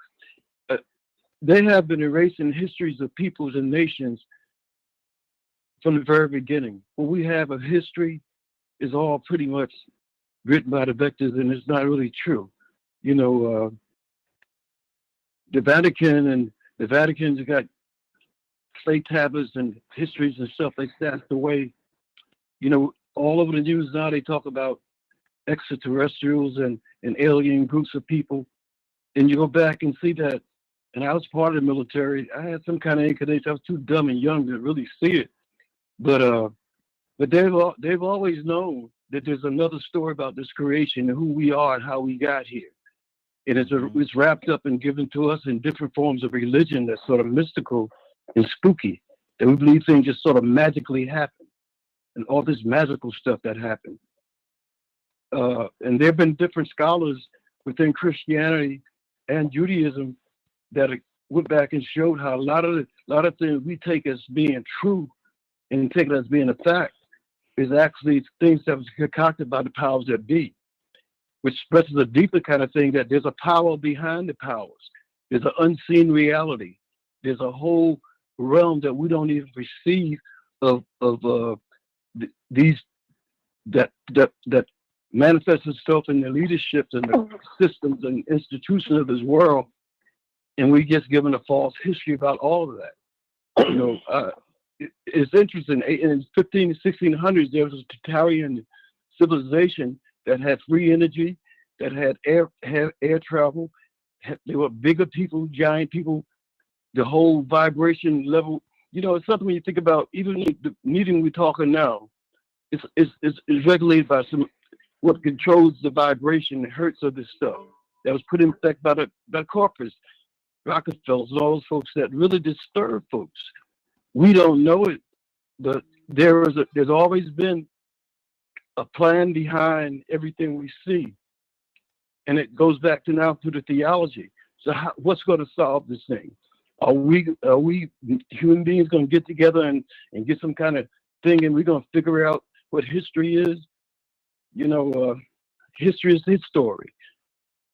they have been erasing histories of peoples and nations from the very beginning. What we have of history is all pretty much written by the vectors, and it's not really true. You know, the Vatican's got clay tablets and histories and stuff like that. The way, you know, all over the news now, they talk about extraterrestrials and alien groups of people. And you go back and see that. And I was part of the military. I had some kind of inclination. I was too dumb and young to really see it. But they've always known that there's another story about this creation and who we are and how we got here. And it's wrapped up and given to us in different forms of religion that's sort of mystical and spooky. That we believe things just sort of magically happen, and all this magical stuff that happened. And there have been different scholars within Christianity and Judaism that went back and showed how a lot of things we take as being true and take it as being a fact is actually things that was concocted by the powers that be, which expresses a deeper kind of thing, that there's a power behind the powers. There's an unseen reality. There's a whole realm that we don't even perceive of these that manifests itself in the leaderships and the systems and institutions of this world, and we just given a false history about all of that. You know, it's interesting. In 15 and 1600s, there was a Tartarian civilization that had free energy, that had air travel. They were bigger people, giant people. The whole vibration level, you know, it's something when you think about. Even the meeting we're talking now, it's regulated by what controls the vibration, the hertz of this stuff that was put in effect by the corpus, Rockefellers, and all those folks that really disturb folks. We don't know it, but there's always been a plan behind everything we see, and it goes back to now to the theology. So what's going to solve this thing? Are we human beings going to get together and get some kind of thing, and we're going to figure out what history is? You know, history is his story.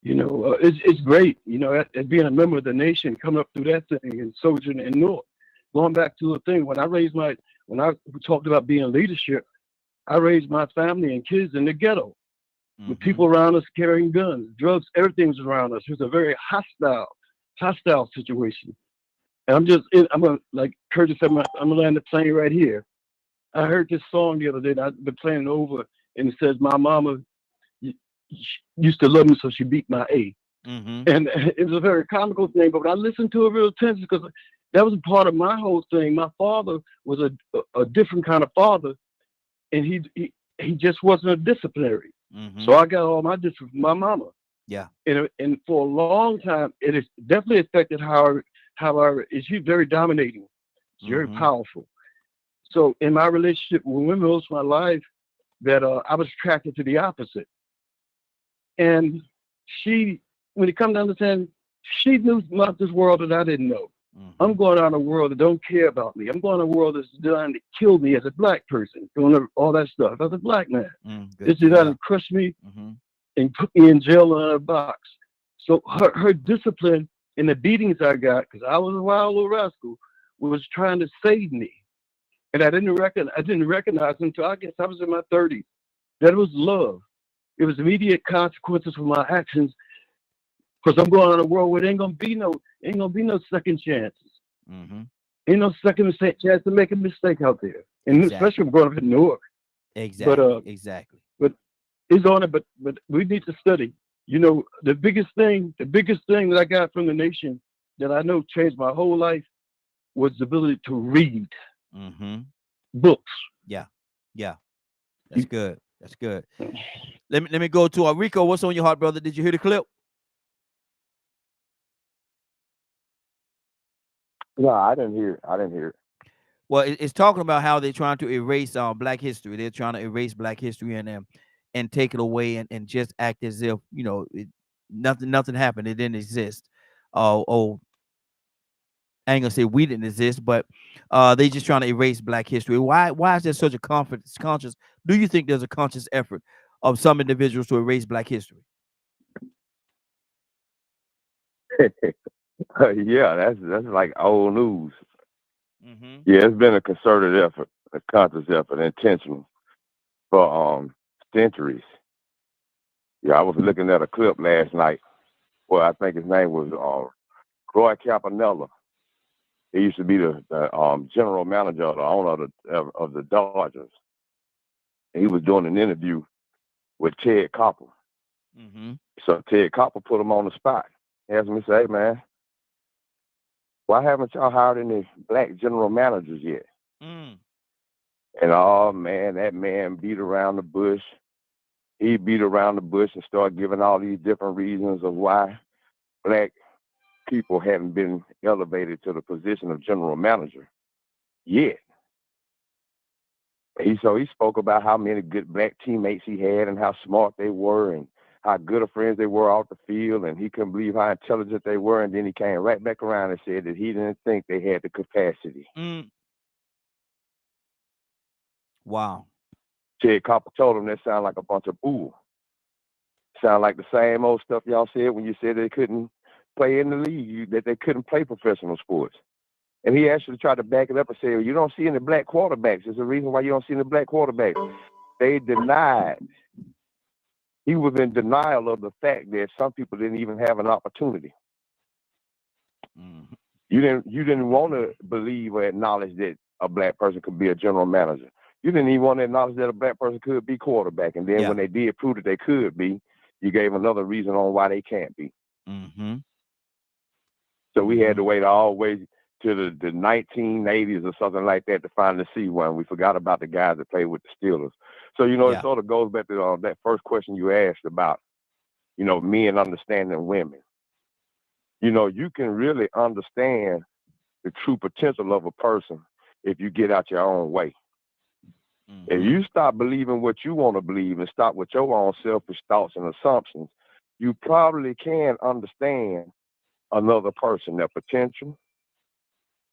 You know, it's great. You know, as being a member of the nation, coming up through that thing and soldiering in North. Going back to a thing, when I talked about being leadership, I raised my family and kids in the ghetto with people around us carrying guns, drugs, everything was around us. It was a very hostile situation. And I'm gonna, like Curtis said, I'm gonna land the plane right here. I heard this song the other day, and I've been playing it over, and it says, "My mama used to love me, so she beat my A." And it was a very comical thing, but when I listened to it real tense, because that was a part of my whole thing. My father was a different kind of father, and he just wasn't a disciplinary. So I got all my discipline from my mama. Yeah. And for a long time, it has definitely affected how she's very dominating. She's very powerful. So in my relationship with women most of my life, that I was attracted to the opposite. And she, when it comes to understand, she knew about this world that I didn't know. I'm going out in a world that don't care about me. I'm going in a world that's designed to kill me as a black person, doing all that stuff as a black man. It's designed to crush me and put me in jail in a box. So her discipline and the beatings I got, because I was a wild little rascal, was trying to save me. And I didn't recognize until I guess I was in my 30s that it was love. It was immediate consequences for my actions, because I'm going in a world where there ain't gonna be no second chances. Ain't no second chance to make a mistake out there, and especially if I'm growing up in Newark. Exactly. But it's on it. But we need to study. You know, the biggest thing that I got from the nation that I know changed my whole life was the ability to read books. Yeah. That's good. Let me go to Rico. What's on your heart, brother? Did you hear the clip? No, I didn't hear it. Well, it's talking about how they're trying to erase Black history. They're trying to erase Black history and take it away and just act as if, you know, nothing happened. It didn't exist. I ain't gonna say we didn't exist, but they just trying to erase Black history. Why is there such a conscious? Do you think there's a conscious effort of some individuals to erase Black history? Yeah, that's like old news. Yeah, it's been a concerted effort, a conscious effort, intentional for centuries. Yeah, I was looking at a clip last night. Well, I think his name was Roy Campanella. He used to be the general manager, or the owner of the Dodgers, and he was doing an interview with Ted Koppel. Mm-hmm. So Ted Koppel put him on the spot. He asked me, say, hey, man, why haven't y'all hired any black general managers yet? Mm. And oh man, that man beat around the bush. He beat around the bush and started giving all these different reasons of why black people hadn't been elevated to the position of general manager yet. He spoke about how many good black teammates he had and how smart they were and how good of friends they were off the field, and he couldn't believe how intelligent they were. And then he came right back around and said that he didn't think they had the capacity. Mm. Wow. Ted Koppel told him that sounded like a bunch of bull. Sound like the same old stuff y'all said when you said they couldn't play in the league, that they couldn't play professional sports. And he actually tried to back it up and say, well, you don't see any black quarterbacks. There's a reason why you don't see any black quarterbacks. They denied. He was in denial of the fact that some people didn't even have an opportunity. Mm-hmm. You didn't want to believe or acknowledge that a black person could be a general manager. You didn't even want to acknowledge that a black person could be quarterback. And then when they did prove that they could be, you gave another reason on why they can't be. Mm-hmm. So we had to wait all the way to the 1980s or something like that to finally see one. We forgot about the guys that played with the Steelers. So, it sort of goes back to that first question you asked about, men understanding women. You can really understand the true potential of a person if you get out your own way. Mm-hmm. If you stop believing what you want to believe and stop with your own selfish thoughts and assumptions, you probably can understand another person, their potential,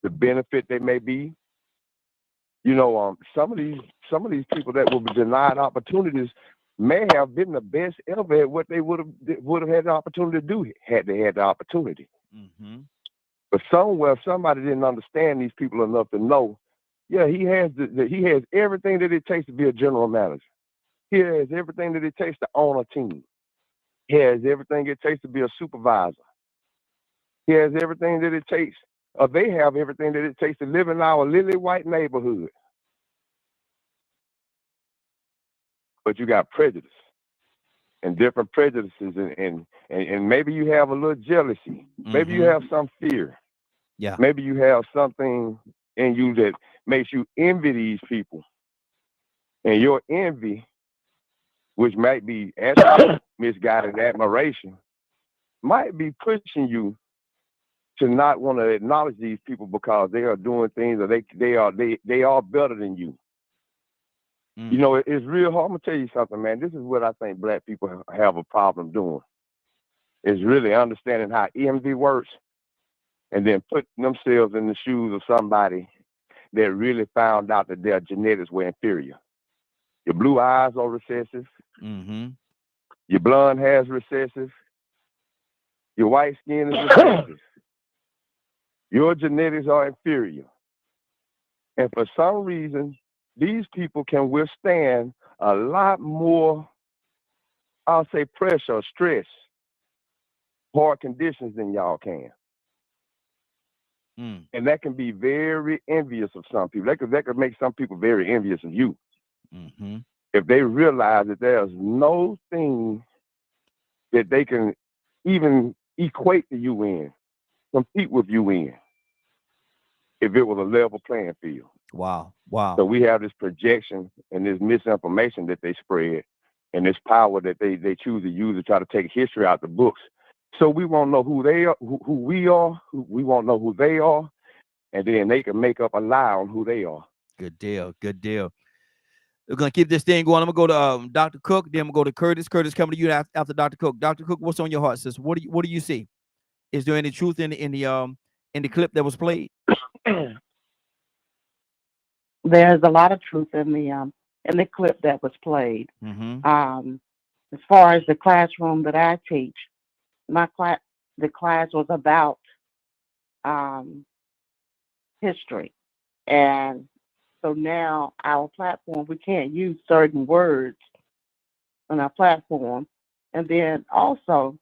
the benefit they may be. Some of these people that will be denied opportunities may have been the best ever at what they would have had the opportunity to do had they had the opportunity. Mm-hmm. But somewhere somebody didn't understand these people enough to know, he has he has everything that it takes to be a general manager. He has everything that it takes to own a team. He has everything it takes to be a supervisor. He has everything that it takes, or they have everything that it takes to live in our lily white neighborhood. But you got prejudice and different prejudices, and maybe you have a little jealousy. Mm-hmm. Maybe you have some fear. Yeah. Maybe you have something in you that makes you envy these people. And your envy, which might be actually misguided admiration, might be pushing you to not want to acknowledge these people because they are doing things, or they are better than you. Mm. It's real hard. I'm gonna tell you something, man. This is what I think black people have a problem doing. Is really understanding how envy works, and then putting themselves in the shoes of somebody that really found out that their genetics were inferior. Your blue eyes are recessive. Mm-hmm. Your blonde hair is recessive. Your white skin is recessive. Your genetics are inferior. And for some reason, these people can withstand a lot more, I'll say, pressure or stress, hard conditions than y'all can. Mm. And that can be very envious of some people. That could make some people very envious of you. Mm-hmm. If they realize that there's no thing that they can even equate to you in, compete with you in, if it was a level playing field. Wow. So we have this projection and this misinformation that they spread, and this power that they choose to use to try to take history out the books. So we won't know who they are, who we are. We won't know who they are, and then they can make up a lie on who they are. Good deal. We're gonna keep this thing going. I'm gonna go to Dr. Cook, then I'm gonna go to Curtis. Curtis, coming to you after Dr. Cook. Dr. Cook, what's on your heart, sis? What do you see? Is there any truth in the clip that was played? There's a lot of truth in the clip that was played. Mm-hmm. As far as the classroom that I teach, the class was about history, and so now our platform, we can't use certain words on our platform, and then also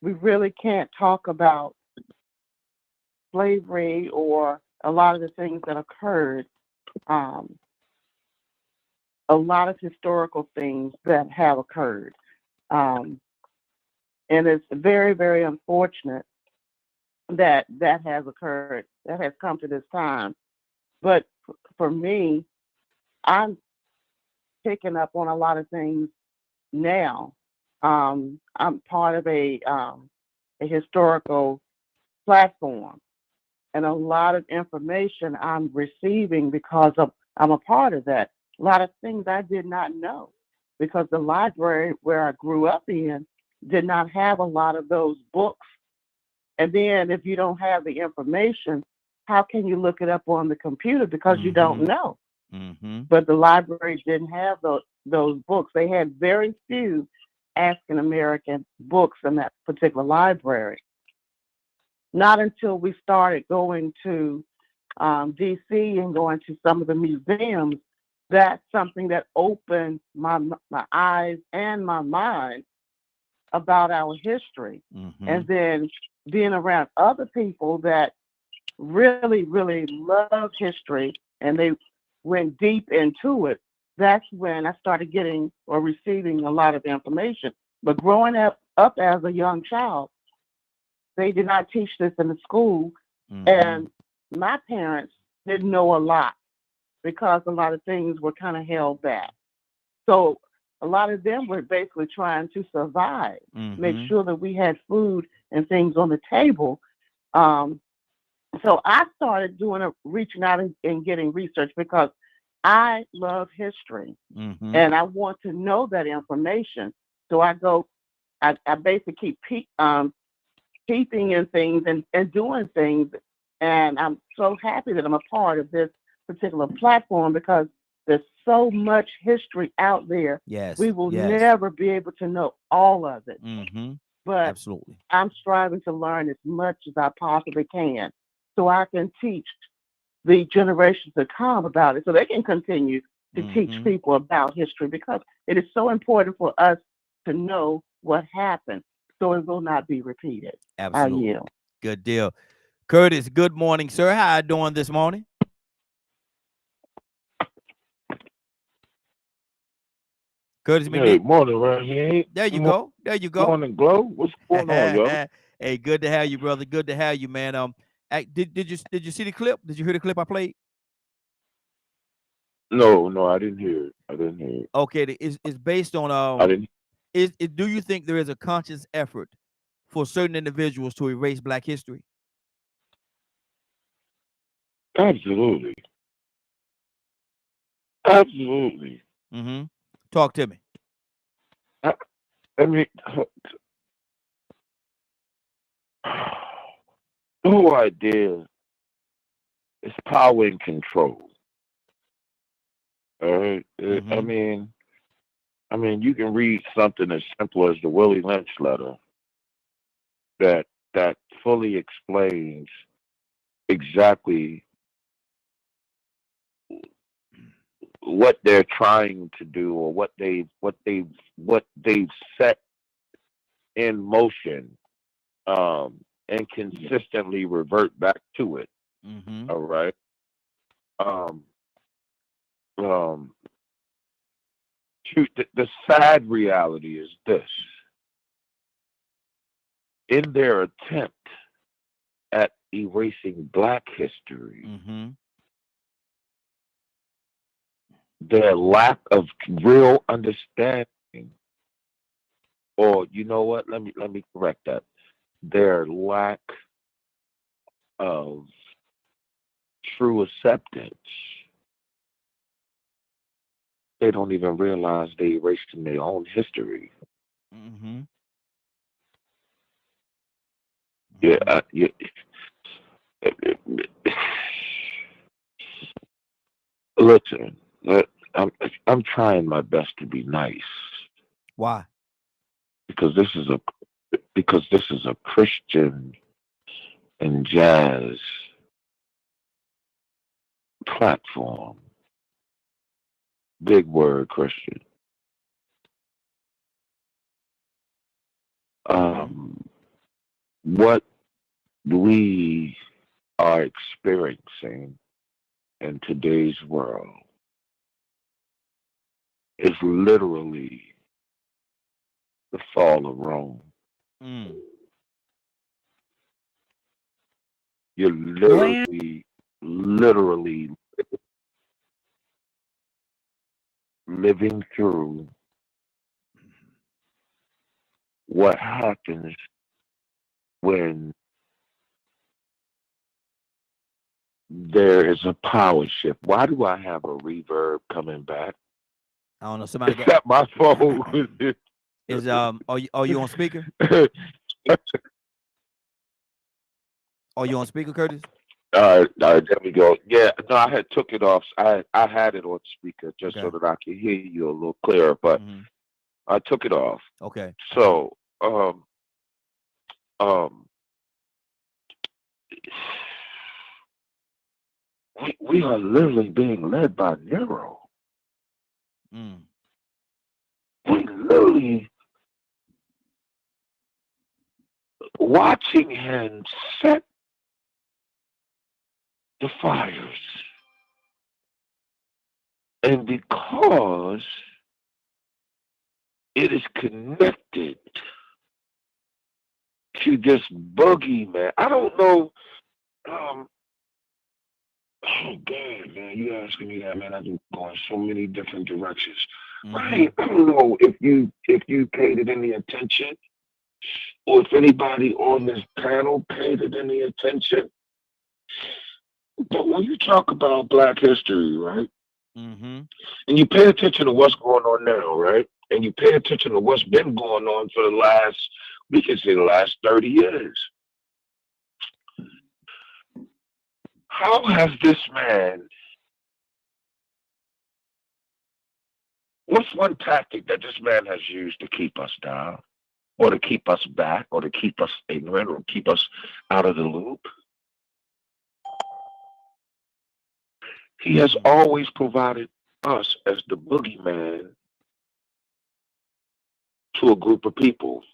we really can't talk about slavery or a lot of the things that occurred um, a lot of historical things that have occurred. Um, and it's very, very unfortunate that that has occurred, that has come to this time. But for me, I'm picking up on a lot of things now. I'm part of a historical platform, and a lot of information I'm receiving because of I'm a part of that. A lot of things I did not know because the library where I grew up in did not have a lot of those books. And then if you don't have the information, how can you look it up on the computer because you don't know? But the library didn't have those books. They had very few African American books in that particular library. Not until we started going to DC and going to some of the museums, that's something that opened my eyes and my mind about our history. And then being around other people that really, really love history and they went deep into it, that's when I started getting or receiving a lot of information. But growing up as a young child, they did not teach this in the school. And my parents didn't know a lot because a lot of things were kind of held back. So a lot of them were basically trying to survive, make sure that we had food and things on the table. So I started reaching out and getting research because I love history and I want to know that information. So I basically keep peeping in things and doing things. And I'm so happy that I'm a part of this particular platform because there's so much history out there. Yes. We will yes. never be able to know all of it. But Absolutely. I'm striving to learn as much as I possibly can so I can teach the generations to come about it so they can continue to teach people about history because it is so important for us to know what happened so it will not be repeated. Absolutely. I yield. Good deal. Curtis, good morning, sir. How you doing this morning? Curtis Hey, McNeil. morning, Raheem. There you go. There you go. Morning, Glow. What's going on, yo? Hey, good to have you, brother. Good to have you, man. Did you see the clip? Did you hear the clip I played? No, I didn't hear it. I didn't hear it. Okay, it's based on I didn't. do you think there is a conscious effort for certain individuals to erase Black history? Absolutely. Absolutely. Talk to me. I mean, the whole idea is power and control. All right. I mean, you can read something as simple as the Willie Lynch letter that fully explains exactly what they're trying to do or what they've set in motion, and consistently revert back to it. All right. The sad reality is this: in their attempt at erasing Black history, their lack of real understanding, or you know what? Let me correct that. Their lack of true acceptance. They don't even realize they erased in their own history. Listen, I'm trying my best to be nice. Why? Because this is a Christian and jazz platform. Big word, Christian. What we are experiencing in today's world is literally the fall of Rome. You're literally living through what happens when there is a power shift. Why do I have a reverb coming back? I don't know. Somebody It's at my phone. is are you on speaker? Are you on speaker, Curtis? There we go. Yeah, no, I had took it off. I had it on speaker just so that I could hear you a little clearer, but I took it off. Okay. So, we are literally being led by Nero. We literally watching him set the fires. And because it is connected to this boogeyman, I don't know. Oh God, man, you asking me that, man? I've been going so many different directions. I don't know if you paid it any attention, or if anybody on this panel paid it any attention. But when you talk about Black history, right? And you pay attention to what's going on now, right? And you pay attention to what's been going on for the last, we can say the last 30 years. How has this man, what's one tactic that this man has used to keep us down, or to keep us back, or to keep us ignorant, or keep us out of the loop? He has always provided us as the boogeyman to a group of people.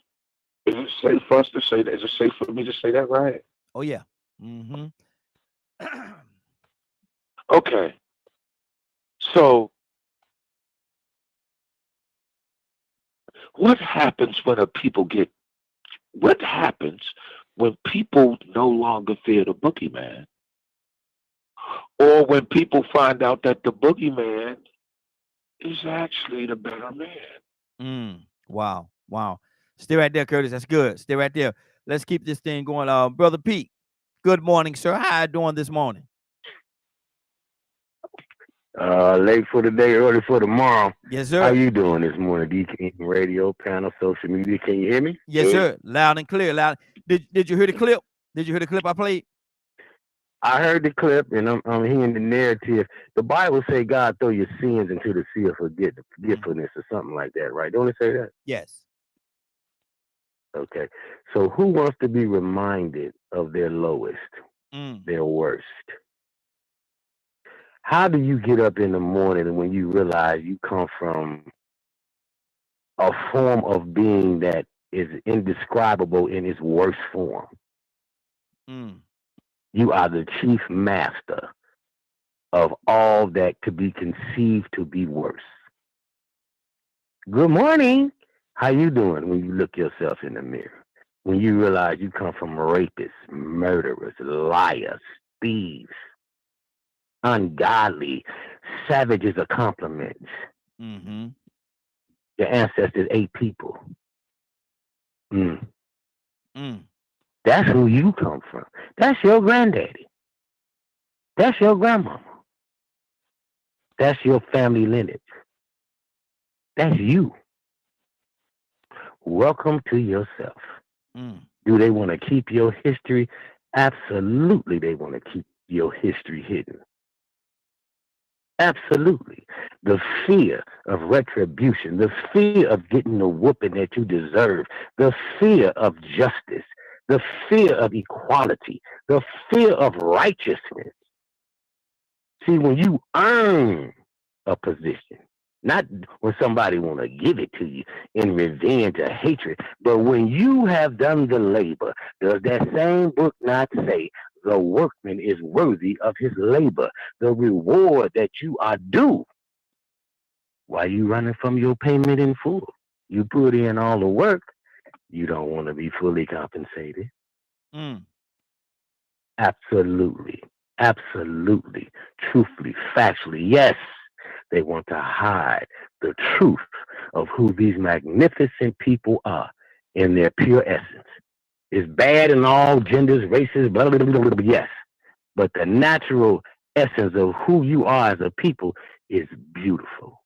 Is it safe for us to say that? Is it safe for me to say that, right? Oh, yeah. Okay. So, what happens when what happens when people no longer fear the boogeyman? Or when people find out that the boogeyman is actually the better man? Wow. Stay right there, Curtis. That's good. Stay right there. Let's keep this thing going. Brother Pete, good morning, sir. How you doing this morning? Late for the day, early for tomorrow. Yes, sir. How you doing this morning? DK radio, panel, social media. Can you hear me? Yes, sir. Loud and clear. Loud. Did you hear the clip? Did you hear the clip I played? I heard the clip, and I'm hearing the narrative. The Bible say God throw your sins into the sea of forgetfulness or something like that, right? Don't it say that? Yes. Okay. So who wants to be reminded of their lowest, their worst? How do you get up in the morning when you realize you come from a form of being that is indescribable in its worst form? You are the chief master of all that could be conceived to be worse. Good morning. How you doing when you look yourself in the mirror? When you realize you come from rapists, murderers, liars, thieves, ungodly, savages of compliments. Your ancestors ate people. That's who you come from. That's your granddaddy. That's your grandmama. That's your family lineage. That's you. Welcome to yourself. Do they want to keep your history? Absolutely, they want to keep your history hidden. Absolutely. The fear of retribution, the fear of getting the whooping that you deserve, the fear of justice, the fear of equality, the fear of righteousness. See, when you earn a position, not when somebody want to give it to you in revenge or hatred, but when you have done the labor, does that same book not say, the workman is worthy of his labor, the reward that you are due. Why you running from your payment in full? You put in all the work. You don't want to be fully compensated. Absolutely. Absolutely. Truthfully, factually, yes. They want to hide the truth of who these magnificent people are in their pure essence. It's bad in all genders, races, blah, blah, blah, blah, blah, yes. But the natural essence of who you are as a people is beautiful.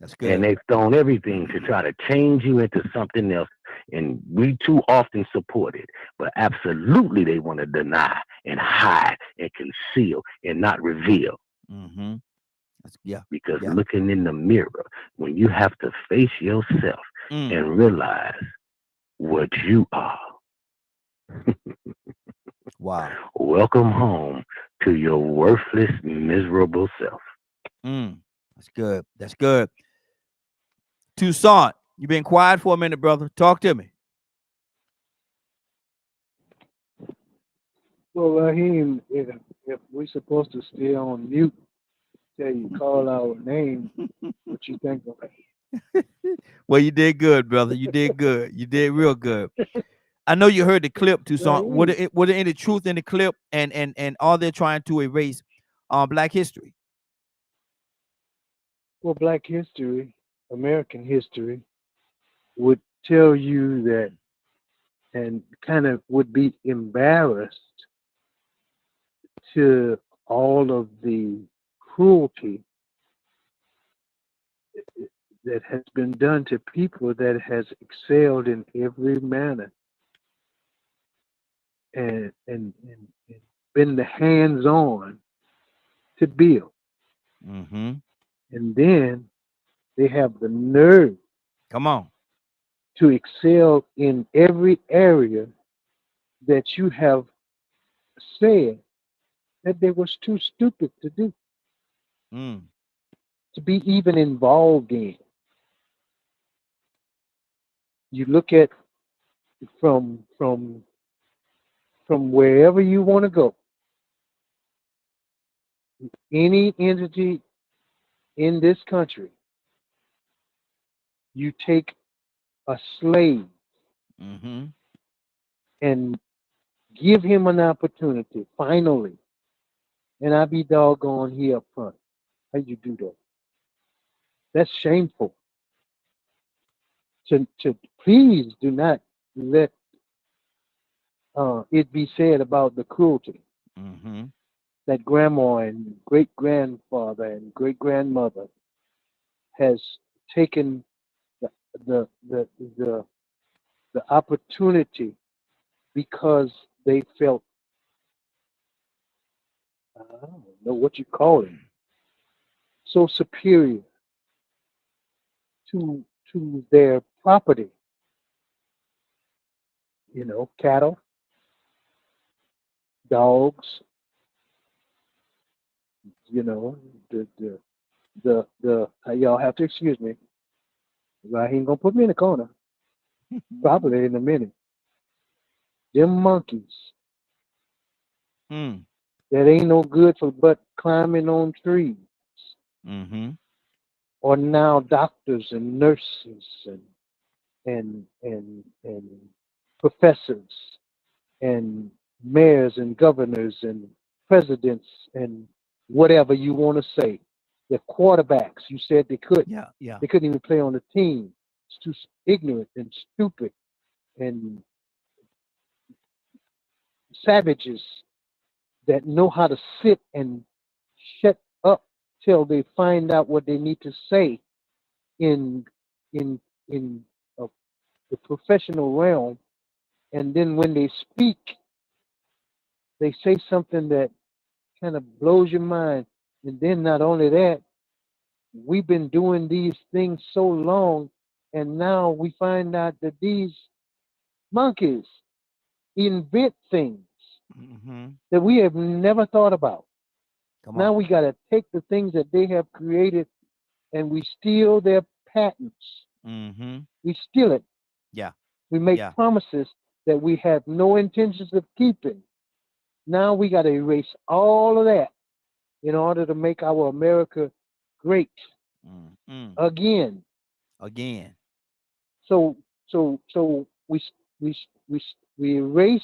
That's good. And they've thrown everything to try to change you into something else. And we too often support it. But absolutely they want to deny and hide and conceal and not reveal. Because looking in the mirror, when you have to face yourself and realize what you are. Wow. Welcome home to your worthless, miserable self. That's good. That's good. Toussaint, you've been quiet for a minute, brother. Talk to me. Well, Raheem, if we're supposed to stay on mute, till you call our name, what you think of it? Well, you did good, brother. You did good. You did real good. I know you heard the clip, Toussaint. Was there any truth in the clip? And are they trying to erase Black history? Well, Black history, American history, would tell you that, and kind of would be embarrassed to all of the cruelty that has been done to people that has excelled in every manner and been the hands-on to build. And then they have the nerve, come on, to excel in every area that you have said that they was too stupid to do, to be even involved in. You look at from wherever you want to go, any entity in this country, you take a slave and give him an opportunity, finally, and I be doggone here up front. How you do that? That's shameful. To please do not let it be said about the cruelty that grandma and great grandfather and great grandmother has taken the opportunity because they felt, I don't know what you call it, so superior to their property. You know, cattle, dogs, you know, the y'all have to excuse me. He ain't gonna put me in the corner. Probably in a minute. Them monkeys that ain't no good for but climbing on trees. Or now doctors and nurses and professors and mayors and governors and presidents and whatever you want to say. The quarterbacks, you said they couldn't. They couldn't even play on the team. It's too ignorant and stupid and savages that know how to sit and shut up till they find out what they need to say in the professional realm, and then when they speak, they say something that kind of blows your mind. And then not only that, we've been doing these things so long, and now we find out that these monkeys invent things that we have never thought about. Now we got to take the things that they have created and we steal their patents. We steal it. We make promises that we have no intentions of keeping. Now we got to erase all of that in order to make our America great again. Again. So we erase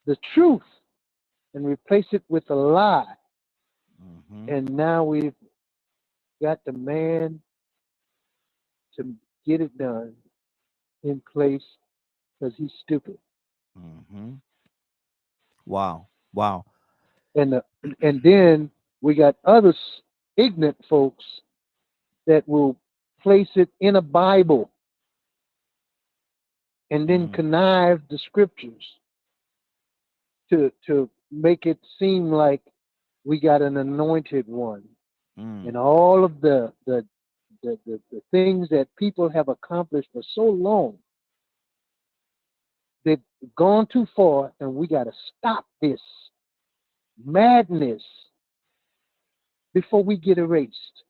the truth and replace it with a lie. And now we've got the man to get it done in place because he's stupid. Wow. Wow. And then we got other ignorant folks that will place it in a Bible and then connive the scriptures to make it seem like we got an anointed one. And all of the things that people have accomplished for so long, they've gone too far, and we got to stop this madness before we get erased.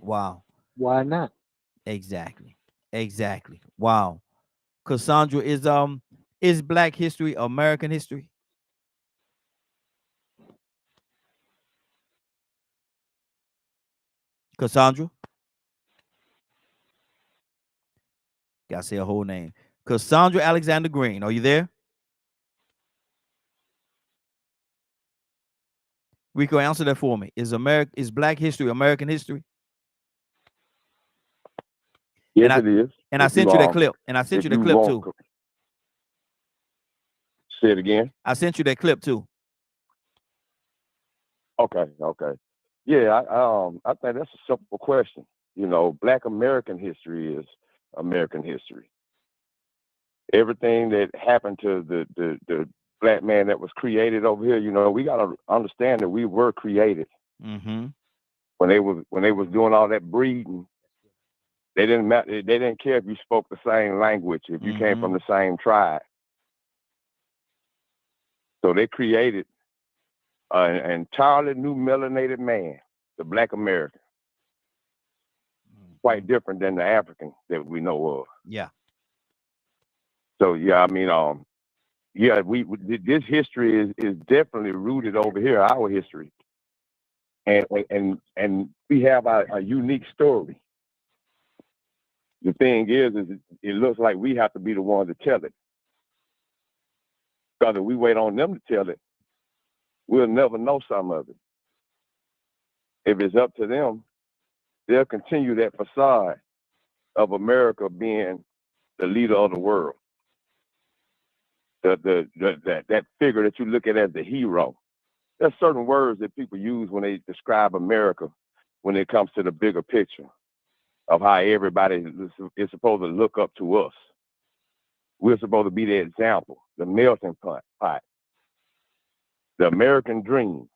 Wow. Why not? Exactly. Wow. Cassandra, is Black history American history? Cassandra? Gotta say her whole name. Cassandra Alexander Green. Are you there? Rico, answer that for me. Is Black history American history? Yes, it is. And I sent you that clip. And I sent you the clip too. Say it again. I sent you that clip too. Okay. Yeah, I think that's a simple question. You know, Black American history is American history. Everything that happened to the Black man that was created over here, you know, we gotta understand that we were created. When they was doing all that breeding, they didn't care if you spoke the same language, if you came from the same tribe. So they created an entirely new melanated man, the Black American. Quite different than the African that we know of. Yeah. So yeah, I mean, yeah, this history is definitely rooted over here, our history, and we have a unique story. The thing is it looks like we have to be the one to tell it, because if we wait on them to tell it, we'll never know some of it. If it's up to them, they'll continue that facade of America being the leader of the world. That figure that you look at as the hero. There's certain words that people use when they describe America when it comes to the bigger picture of how everybody is supposed to look up to us. We're supposed to be the example, the melting pot, the American dream.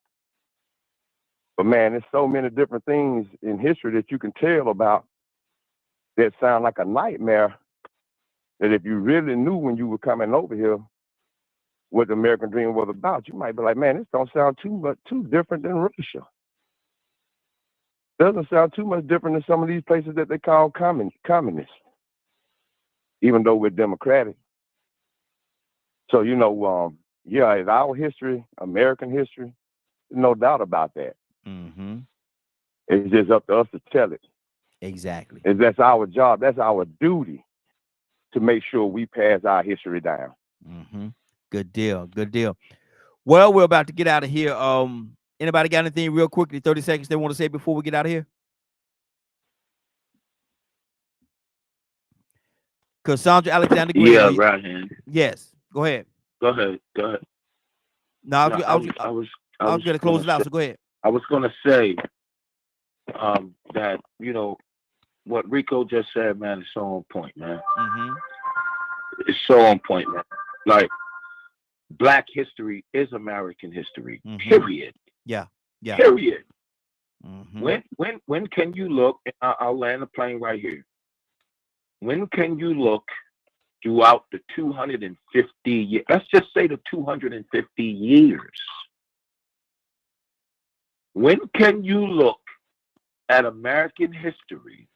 But man, there's so many different things in history that you can tell about that sound like a nightmare, that if you really knew when you were coming over here what the American dream was about, you might be like, man, this don't sound too different than Russia. Doesn't sound too much different than some of these places that they call communist, even though we're democratic. So, you know, yeah, it's our history, American history, no doubt about that. It's just up to us to tell it. Exactly. And that's our job. That's our duty to make sure we pass our history down. Good deal. Well, we're about to get out of here. Anybody got anything real quickly, 30 seconds they want to say before we get out of here? Cassandra Alexander Green. Yeah, right hand. Yes. Go ahead. Go ahead. No, I was going to close it out, so go ahead. I was going to say that, you know, what Rico just said, man, is so on point, man. It's so on point, man. Like, Black history is American history, period. Yeah. Period. When can you look, I'll land the plane right here. When can you look throughout the 250 years, let's just say the 250 years, when can you look at American history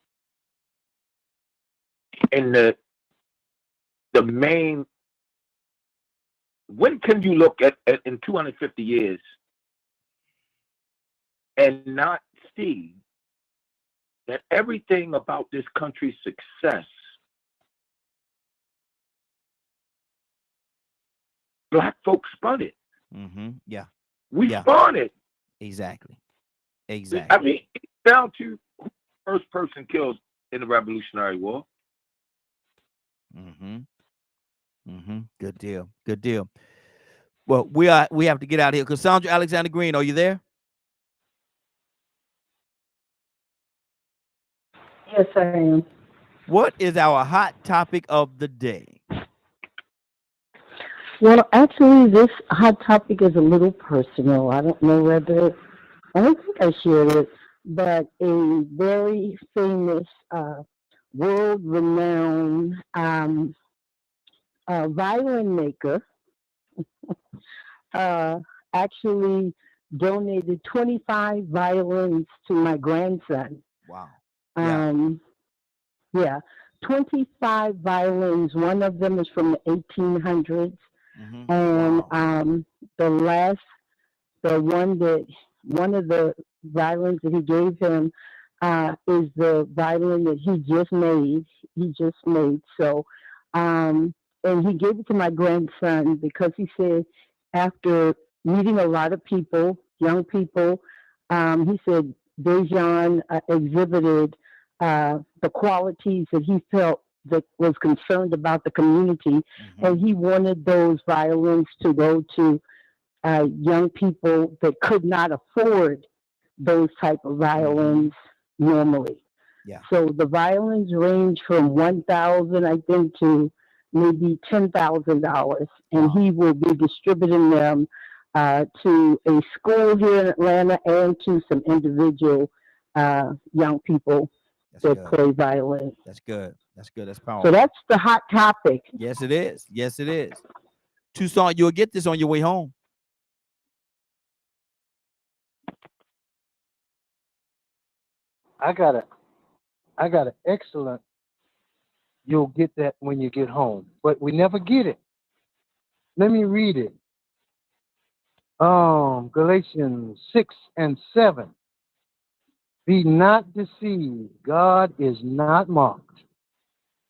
and the main when can you look at in 250 years and not see that everything about this country's success, Black folks spun it. Yeah. We spun it. Exactly. I mean, it's down to who the first person killed in the Revolutionary War. Good deal. Good deal. Well, we have to get out of here. Cassandra Alexander Green, are you there? Yes, I am. What is our hot topic of the day? Well, actually, this hot topic is a little personal. I don't know whether, I don't think I shared it, but a very famous, world-renowned violin maker actually donated 25 violins to my grandson. Wow. Yeah, 25 violins. One of them is from the 1800s. And one of the violins that he gave him is the violin that he just made. So, and he gave it to my grandson because he said after meeting a lot of people, young people, he said Dejan exhibited the qualities that he felt that was concerned about the community, and he wanted those violins to go to young people that could not afford those type of violins normally. Yeah. So the violins range from $1,000, I think, to maybe $10,000, and he will be distributing them to a school here in Atlanta and to some individual young people that play violin. That's good. That's good. That's powerful. So that's the hot topic. Yes, it is. Yes, it is. Tucson, you'll get this on your way home. I got an excellent. You'll get that when you get home, but we never get it. Let me read it. Galatians 6:7. Be not deceived, God is not mocked.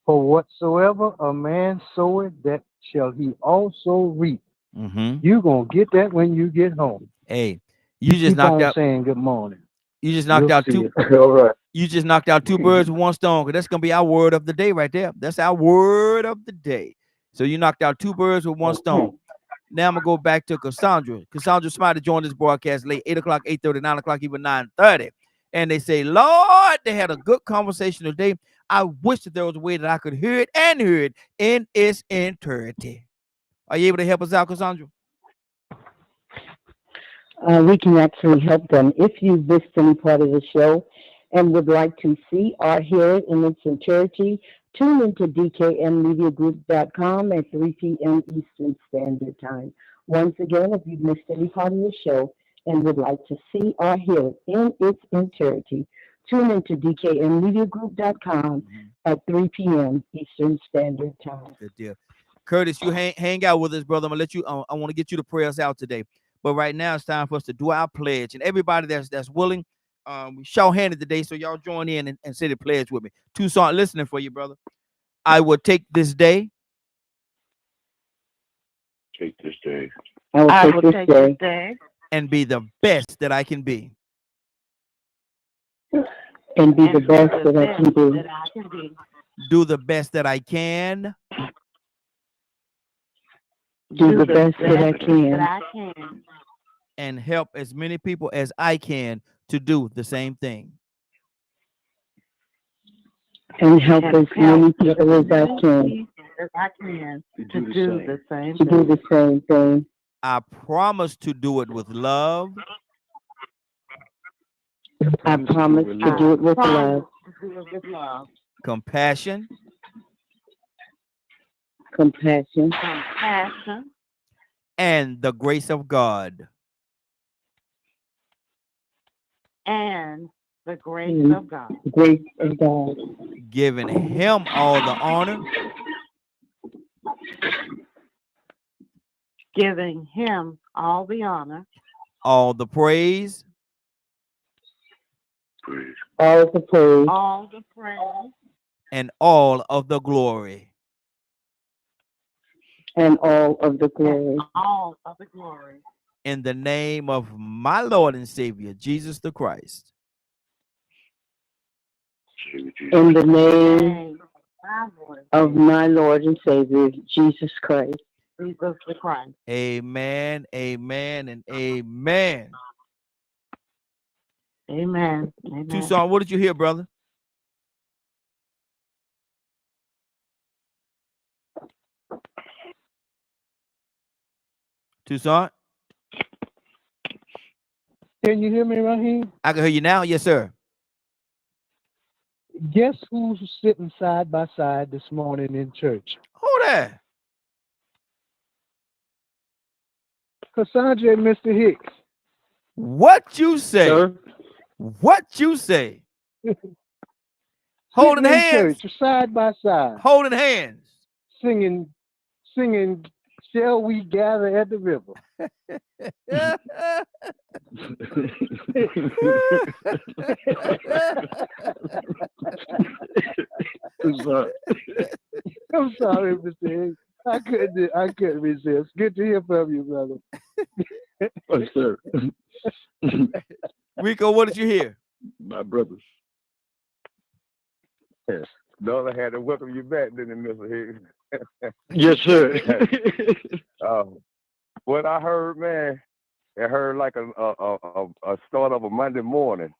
For whatsoever a man soweth, that shall he also reap. You're going to get that when you get home. Hey, you just Keep knocked on out. saying good morning. You just knocked out two. All right. You just knocked out two birds with one stone. Because that's going to be our word of the day right there. That's our word of the day. So you knocked out two birds with one stone. Now I'm going to go back to Cassandra. Cassandra Smiley joined this broadcast late, 8 o'clock, 8:30, 9 o'clock, even 9:30. And they say, Lord, they had a good conversation today. I wish that there was a way that I could hear it and hear it in its entirety. Are you able to help us out, Cassandra? We can actually help them. If you missed any part of the show and would like to see or hear it in its entirety, tune into dkmmediagroup.com at 3 p.m. Eastern Standard Time. Once again, if you missed any part of the show and would like to see or hear it in its entirety, tune into dkmmediagroup.com at 3 p.m. Eastern Standard Time. Good deal. Curtis, you hang out with us, brother. I'm going to let you, I want to get you to pray us out today. But right now, it's time for us to do our pledge. And everybody that's willing, we show-handed today, so y'all join in and say the pledge with me. Tucson, listening for you, brother. I will take this day. Take this day. I will take this day. And be the best that I can be. And be the best that I can be. Do the best that I can. Do the best that I can. And help as many people as I can to do the same thing. And help as many people as I can. To do the same To do the same thing. I promise to do it with love. I promise to do it with love. Compassion. Compassion. And the grace of God. And the grace of God. Grace of God. Giving him all the honor. giving him all the honor, all the praise, all the praise, all the praise, and all of the glory. and all of the glory. all of the glory. In the name of my Lord and Savior, Jesus the Christ. In the name of my Lord and Savior, Jesus Christ. Jesus the Christ. Amen, amen, and amen. Amen. Amen. Tucson, what did you hear, brother? Tucson? Can you hear me, Raheem? I can hear you now. Yes, sir. Guess who's sitting side by side this morning in church? Who that? Cassandra and Mr. Hicks. What you say? Sir? What you say? Holding Sitting in hands. church, side by side. Holding hands. Singing, Shall We Gather at the River? I'm sorry, Mr. Hicks. I couldn't resist. Good to hear from you, brother. Oh, sir. Rico, what did you hear? My brothers. Yes. Dollar had to welcome you back, didn't he, Mr. Hicks? Yes, sir. What I heard, man, I heard like a start of a Monday morning.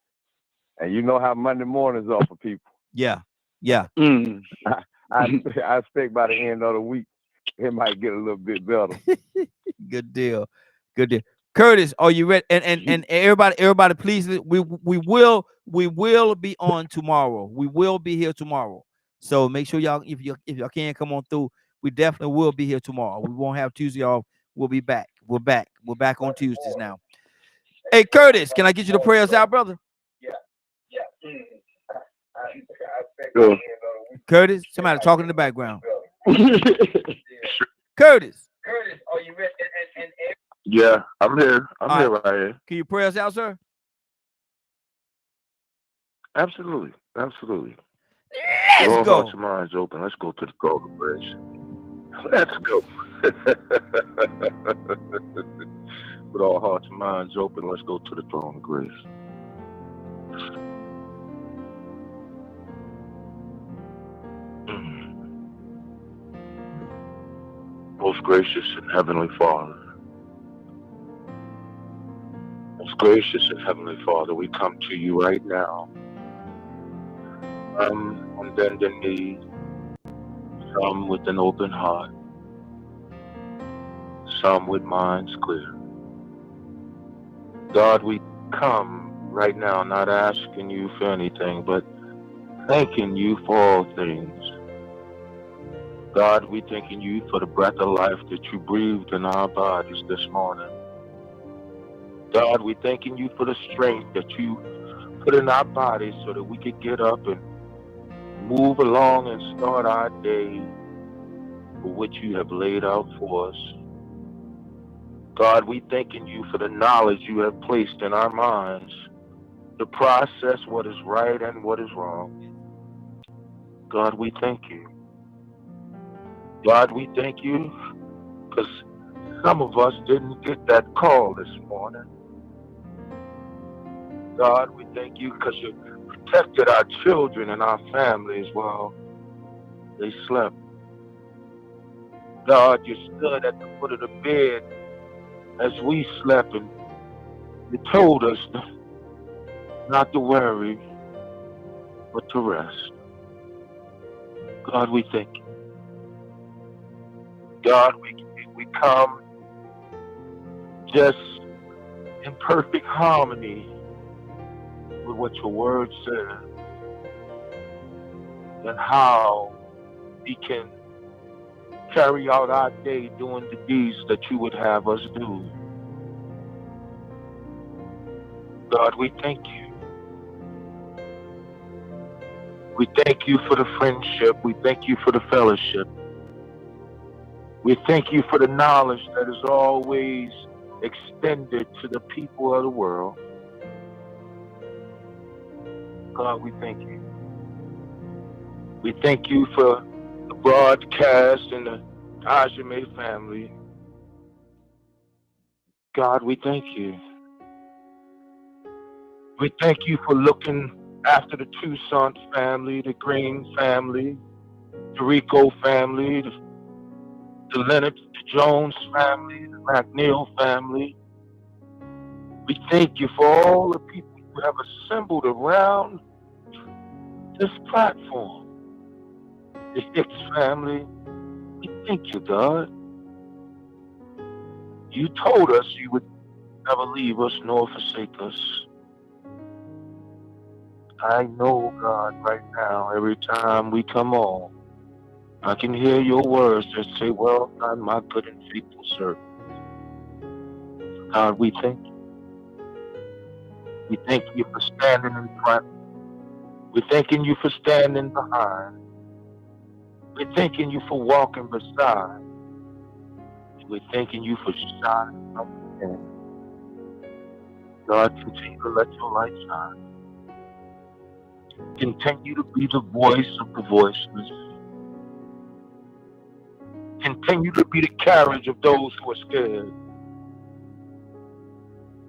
And you know how Monday mornings are for people. Yeah. Yeah. I expect by the end of the week, it might get a little bit better. Good deal. Good deal. Curtis, are you ready? And everybody, please, we will be on tomorrow. We will be here tomorrow. So make sure y'all, if y'all can come on through, we definitely will be here tomorrow. We won't have Tuesday off. We'll be back. We're back on Tuesdays now. Hey, Curtis, can I get you the prayers out, brother? Sure. Curtis, somebody talking in the background. Curtis, are you ready? Yeah, I'm here. I'm here right here. Can you pray us out, sir? Absolutely. Absolutely. Let's all go. Hearts and minds open. Let's go to the throne of grace. Let's go. With all hearts and minds open, let's go to the throne of grace. Most gracious and heavenly Father, most gracious and heavenly Father, we come to you right now. On bended knee, some with an open heart, some with minds clear. God, we come right now not asking you for anything, but thanking you for all things. God, we thanking you for the breath of life that you breathed in our bodies this morning. God, we thanking you for the strength that you put in our bodies so that we could get up and move along and start our day for which you have laid out for us. God, we thanking you for the knowledge you have placed in our minds to process what is right and what is wrong. God, we thank you. God, we thank you because some of us didn't get that call this morning. God, we thank you because you protected our children and our families while they slept. God, you stood at the foot of the bed as we slept and you told us not to worry, but to rest. God, we thank you. God, we come just in perfect harmony with what your word says and how we can carry out our day doing the deeds that you would have us do. God, we thank you. We thank you for the friendship. We thank you for the fellowship. We thank you for the knowledge that is always extended to the people of the world. God, we thank you. We thank you for the broadcast and the Ajame family. God, we thank you. We thank you for looking after the Toussaint family, the Green family, the Rico family, the Leonard, the Jones family, the McNeil family. We thank you for all the people who have assembled around this platform. The Hicks family. We thank you, God. You told us you would never leave us nor forsake us. I know, God, right now, every time we come on, I can hear your words that say, well done, my good and faithful servant. God, we thank you. We thank you for standing in front. We're thanking you for standing behind. We're thanking you for walking beside. We're thanking you for shining up within. God, continue to let your light shine. Continue to be the voice of the voiceless. Continue to be the carriage of those who are scared.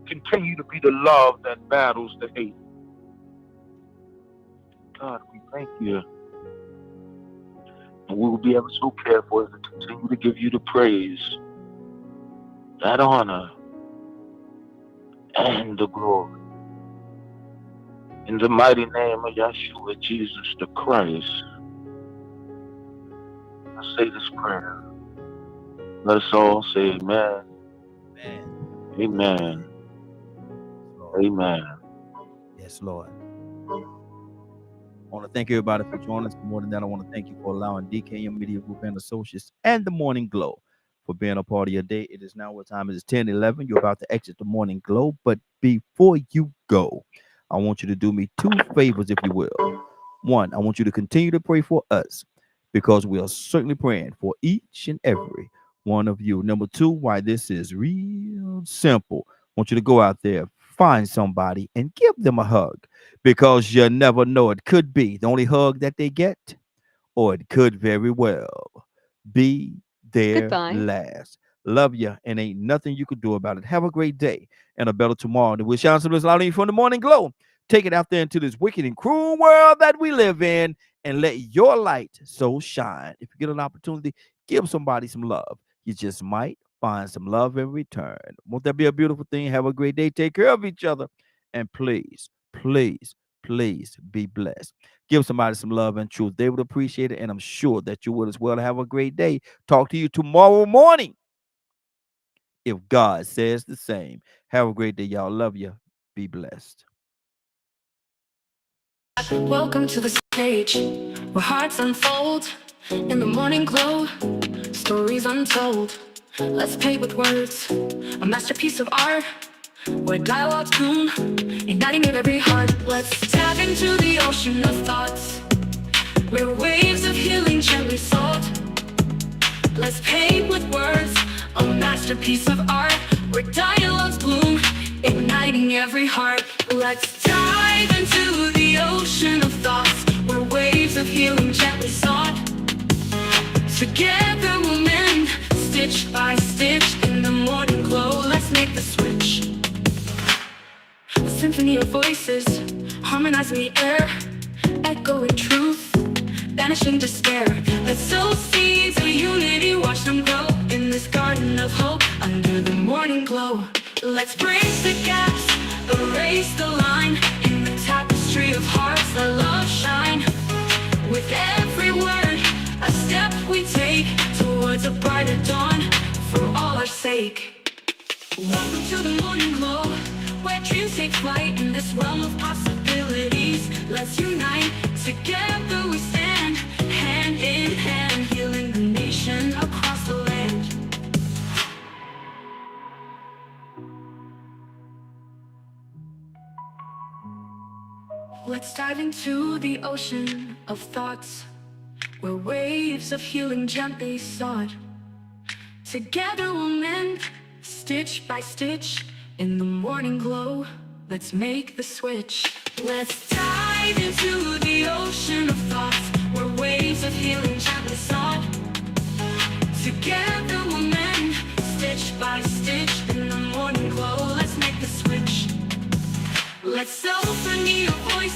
Continue to be the love that battles the hate. God, we thank you. And we will be ever so careful to continue to give you the praise, that honor, and the glory. In the mighty name of Yeshua, Jesus the Christ, I say this prayer. Let us all say amen. Amen. Amen. Lord. Amen. Yes, Lord. I want to thank everybody for joining us. More than that, I want to thank you for allowing DKM Media Group and Associates and the Morning Glow for being a part of your day. It is now, what time is it? 10:11. You're about to exit the Morning Glow. But before you go, I want you to do me two favors, if you will. One, I want you to continue to pray for us because we are certainly praying for each and every one of you. Number two, why this is real simple. I want you to go out there, find somebody, and give them a hug because you never know. It could be the only hug that they get, or it could very well be their last. Love you, and ain't nothing you could do about it. Have a great day and a better tomorrow. And we'll shine some of this light on you from the Morning Glow. Take it out there into this wicked and cruel world that we live in and let your light so shine. If you get an opportunity, give somebody some love. You just might find some love in return. Won't that be a beautiful thing? Have a great day. Take care of each other. And please, please, please be blessed. Give somebody some love and truth. They would appreciate it, and I'm sure that you would as well. Have a great day. Talk to you tomorrow morning, if God says the same. Have a great day, y'all. Love you. Be blessed. Welcome to the stage where hearts unfold in the morning glow, stories untold. Let's play with words, a masterpiece of art where dialogues bloom, igniting every heart. Let's tap into the ocean of thoughts where waves of healing gently salt. Let's paint with words, a masterpiece of art where dialogues bloom, igniting every heart. Let's dive into the ocean of thoughts where waves of healing gently sought. Together we'll mend, stitch by stitch in the morning glow. Let's make the switch. A symphony of voices, harmonizing the air, echoing truth, banishing despair. Let's sow seeds of unity, watch them grow in this garden of hope under the morning glow. Let's bridge the gaps, erase the line in the tapestry of hearts that love shine. With every word, a step we take towards a brighter dawn for all our sake. Welcome to the morning glow, where dreams take flight in this realm of possibilities. Let's unite, together we stand, hand in hand, healing the nation across the land. Let's dive into the ocean of thoughts where waves of healing gently sought. Together we'll mend, stitch by stitch, in the morning glow. Let's make the switch. Let's dive into the ocean of thoughts, where waves of healing gently sought. Together we'll mend, stitch by stitch, in the morning glow. Let's make the switch. Let's symphony of voices.